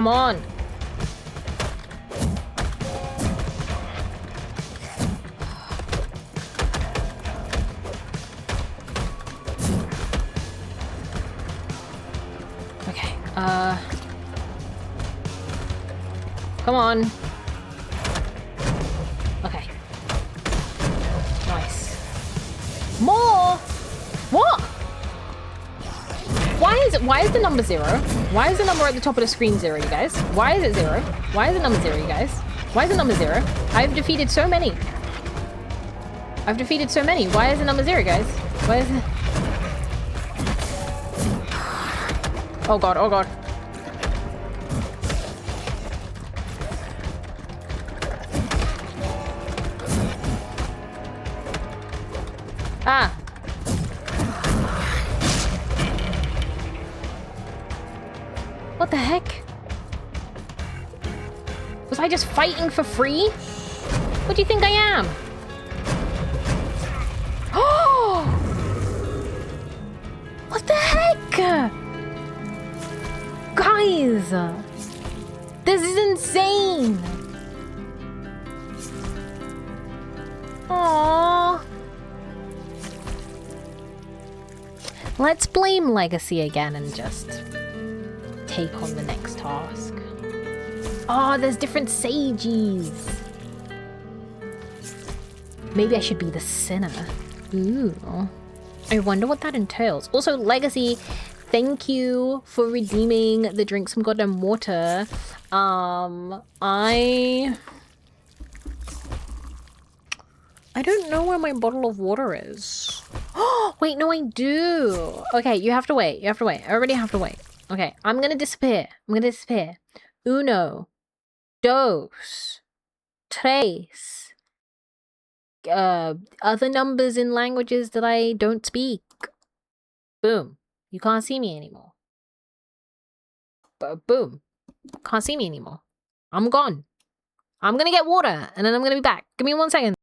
on. Okay, come on. Okay. Nice. More? What? Why is the number 0? Why is the number at the top of the screen 0, you guys? Why is it 0? Why is the number 0, you guys? Why is the number 0? I've defeated so many. Why is the number 0, guys? Why is it... Oh god. Ah. What the heck? Was I just fighting for free? What do you think I am? Oh! What the heck? Guys! This is insane! Aww. Let's blame Legacy again and just take on the next task. Oh, there's different sages. Maybe I should be the sinner. Ooh. I wonder what that entails. Also, Legacy, thank you for redeeming the drink some goddamn water. I don't know where my bottle of water is. Oh, wait, no, I do. Okay, you have to wait. I already have to wait. Okay, I'm gonna disappear. Uno, dos, tres. other numbers in languages that I don't speak. Boom. You can't see me anymore. Boom. Can't see me anymore. I'm gone. I'm gonna get water, and then I'm gonna be back. Give me 1 second.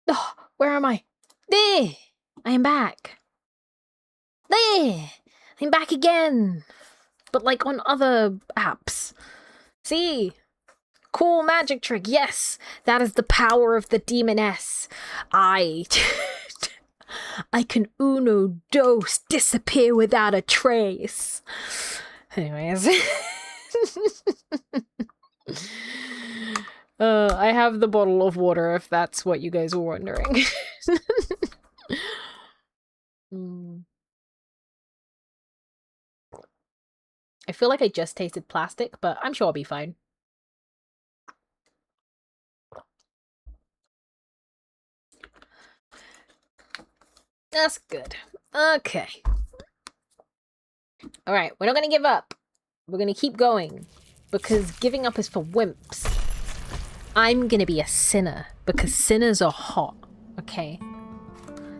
Oh, where am I? There! I am back. There! I'm back again. But like on other apps. See? Cool magic trick. Yes! That is the power of the demoness. I can uno dos disappear without a trace. Anyways. I have the bottle of water if that's what you guys were wondering. I feel like I just tasted plastic, but I'm sure I'll be fine. That's good. Okay. Alright, we're not gonna give up. We're gonna keep going. Because giving up is for wimps. I'm gonna be a sinner. Because sinners are hot. Okay?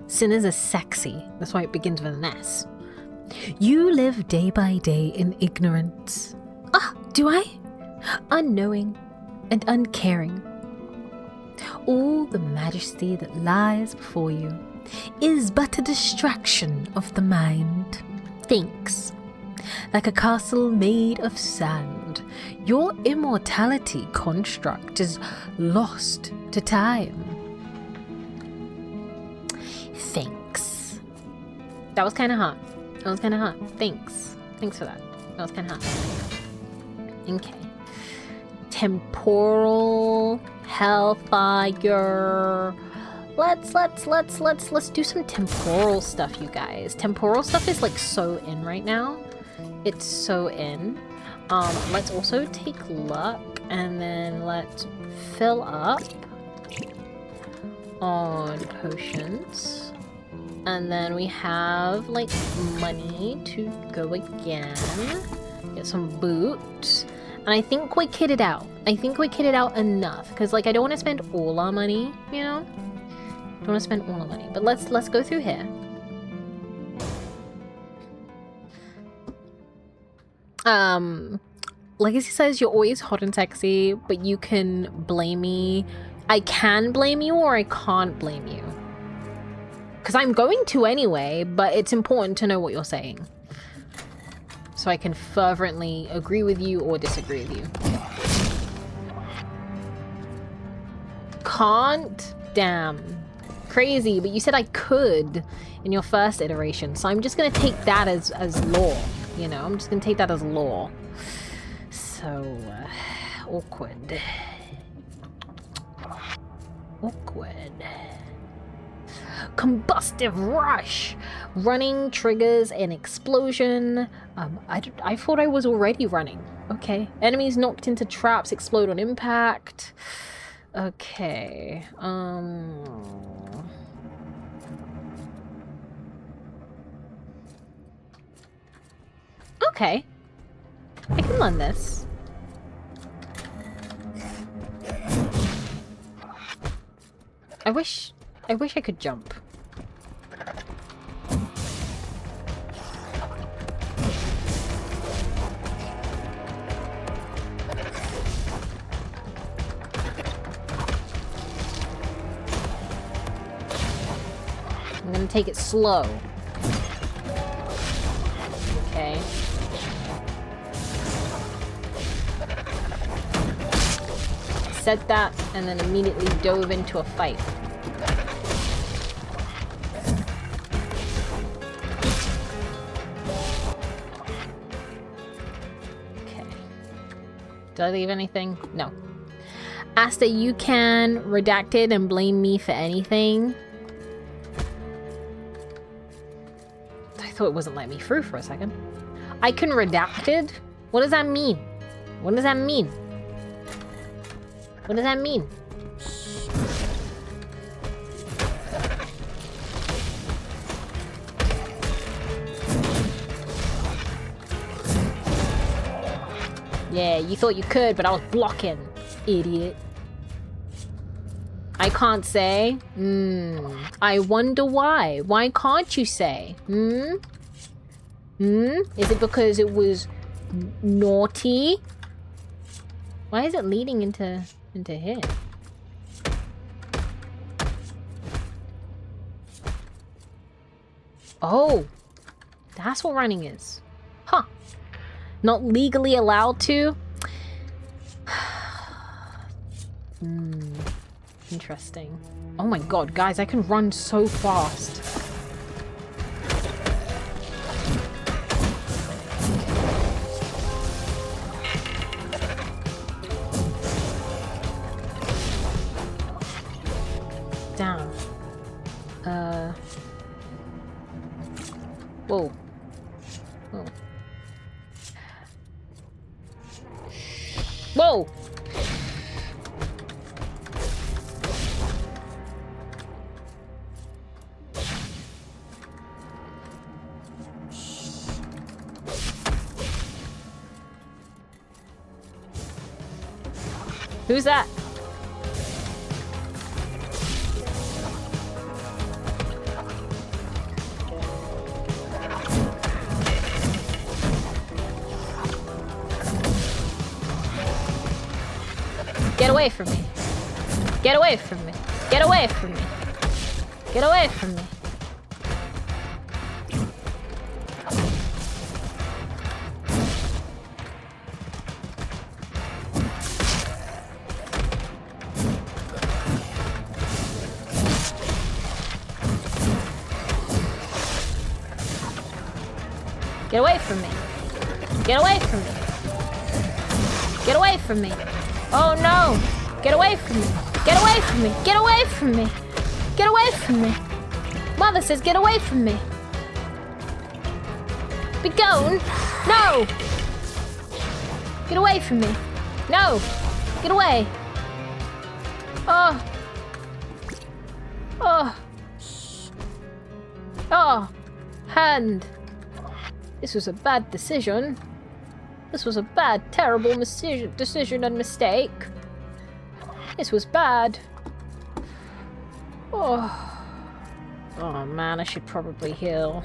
Sinners are sexy. That's why it begins with an S. You live day by day in ignorance. Ah, do I? Unknowing and uncaring. All the majesty that lies before you is but a distraction of the mind. Thinks. Like a castle made of sand, your immortality construct is lost to time. Thanks. That was kind of hot. That was kind of hot. Thanks. Thanks for that. That was kind of hot. Okay. Temporal hellfire. Let's do some temporal stuff, you guys. Temporal stuff is like so in right now. It's so in. Let's also take luck and then let's fill up on potions. And then we have like money to go again. Get some boots. And I think we kitted out. I think we kitted out enough. Because like I don't want to spend all our money, you know? Don't want to spend all our money. But let's go through here. Legacy says you're always hot and sexy, but you can blame me. I can blame you or I can't blame you. Because I'm going to anyway, but it's important to know what you're saying. So I can fervently agree with you or disagree with you. Can't? Damn. Crazy, but you said I could in your first iteration, so I'm just going to take that as law. You know, I'm just gonna take that as law. So, awkward. Awkward. Combustive rush! Running triggers an explosion. I thought I was already running. Okay. Enemies knocked into traps explode on impact. Okay. Okay. I can learn this. I wish I could jump. I'm gonna take it slow. Okay. said that and then immediately dove into a fight. Okay. Did I leave anything? No. Ask that you can redacted and blame me for anything. I thought it wasn't letting me through for a second. I can redacted? What does that mean? What does that mean? What does that mean? Yeah, you thought you could, but I was blocking, idiot. I can't say. I wonder why. Why can't you say? Is it because it was naughty? Why is it leading into here? Oh, that's what running is. Huh. Not legally allowed to? Interesting. Oh my god, guys, I can run so fast. Damn. Whoa. Whoa. Whoa! Who's that? Get away from me. Get away from me. Get away from me. Get away from me. Get away from me. Get away from me. Get away from me. Oh no! Get away from me! Get away from me! Get away from me! Get away from me! Mother says get away from me! Be gone! No! Get away from me! No! Get away! Oh! Oh! Oh! Hand! This was a bad decision. This was a bad, terrible decision and mistake. This was bad. Oh. Oh man, I should probably heal.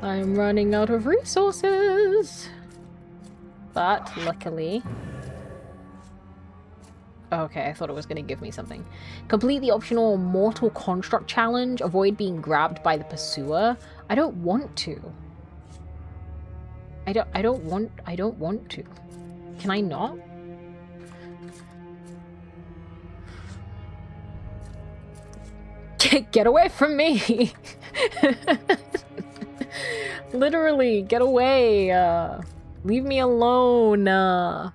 I'm running out of resources. But luckily... Okay, I thought it was going to give me something. Complete the optional Mortal Construct Challenge. Avoid being grabbed by the pursuer. I don't want to. I don't want to. Can I not? Get away from me! Literally, get away. Leave me alone.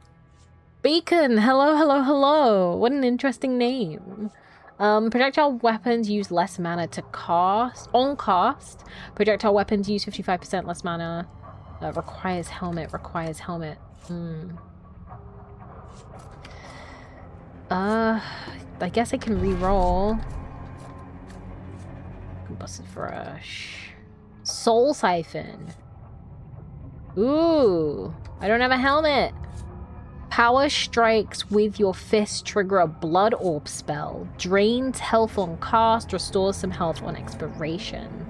Beacon, hello, hello, hello. What an interesting name. Projectile weapons use less mana to cast. On cast, projectile weapons use 55% less mana. Requires helmet, requires helmet. I guess I can re-roll. Combusted Fresh. Soul Siphon. Ooh, I don't have a helmet. Power strikes with your fist trigger a blood orb spell. Drains health on cast, restores some health on expiration.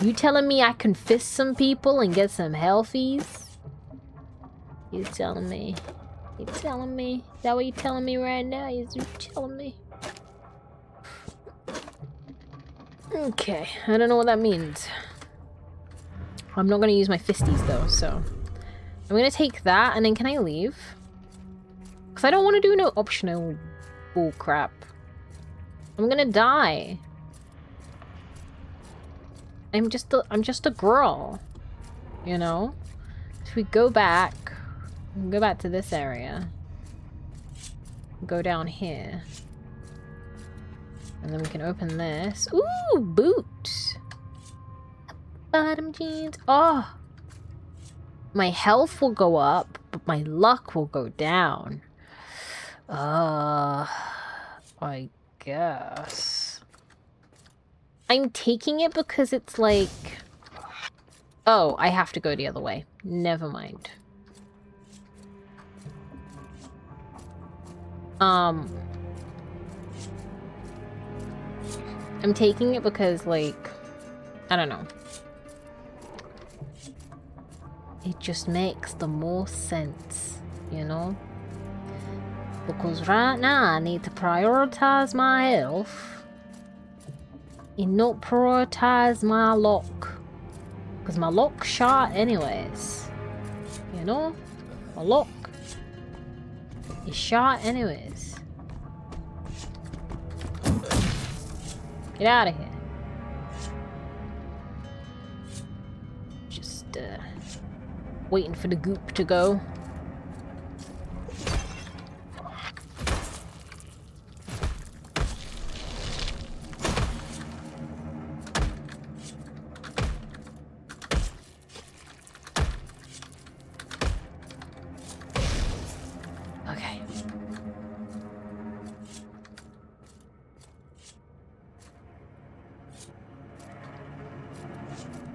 You telling me I can fist some people and get some healthies? You telling me? You telling me? Is that what you telling me right now? You telling me? Okay, I don't know what that means. I'm not going to use my fisties though, so I'm going to take that, and then can I leave? Because I don't want to do no optional bull crap. I'm going to die. I'm just a girl, you know? If we go back to this area, go down here, and then we can open this. Ooh, boots. Bottom jeans. Oh, my health will go up, but my luck will go down. I guess. I'm taking it because it's like... Oh, I have to go the other way. Never mind. I'm taking it because, like... I don't know. It just makes the most sense, you know? Because right now I need to prioritize my health and not prioritize my luck. Because my luck's shot anyways. You know? My luck is shot anyways. Get out of here. Just, waiting for the goop to go. Okay.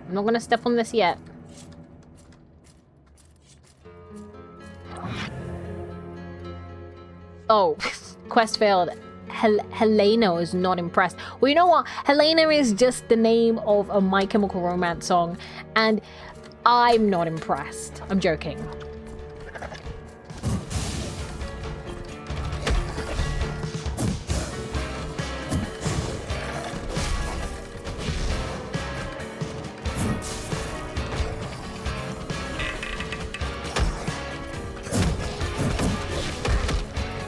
I'm not gonna step on this yet. Oh, quest failed. Helena is not impressed. Well, you know what? Helena is just the name of a My Chemical Romance song, and I'm not impressed. I'm joking.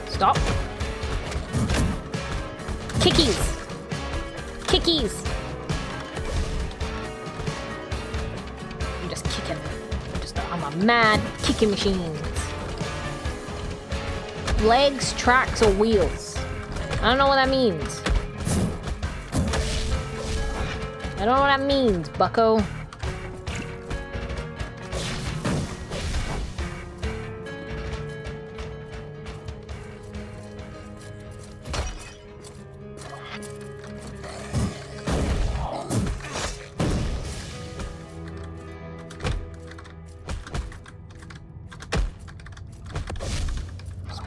Stop. Kickies! Kickies! I'm just kicking. I'm a mad kicking machine. Legs, tracks, or wheels? I don't know what that means. I don't know what that means, bucko.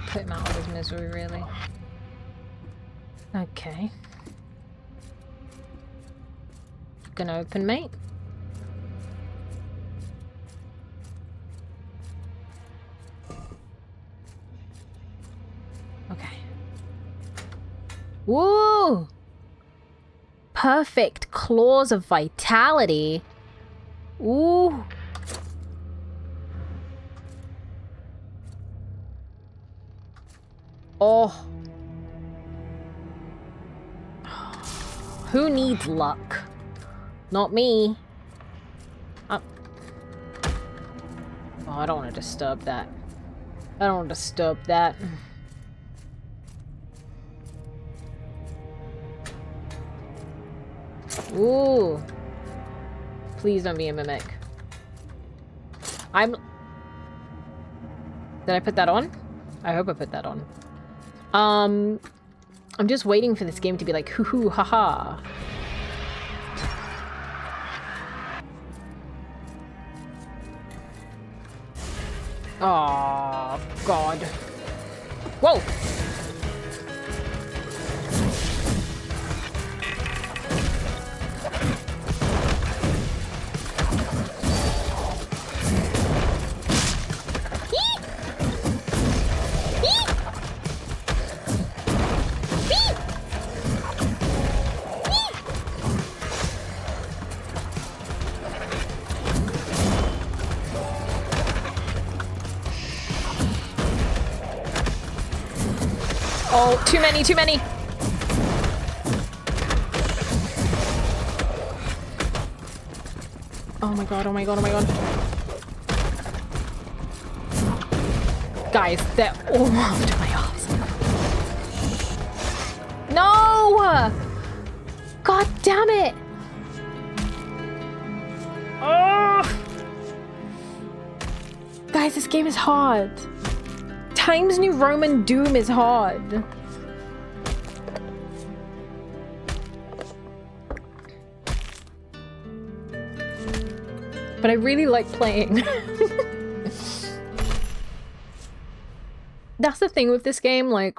Put him out of his misery, really. Okay. Gonna open, mate. Okay. Woo! Perfect claws of vitality. Ooh. Oh. Who needs luck? Not me. Oh, I don't want to disturb that. I don't want to disturb that. Ooh. Please don't be a mimic. Did I put that on? I hope I put that on. I'm just waiting for this game to be like, hoo-hoo, haha. Oh, God. Whoa! Oh, too many, too many. Oh my god, oh my god, oh my god. Guys, they're all after my ass. No! God damn it! Oh! Guys, this game is hard. Times New Roman Doom is hard. But I really like playing. That's the thing with this game, like,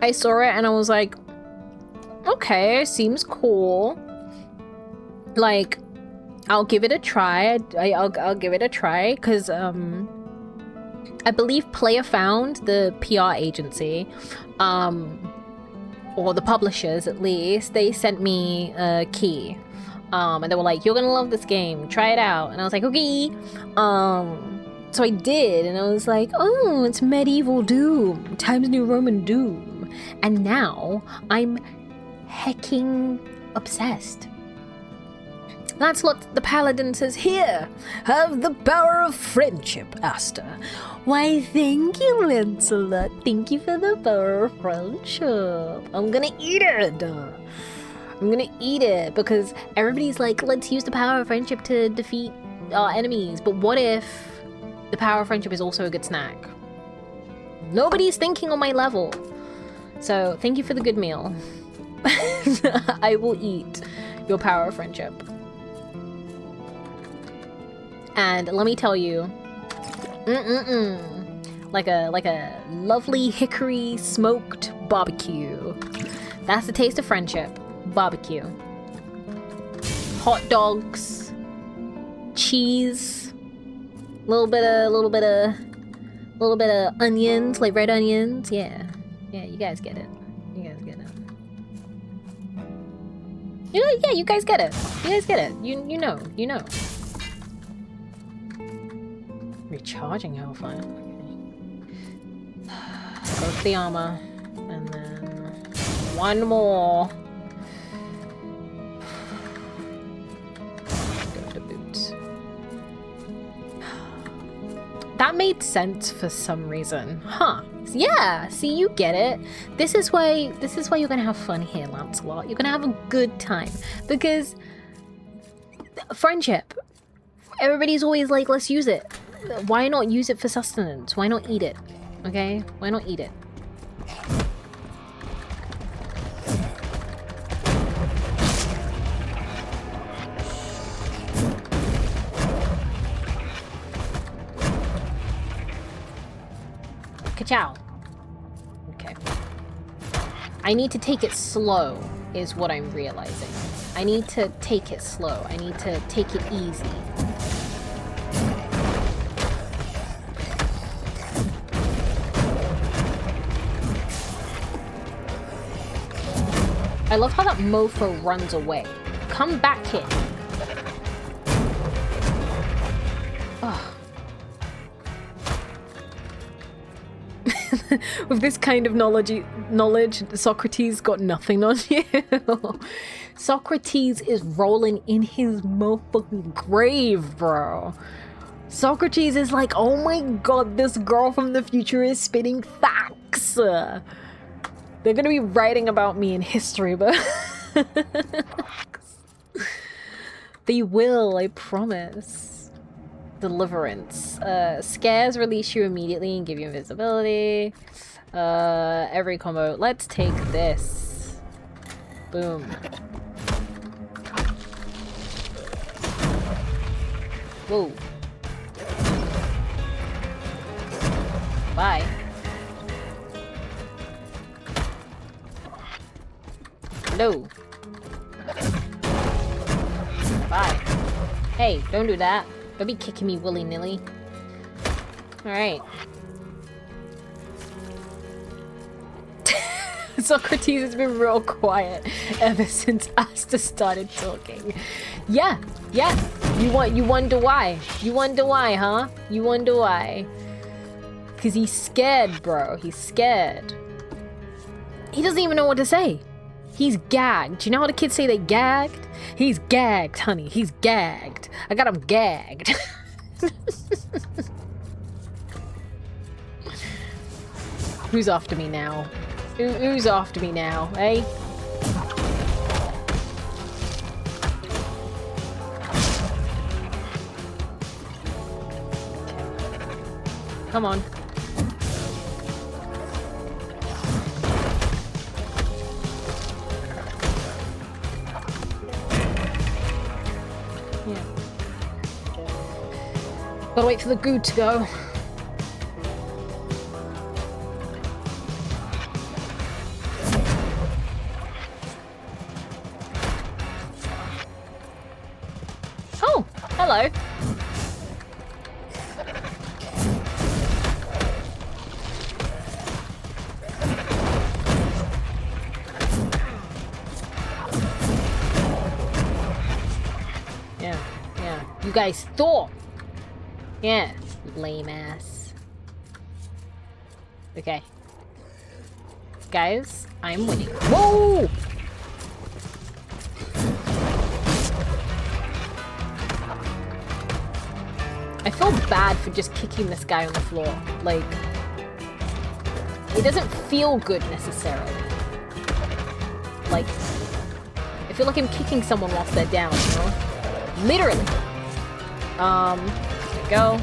I saw it and I was like, okay, seems cool. Like, I'll give it a try. I'll give it a try, because I believe Player Found, the PR agency, or the publishers at least, they sent me a key. And they were like, you're gonna love this game, try it out. And I was like, okay. So I did, and I was like, oh, it's medieval Doom, Times New Roman Doom. And now I'm hecking obsessed. Lancelot the Paladin says, here, have the power of friendship, Asta. Why, thank you, Lancelot. Thank you for the power of friendship. I'm gonna eat it. I'm gonna eat it because everybody's like, let's use the power of friendship to defeat our enemies. But what if the power of friendship is also a good snack? Nobody's thinking on my level. So thank you for the good meal. I will eat your power of friendship. And let me tell you, like a lovely hickory smoked barbecue. That's the taste of friendship. Barbecue. Hot dogs. Cheese. Little bit of onions, like red onions. Yeah, you guys get it. You guys get it. You know, yeah, you guys get it. You guys get it. You know. Recharging hellfire. Go for the armor, and then one more. Go to boots. That made sense for some reason, huh? Yeah, see, you get it. This is why you're gonna have fun here, Lancelot. You're gonna have a good time because friendship. Everybody's always like, let's use it. Why not use it for sustenance? Why not eat it? Okay? Why not eat it? Ka-chow. Okay. I need to take it slow, is what I'm realizing. I need to take it slow. I need to take it easy. I love how that mofo runs away. Come back here. Ugh. With this kind of knowledge, Socrates got nothing on you. Socrates is rolling in his motherfucking grave, bro. Socrates is like, oh my god, this girl from the future is spitting facts. They're gonna be writing about me in history, but they will, I promise. Deliverance. Scares release you immediately and give you invisibility. Every combo. Let's take this. Boom. Whoa. Bye. No. Bye. Hey, don't do that. Don't be kicking me willy-nilly. Alright. Socrates has been real quiet ever since Asta started talking. Yeah. You wonder why. You wonder why, huh? You wonder why. Because he's scared, bro. He's scared. He doesn't even know what to say. He's gagged. Do you know how the kids say they gagged? He's gagged, honey. He's gagged. I got him gagged. Who's after me now? Who's after me now, eh? Come on. Yeah. Gotta wait for the goo to go. Oh, hello. You guys thought. Yeah, lame ass. Okay. Guys, I'm winning. Whoa! I feel bad for just kicking this guy on the floor. Like, it doesn't feel good necessarily. Like, I feel like I'm kicking someone whilst they're down, you know? Literally. There we go.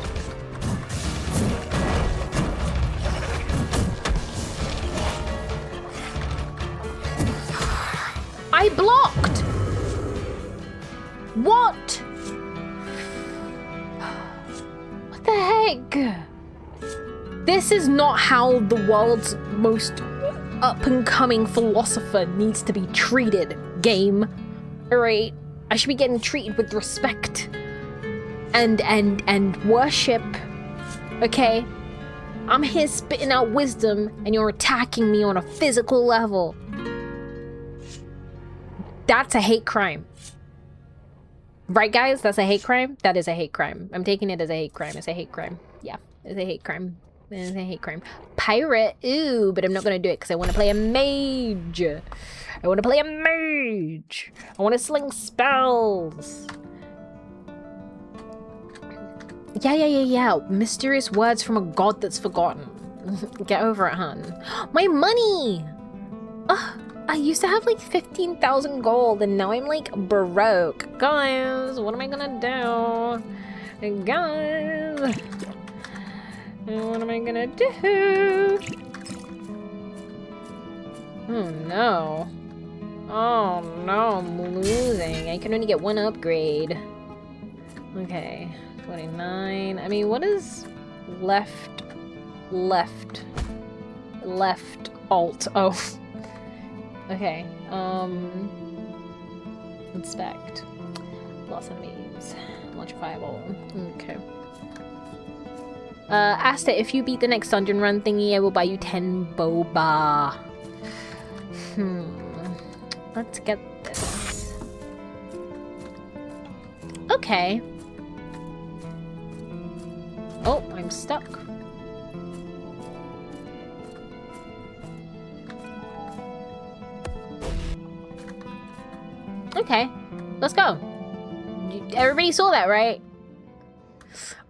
I blocked! What? What the heck? This is not how the world's most up-and-coming philosopher needs to be treated, game. Alright? I should be getting treated with respect and worship. Okay? I'm here spitting out wisdom and you're attacking me on a physical level. That's a hate crime. Right, guys? That's a hate crime? That is a hate crime. I'm taking it as a hate crime. It's a hate crime. Yeah, it's a hate crime. It's a hate crime. Pirate? Ooh, but I'm not going to do it because I want to play a mage. I want to play a mage. I want to sling spells. Yeah. Mysterious words from a god that's forgotten. Get over it, hun. My money! Ugh, I used to have like 15,000 gold and now I'm like broke. Guys, what am I gonna do? Guys, what am I gonna do? Oh no. Oh no, I'm losing. I can only get one upgrade. Okay, 29. I mean, what is left, alt? Oh. Okay, inspect. Lost enemies. Launch a fireball. Okay. Asta, if you beat the next dungeon run thingy, I will buy you 10 boba. Let's get this. Okay. Oh, I'm stuck. Okay, let's go. Everybody saw that, right?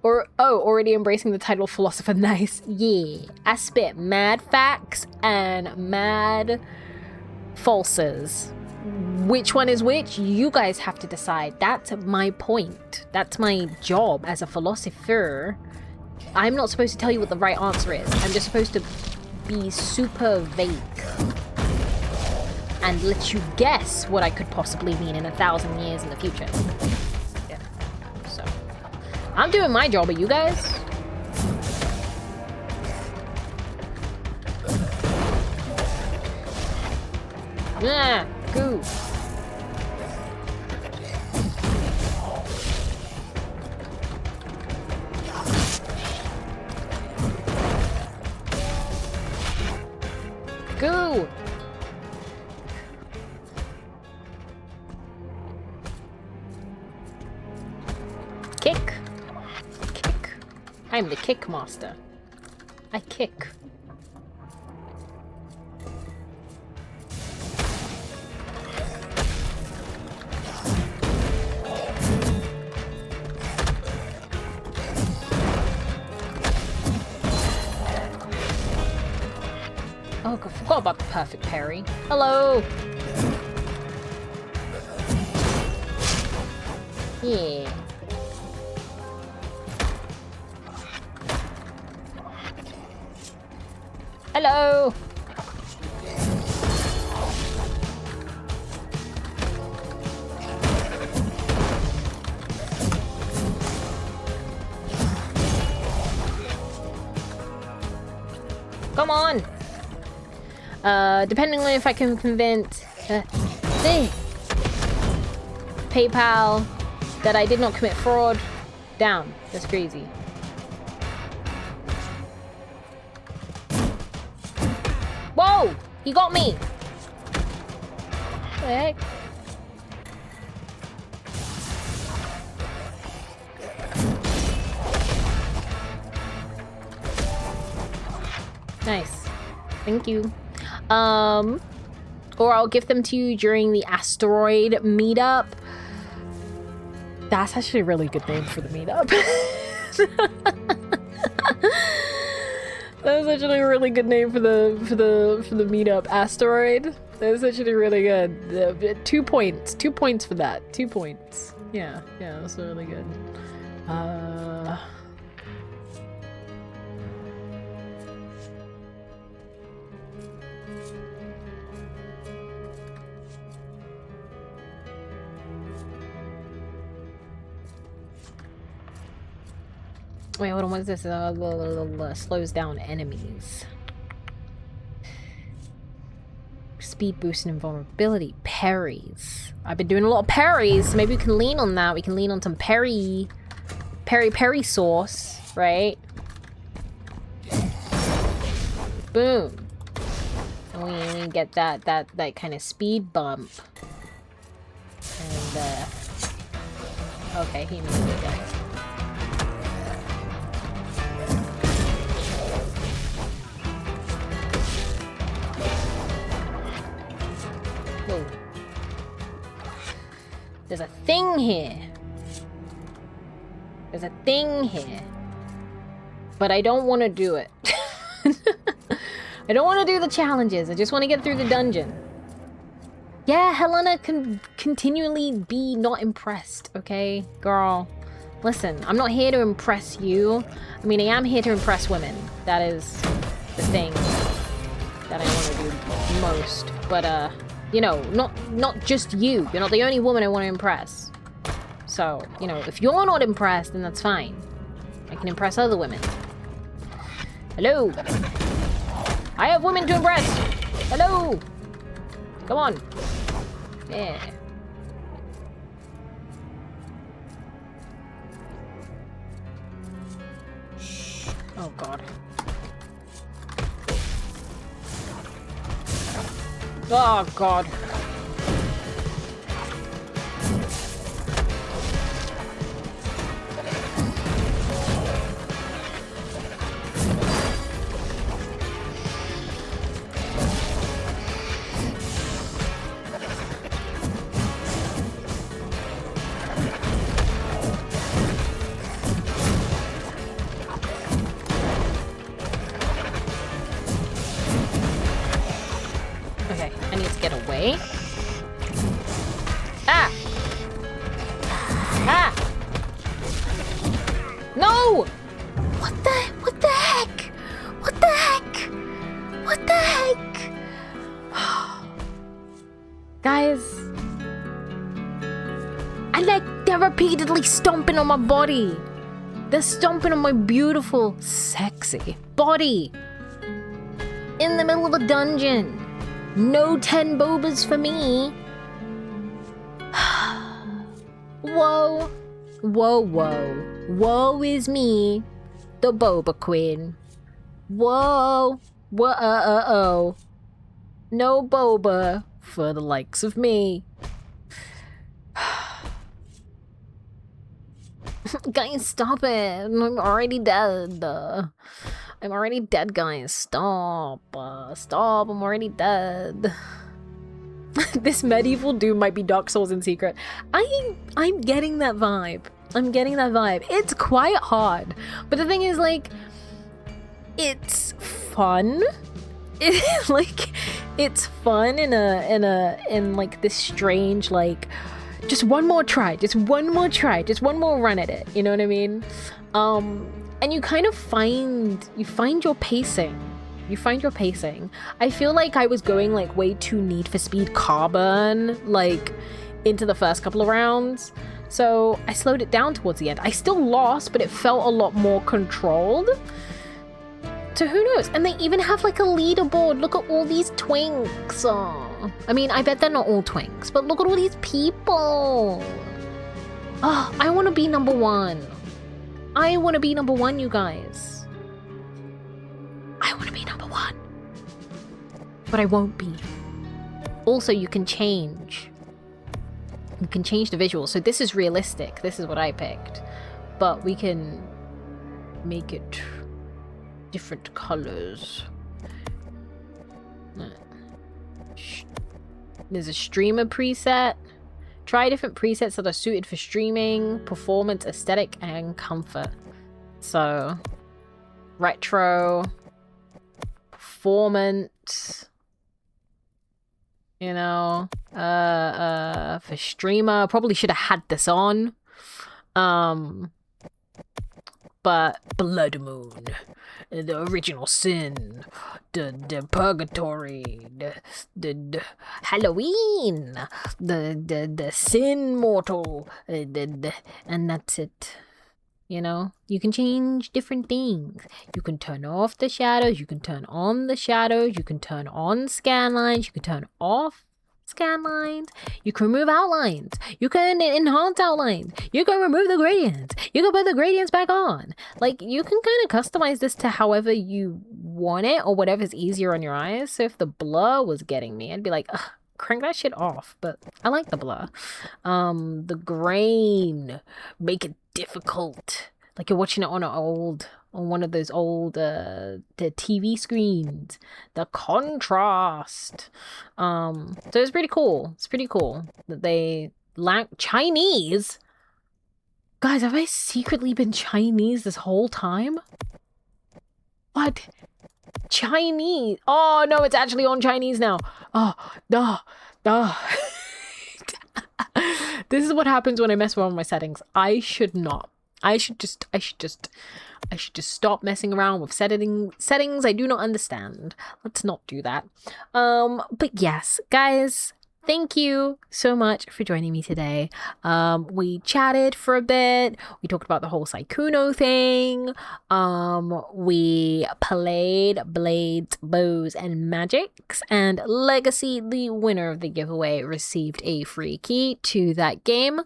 Or, oh, already embracing the title philosopher. Nice. Yeah. I spit mad facts and mad falses. Which one is which? You guys have to decide. That's my point. That's my job as a philosopher. I'm not supposed to tell you what the right answer is. I'm just supposed to be super vague and let you guess what I could possibly mean in 1,000 years in the future. Yeah. So, I'm doing my job, are you guys? Yeah, goo. Goo. Kick. Kick. I'm the kick master. I kick. Oh, I forgot about the perfect parry. Hello! Yeah. Hello! Come on! Depending on if I can convince PayPal that I did not commit fraud, down. That's crazy. Whoa! He got me! What the heck? Nice. Thank you. Or I'll give them to you during the asteroid meetup. That's actually a really good name for the meetup. That was actually a really good name for the meetup. Asteroid. That was actually really good. 2 points. 2 points for that. 2 points. Yeah, that's really good. Wait, hold on, what is this? Slows down enemies. Speed boost and invulnerability. Parries. I've been doing a lot of parries. Maybe we can lean on that. We can lean on some parry sauce, right? Boom. And we get that kind of speed bump. And okay, he made it again. Whoa. There's a thing here. There's a thing here. But I don't want to do it. I don't want to do the challenges. I just want to get through the dungeon. Yeah, Helena can continually be not impressed, okay? Girl, listen, I'm not here to impress you. I mean, I am here to impress women. That is the thing that I want to do most. But, you know, not just you. You're not the only woman I want to impress. So, you know, if you're not impressed, then that's fine. I can impress other women. Hello? I have women to impress! Hello! Come on. Yeah. Oh, God. Oh, God. Repeatedly stomping on my body. They're stomping on my beautiful, sexy body. In the middle of a dungeon. No 10 bobas for me. Whoa. Whoa, whoa. Woe is me, the boba queen. Whoa. Whoa. No boba for the likes of me. Guys, stop it. I'm already dead. I'm already dead, guys. Stop. Stop. I'm already dead. This medieval doom might be Dark Souls in secret. I'm getting that vibe. I'm getting that vibe. It's quite hard. But the thing is, like, it's fun. It's fun in like this strange, like, just one more try, just one more run at it. You know what I mean? And you kind of find your pacing. I feel like I was going like way too Need for Speed Carbon, like, into the first couple of rounds. So I slowed it down towards the end. I still lost, but it felt a lot more controlled. So who knows? And they even have like a leaderboard. Look at all these twinks. Oh. I mean, I bet they're not all twinks, but look at all these people. Oh, I want to be number one. I want to be number one, you guys. I want to be number one. But I won't be. Also, you can change. You can change the visual. So this is realistic. This is what I picked. But we can make it different colors. There's a streamer preset. Try different presets that are suited for streaming, performance, aesthetic, and comfort. So, retro, performance, you know, for streamer. Probably should have had this on. But Blood Moon, the original sin, the purgatory, the Halloween, the sin mortal, and that's it. You know, you can change different things. You can turn off the shadows, you can turn on the shadows, you can turn on scan lines, you can turn off scan lines, you can remove outlines, you can enhance outlines, you can remove the gradients, you can put the gradients back on. Like, you can kind of customize this to however you want it, or whatever's easier on your eyes. So if the blur was getting me, I'd be like, ugh, crank that shit off. But I like the blur. The grain, make it difficult, like you're watching it on one of those old the TV screens. The contrast, so it's pretty cool. It's pretty cool that they Chinese. Guys, have I secretly been Chinese this whole time? What? Chinese? Oh no, it's actually on Chinese now. Oh no. This is what happens when I mess around with my settings. I should just stop messing around with settings I do not understand. Let's not do that. But yes, guys, thank you so much for joining me today. We chatted for a bit. We talked about the whole Sykkuno thing. We played Blades, Bows, and Magics, and Legacy, the winner of the giveaway, received a free key to that game.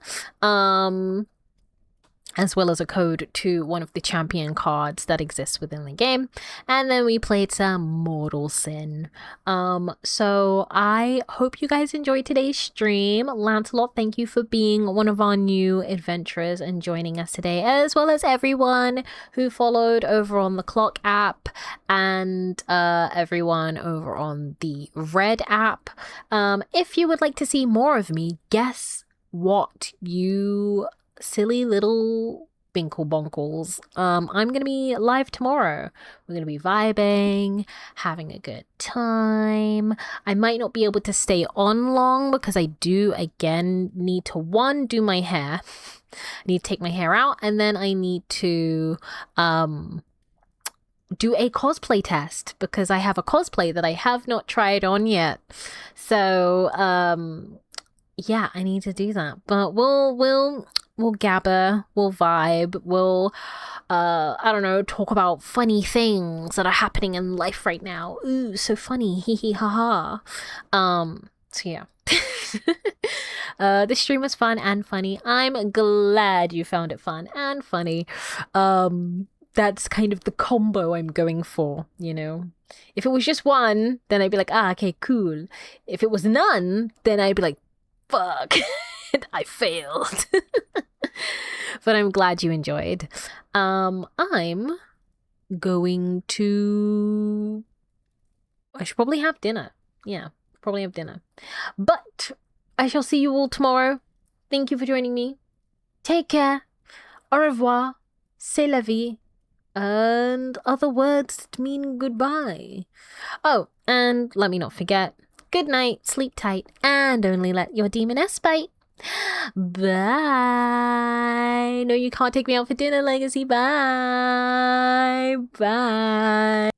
As well as a code to one of the champion cards that exists within the game. And then we played some Mortal Sin. So I hope you guys enjoyed today's stream. Lancelot, thank you for being one of our new adventurers and joining us today, as well as everyone who followed over on the Clock app and everyone over on the Red app. If you would like to see more of me, guess what, you silly little binkle bonkles. I'm gonna be live tomorrow. We're gonna be vibing, having a good time. I might not be able to stay on long because I do again need to do my hair. I need to take my hair out, and then I need to do a cosplay test because I have a cosplay that I have not tried on yet. So yeah, I need to do that. But we'll gabber, we'll vibe, we'll, I don't know, talk about funny things that are happening in life right now. Ooh, so funny, hee hee ha ha. So yeah. This stream was fun and funny. I'm glad you found it fun and funny. That's kind of the combo I'm going for, you know. If it was just one, then I'd be like, okay, cool. If it was none, then I'd be like, fuck. I failed. But I'm glad you enjoyed. I'm going to... I should probably have dinner. Yeah, probably have dinner. But I shall see you all tomorrow. Thank you for joining me. Take care. Au revoir. C'est la vie. And other words that mean goodbye. Oh, and let me not forget, good night, sleep tight, and only let your demoness bite. Bye. No, you can't take me out for dinner, Legacy. Bye. Bye.